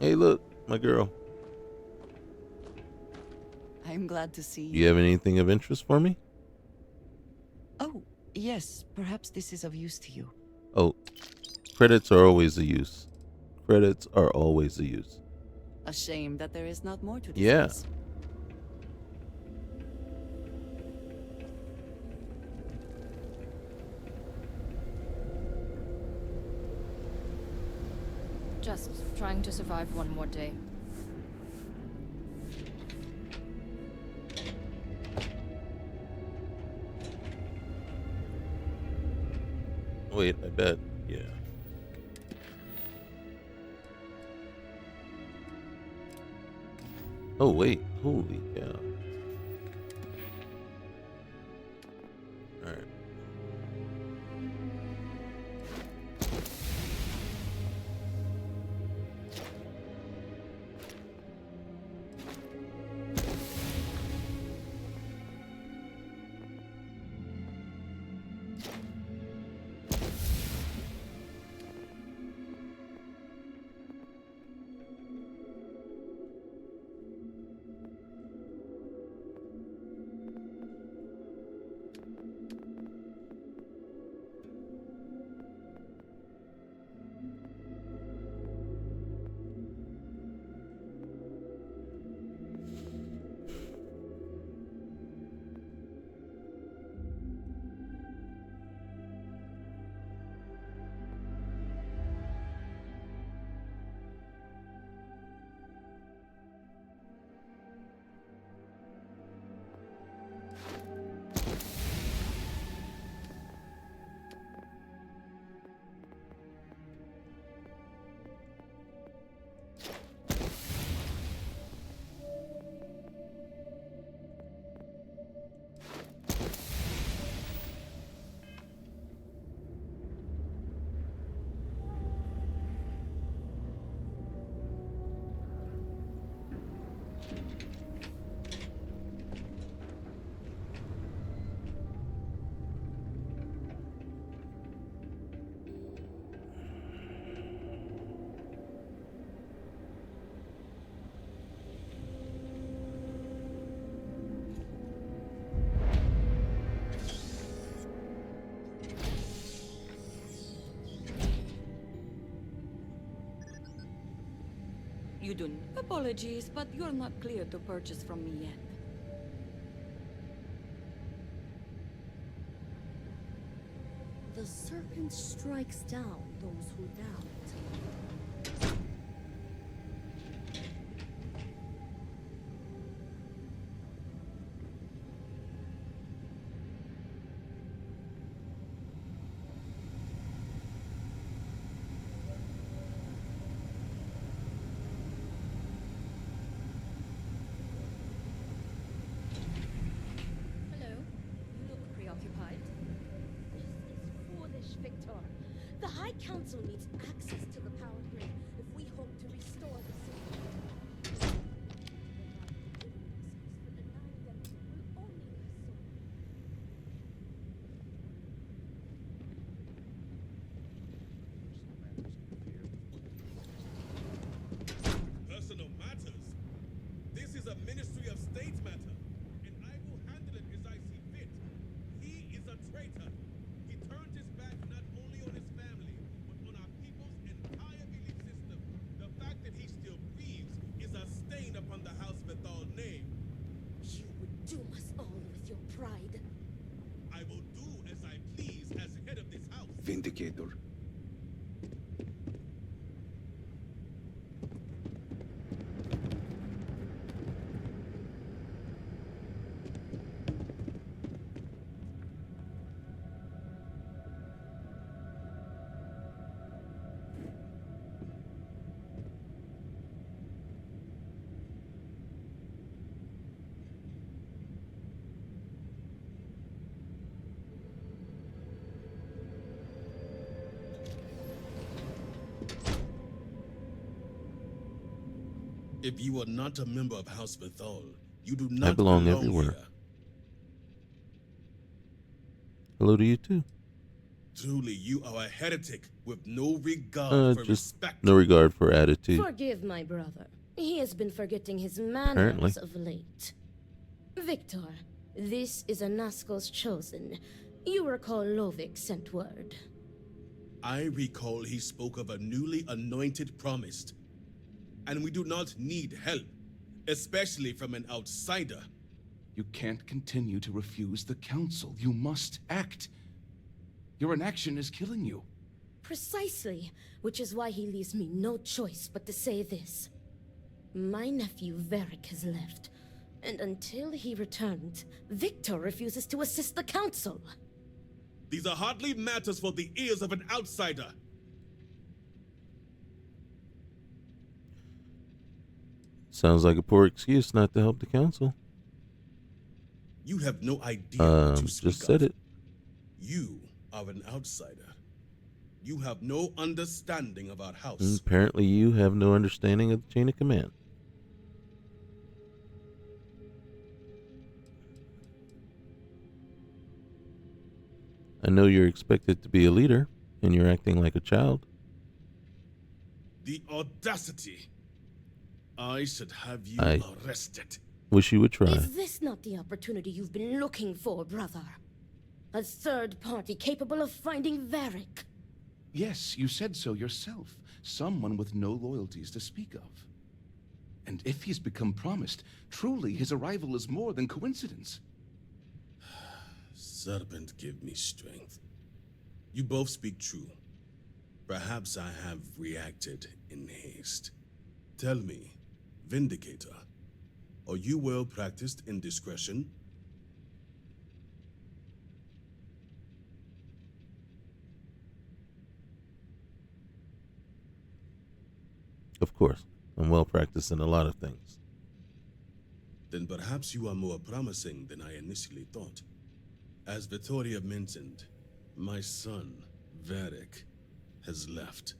Hey, look, my girl. I'm glad to see Do you have anything of interest for me? Oh, yes. Perhaps this is of use to you. Oh, credits are always a use. Credits are always a use. A shame that there is not more to Yeah. discuss. Just trying to survive one more day. Wait, I bet. Yeah. Oh, wait. Holy cow. Alright. You do. Apologies, but you're not clear to purchase from me yet. The serpent strikes down those who doubt. Hello? You look preoccupied. Foolish, Victor. The High Council needs access to the power grid if we hope to restore the city. Personal matters. This is a Ministry of State matter, and I will handle it as I see fit. He is a traitor. He turned his back not only on his family, but on our people's entire If you are not a member of House Bethel, you do not I belong everywhere. Here. Hello to you too. Truly, you are a heretic with no regard for Just respect. no regard for attitude. Forgive my brother. He has been forgetting his manners Apparently. of late. Victor, this is Anasco's chosen. You recall Lovik sent word. I recall he spoke of a newly anointed promised. And we do not need help, especially from an outsider. You can't continue to refuse the council. You must act. Your inaction is killing you. Precisely, which is why he leaves me no choice but to say this. My nephew Varric has left, and until he returns, Victor refuses to assist the council. These are hardly matters for the ears of an outsider. Sounds like a poor excuse not to help the council. You have no idea what you speak just said of. it. You are an outsider. You have no understanding of our house. Apparently you have no understanding of the chain of command. I know you're expected to be a leader, and you're acting like a child. The audacity. I should have you I arrested. Wish you would try. Is this not the opportunity you've been looking for, brother? A third party capable of finding Varric? Yes, you said so yourself. Someone with no loyalties to speak of. And if he's become promised, truly his arrival is more than coincidence. Serpent, give me strength. You both speak true. Perhaps I have reacted in haste. Tell me, Vindicator, are you well practiced in discretion? Of course, I'm well practiced in a lot of things. Then perhaps you are more promising than I initially thought. As Vittoria mentioned, my son, Varric, has left.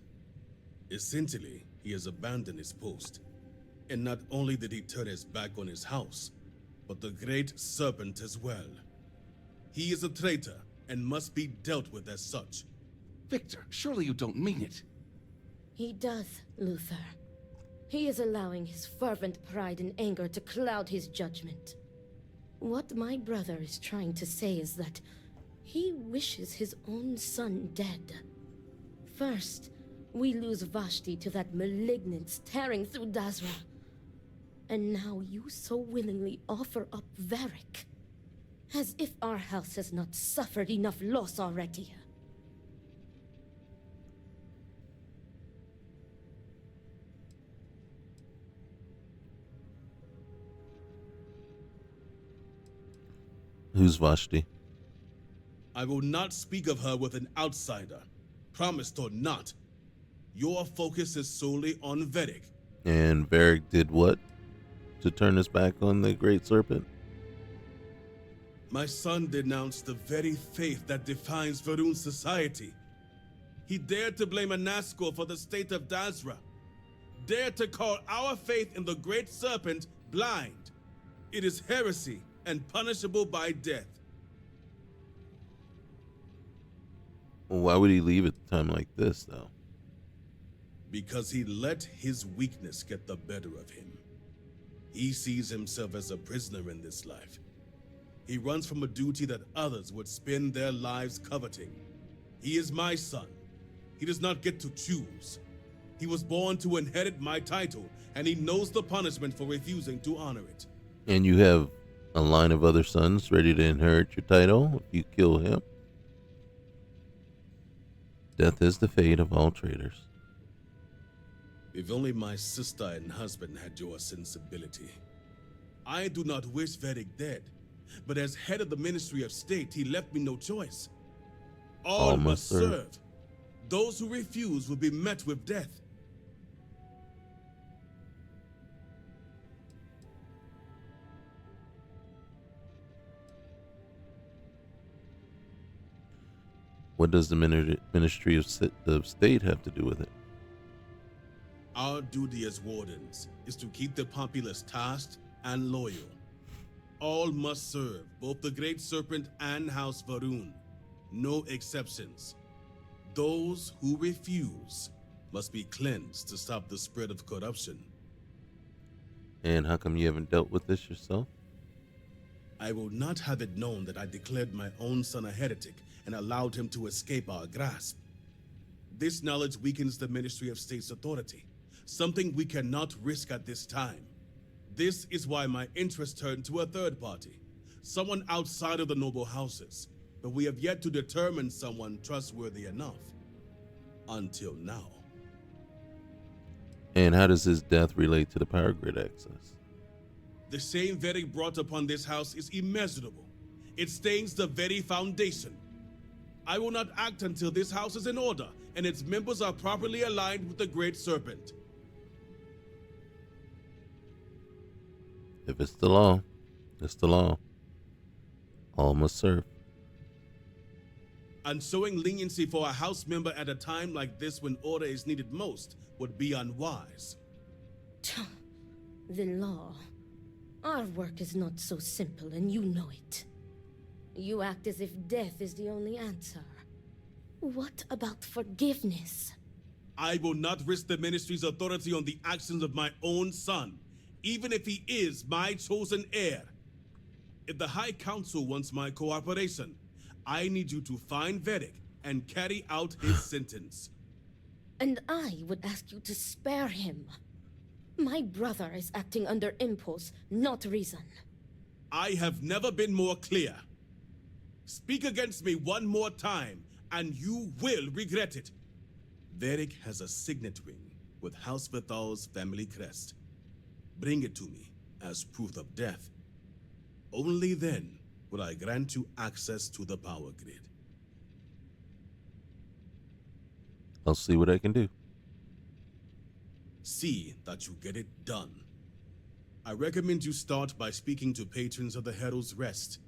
Essentially, he has abandoned his post. And not only did he turn his back on his house, but the great serpent as well. He is a traitor and must be dealt with as such. Victor, surely you don't mean it. He does, Luther. He is allowing his fervent pride and anger to cloud his judgment. What my brother is trying to say is that he wishes his own son dead. First, we lose Vashti to that malignance tearing through Dazra. And now you so willingly offer up Varric. As if our house has not suffered enough loss already. Who's Vashti? I will not speak of her with an outsider, promised or not. Your focus is solely on Varric. And Varric did what to turn his back on the Great Serpent? My son denounced the very faith that defines Varun society. He dared to blame Anasco for the state of Dazra. Dared to call our faith in the Great Serpent blind. It is heresy and punishable by death. Why would he leave at a time like this, though? Because he let his weakness get the better of him. He sees himself as a prisoner in this life. He runs from a duty that others would spend their lives coveting. He is my son. He does not get to choose. He was born to inherit my title, and he knows the punishment for refusing to honor it. And you have a line of other sons ready to inherit your title if you kill him? Death is the fate of all traitors. If only my sister and husband had your sensibility. I do not wish Varric dead, but as head of the Ministry of State, he left me no choice. All must serve. Those who refuse will be met with death. What does the Ministry of State have to do with it? Our duty as wardens is to keep the populace tasked and loyal. All must serve both the Great Serpent and House Varun. No exceptions. Those who refuse must be cleansed to stop the spread of corruption. And how come you haven't dealt with this yourself? I will not have it known that I declared my own son a heretic and allowed him to escape our grasp. This knowledge weakens the Ministry of State's authority, something we cannot risk at this time. This is why my interest turned to a third party, someone outside of the noble houses, but we have yet to determine someone trustworthy enough. Until now. And how does his death relate to the power grid access? The shame Vedic brought upon this house is immeasurable. It stains the very foundation. I will not act until this house is in order and its members are properly aligned with the Great Serpent. If it's the law, it's the law. All must serve. And showing leniency for a house member at a time like this when order is needed most would be unwise. The law. Our work is not so simple, and you know it. You act as if death is the only answer. What about forgiveness? I will not risk the Ministry's authority on the actions of my own son, even if he is my chosen heir. If the High Council wants my cooperation, I need you to find Vedic and carry out his sentence. And I would ask you to spare him. My brother is acting under impulse, not reason. I have never been more clear. Speak against me one more time, and you will regret it. Vedic has a signet ring with House Bethal's family crest. Bring it to me as proof of death. Only then will I grant you access to the power grid. I'll see what I can do. See that you get it done. I recommend you start by speaking to patrons of the Herald's Rest.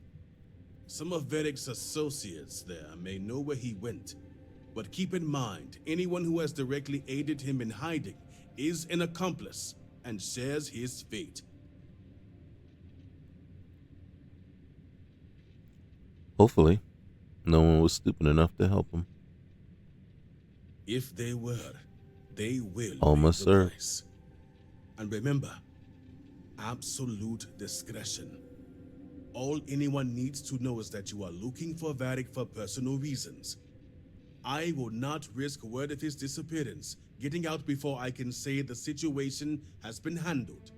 Some of Vedic's associates there may know where he went, but keep in mind, anyone who has directly aided him in hiding is an accomplice and shares his fate. Hopefully, no one was stupid enough to help him. If they were, they will All pay must the serve. price. And remember, absolute discretion. All anyone needs to know is that you are looking for Vedic for personal reasons. I will not risk word of his disappearance getting out before I can say the situation has been handled.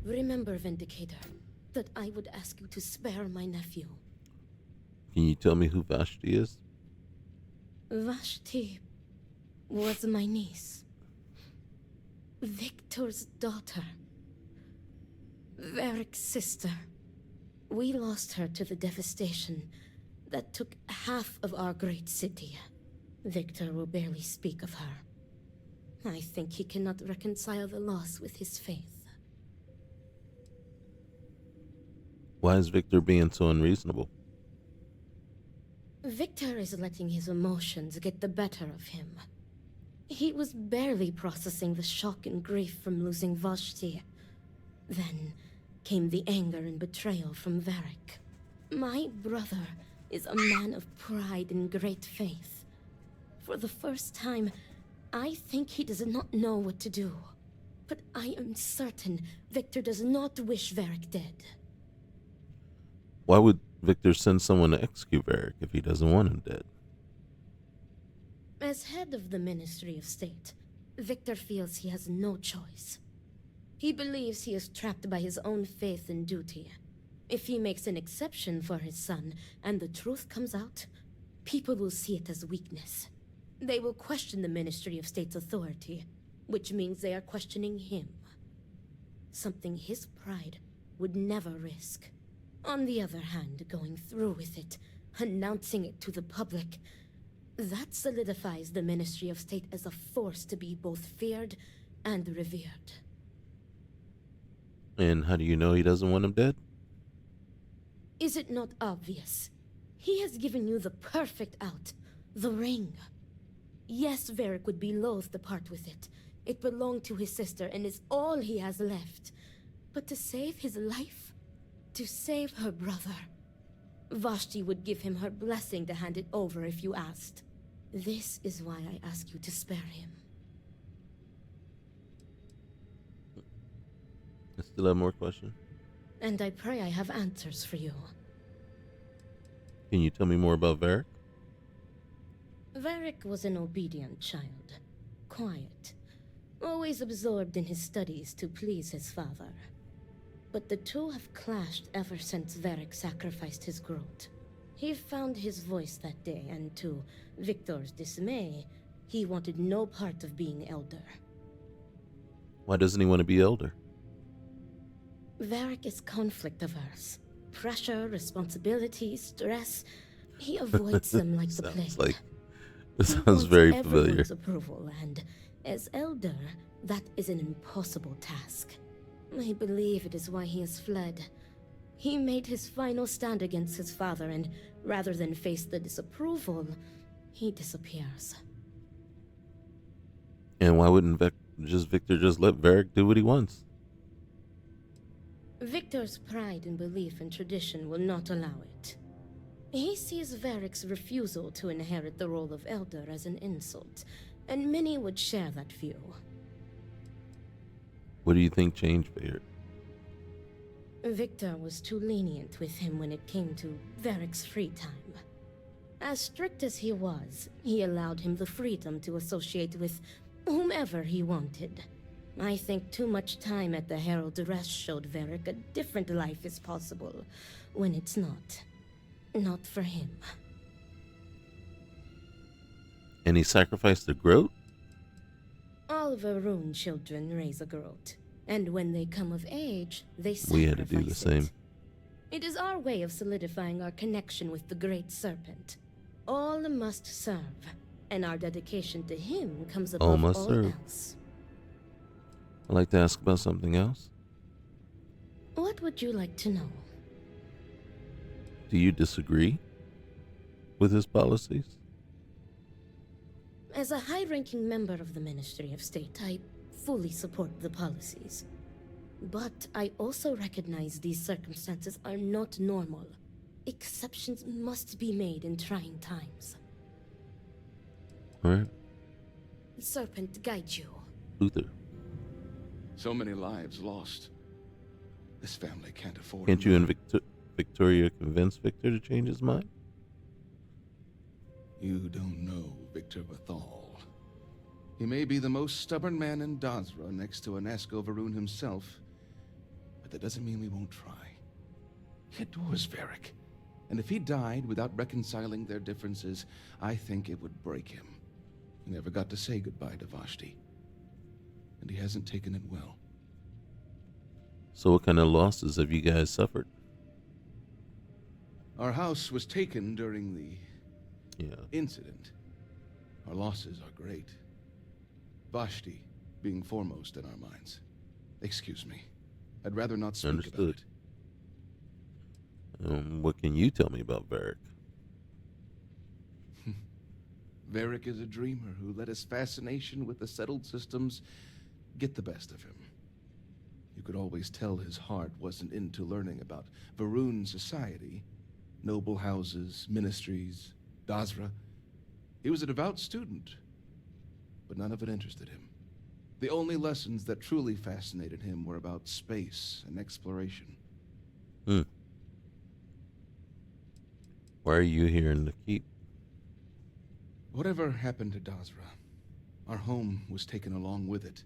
Remember, Vindicator, that I would ask you to spare my nephew. Can you tell me who Vashti is? Vashti was my niece. Victor's daughter. Varric's sister. We lost her to the devastation that took half of our great city. Victor will barely speak of her. I think he cannot reconcile the loss with his faith. Why is Victor being so unreasonable? Victor is letting his emotions get the better of him. He was barely processing the shock and grief from losing Vashti. Then came the anger and betrayal from Varric. My brother is a man of pride and great faith. For the first time, I think he does not know what to do. But I am certain Victor does not wish Varric dead. Why would Victor send someone to execute Varric if he doesn't want him dead? As head of the Ministry of State, Victor feels he has no choice. He believes he is trapped by his own faith and duty. If he makes an exception for his son and the truth comes out, people will see it as weakness. They will question the Ministry of State's authority, which means they are questioning him. Something his pride would never risk. On the other hand, going through with it, announcing it to the public, that solidifies the Ministry of State as a force to be both feared and revered. And how do you know he doesn't want him dead? Is it not obvious? He has given you the perfect out, the ring. Yes, Varric would be loath to part with it. It belonged to his sister and is all he has left. But to save his life, to save her brother, Vashti would give him her blessing to hand it over if you asked. This is why I ask you to spare him. I still have more questions. And I pray I have answers for you. Can you tell me more about Varric? Varric was an obedient child. Quiet. Always absorbed in his studies to please his father. But the two have clashed ever since Varric sacrificed his growth. He found his voice that day, and to Victor's dismay, he wanted no part of being elder. Why doesn't he want to be elder? Varric is conflict averse. Pressure, responsibility, stress. He avoids them like the plague. It sounds very familiar. Everyone's approval, and as elder, that is an impossible task. I believe it is why he has fled. He made his final stand against his father, and rather than face the disapproval, he disappears. And why wouldn't Victor just let Varric do what he wants? Victor's pride and belief in tradition will not allow it. He sees Varric's refusal to inherit the role of elder as an insult, and many would share that view. What do you think changed Varric? Victor was too lenient with him when it came to Varric's free time. As strict as he was, he allowed him the freedom to associate with whomever he wanted. I think too much time at the Herald Rest showed Varric a different life is possible when it's not. Not for him. And he sacrificed the growth? All Varun children raise a growth, and when they come of age, they sacrifice We had to do the same. It is our way of solidifying our connection with the Great Serpent. All must serve, and our dedication to him comes above all serve. else. I'd like to ask about something else. What would you like to know? Do you disagree with his policies? As a high-ranking member of the Ministry of State, I fully support the policies. But I also recognize these circumstances are not normal. Exceptions must be made in trying times. All right. Serpent, guide you. Luther. So many lives lost. This family can't afford. Can't you and Victoria convince Victor to change his mind? You don't know Victor Bethal. He may be the most stubborn man in Dazra next to Anasko Varun himself, but that doesn't mean we won't try. He adores Varric, and if he died without reconciling their differences, I think it would break him. He never got to say goodbye to Vashti, and he hasn't taken it well. So what kind of losses have you guys suffered? Our house was taken during the incident. Our losses are great. Vashti being foremost in our minds. Excuse me. I'd rather not speak about it. What can you tell me about Varric? Varric is a dreamer who let his fascination with the settled systems get the best of him. You could always tell his heart wasn't into learning about Varun society, noble houses, ministries, Dazra. He was a devout student, but none of it interested him. The only lessons that truly fascinated him were about space and exploration. Why are you here in the keep? Whatever happened to Dazra, our home was taken along with it.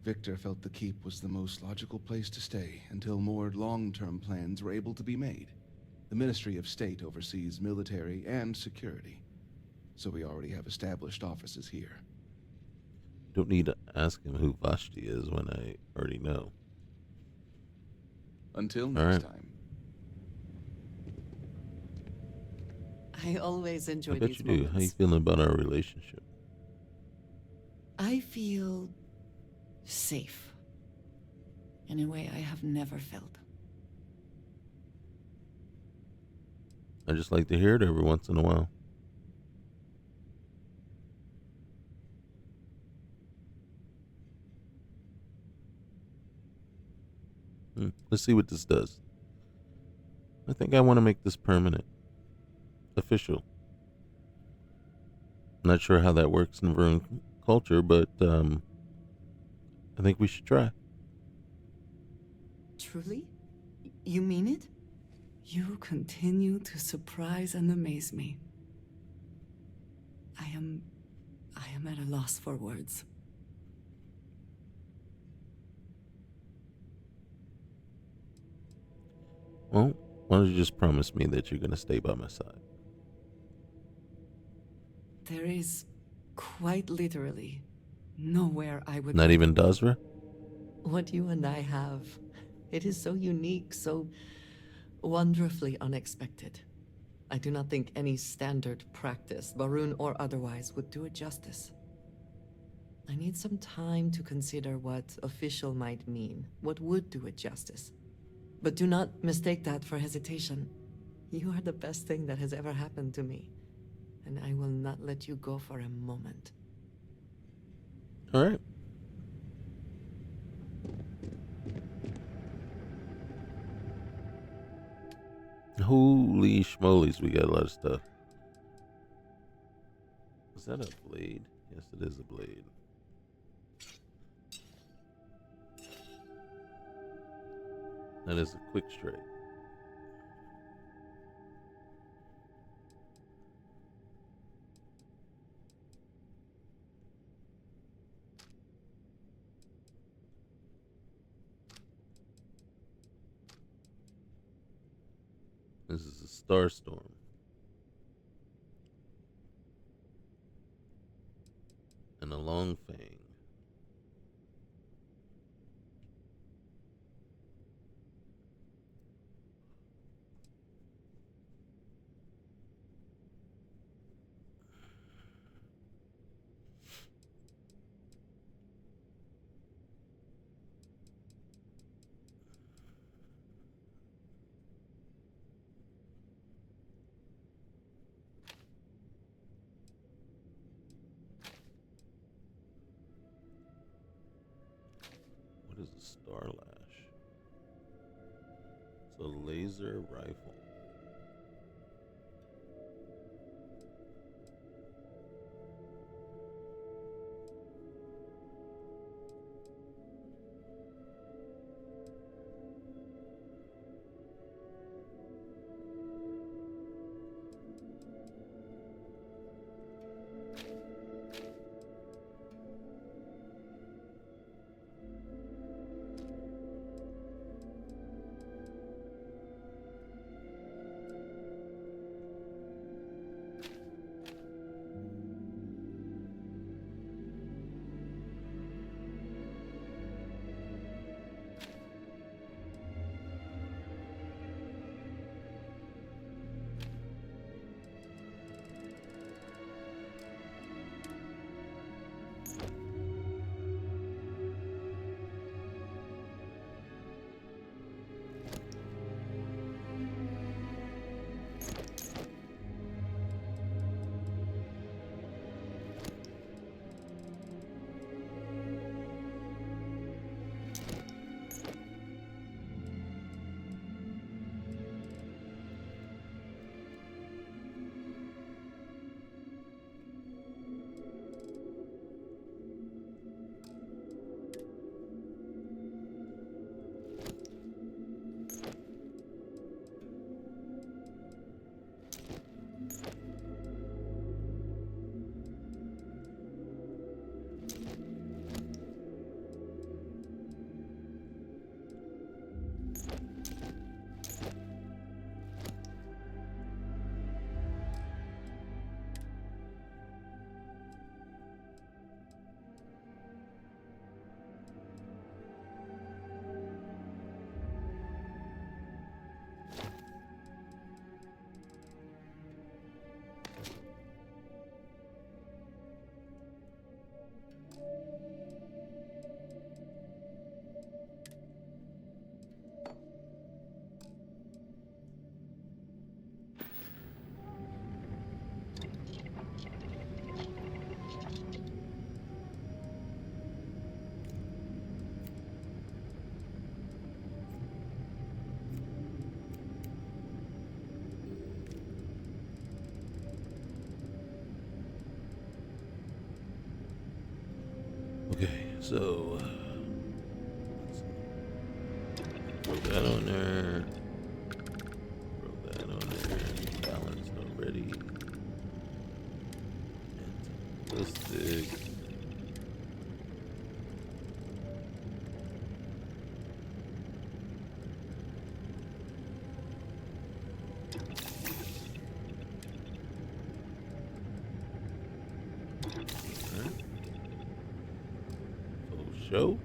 Victor felt the keep was the most logical place to stay until more long-term plans were able to be made. The Ministry of State oversees military and security, so we already have established offices here. Don't need to ask him who Vashti is when I already know. Until next time. I always enjoy I bet these you moments. do. How you feeling about our relationship? I feel safe in a way I have never felt. I just like to hear it every once in a while. Let's see what this does. I think I want to make this permanent. Official. Not sure how that works in Varun culture, but I think we should try. Truly? You mean it? You continue to surprise and amaze me. I am at a loss for words. Well, why don't you just promise me that you're going to stay by my side? There is, quite literally, nowhere I would... Not even Dazra? What you and I have, it is so unique, so wonderfully unexpected. I do not think any standard practice, Barun or otherwise, would do it justice. I need some time to consider what official might mean, what would do it justice. But do not mistake that for hesitation. You are the best thing that has ever happened to me, and I will not let you go for a moment. All right. Holy schmolies, we got a lot of stuff. Is that a blade? Yes, it is a blade. That is a quick strike. This is a star storm. And a long fang. What is a Starlash? It's a laser rifle. So, throw that on there. Throw that on there. Balanced already. Ballistic. Show.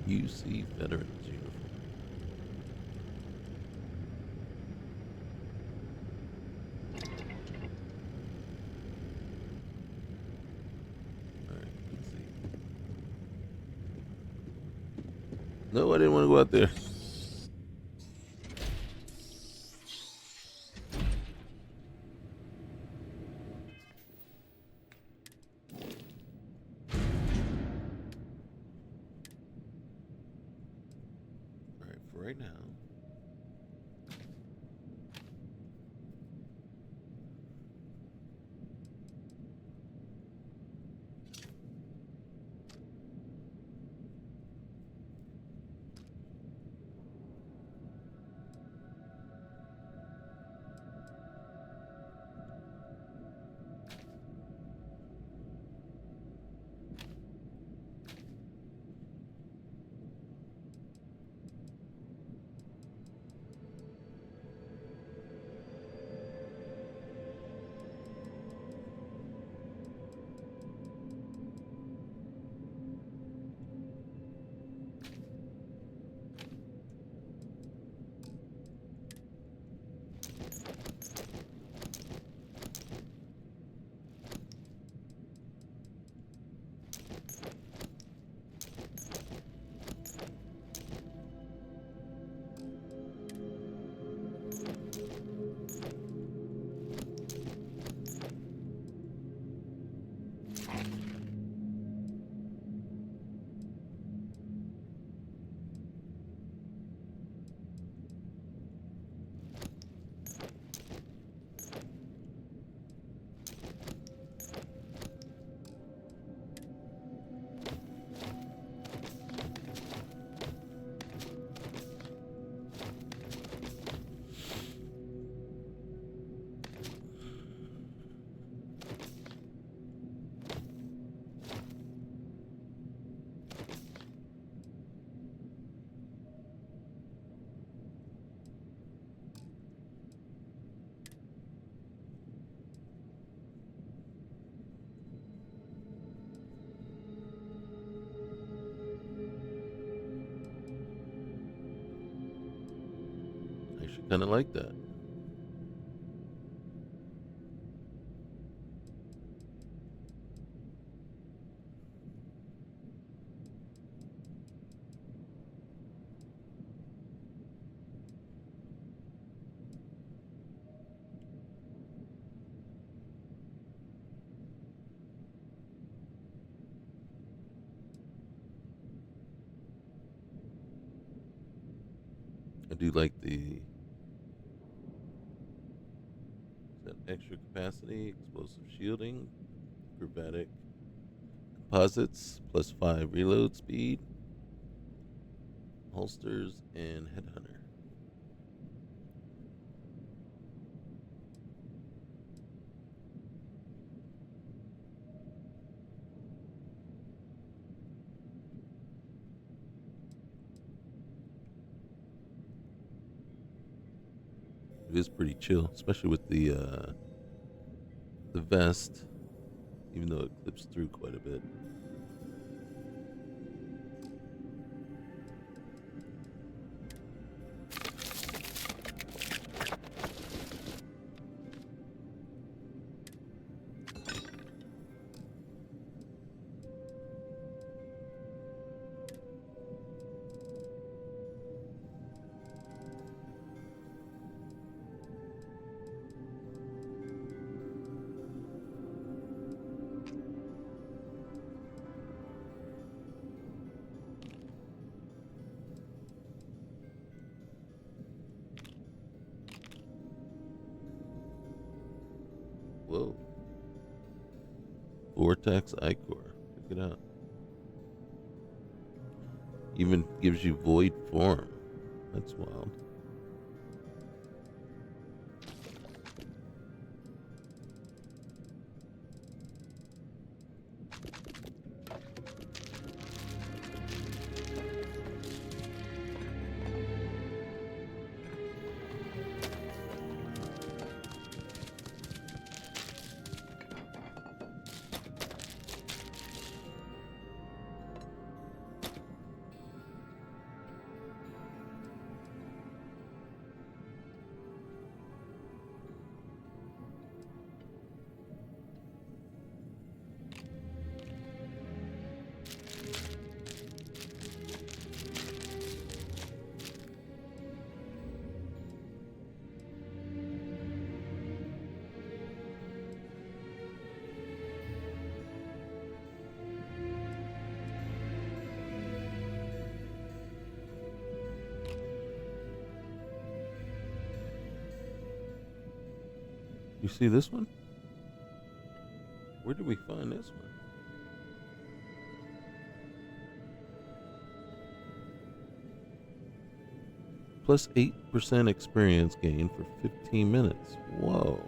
UC Veterans uniform. Alright, let's see. No, I didn't want to go out there. Right now. Kind of like that. I do like the extra capacity, explosive shielding, acrobatic composites, +5 reload speed, holsters, and headhunter. It is pretty chill, especially with the vest, even though it clips through quite a bit. Protects Ichor. Check it out. Even gives you void form. That's wild. You see this one? Where did we find this one? Plus 8% experience gain for 15 minutes. Whoa.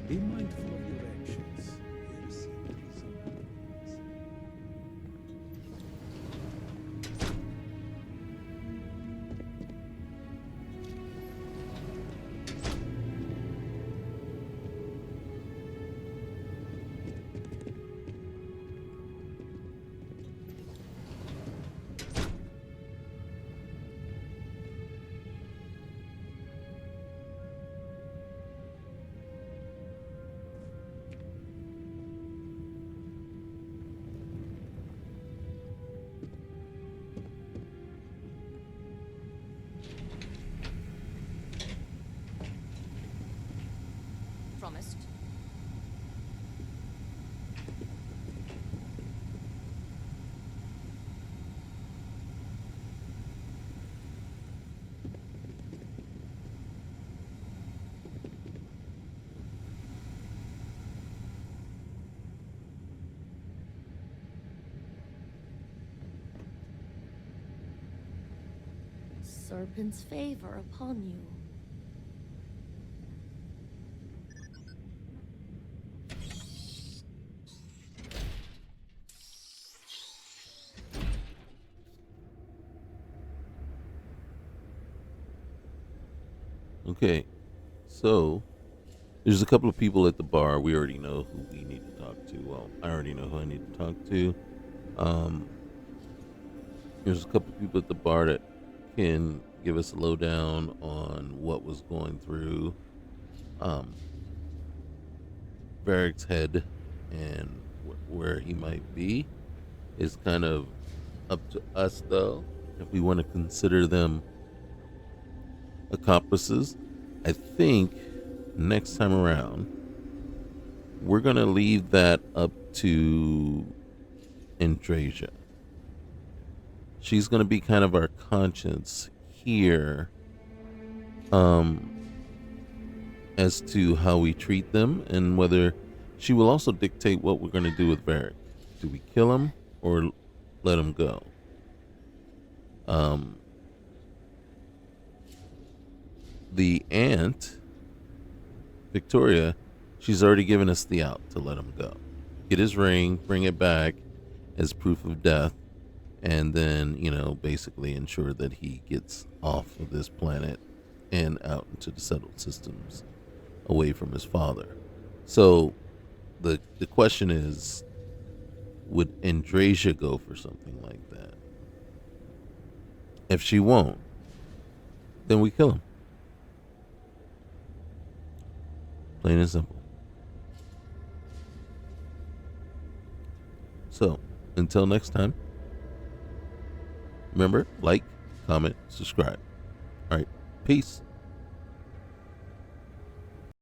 Be mindful of your actions. You'll see the result. Promised. Serpent's favor upon you. Okay, so there's a couple of people at the bar. We already know who we need to talk to. Well, I already know who I need to talk to. There's a couple of people at the bar that can give us a lowdown on what was going through Varric's head and where he might be. It's kind of up to us, though, if we want to consider them accomplices. I think next time around we're gonna leave that up to Andrasia. She's gonna be kind of our conscience here as to how we treat them, and whether she will also dictate what we're gonna do with Varric. Do we kill him or let him go? The aunt Victoria, she's already given us the out to let him go. Get his ring, bring it back as proof of death, and then, basically ensure that he gets off of this planet and out into the settled systems away from his father. So the question is, would Andrasia go for something like that? If she won't, then we kill him. Plain and simple. So, until next time, remember, like, comment, subscribe. All right, peace.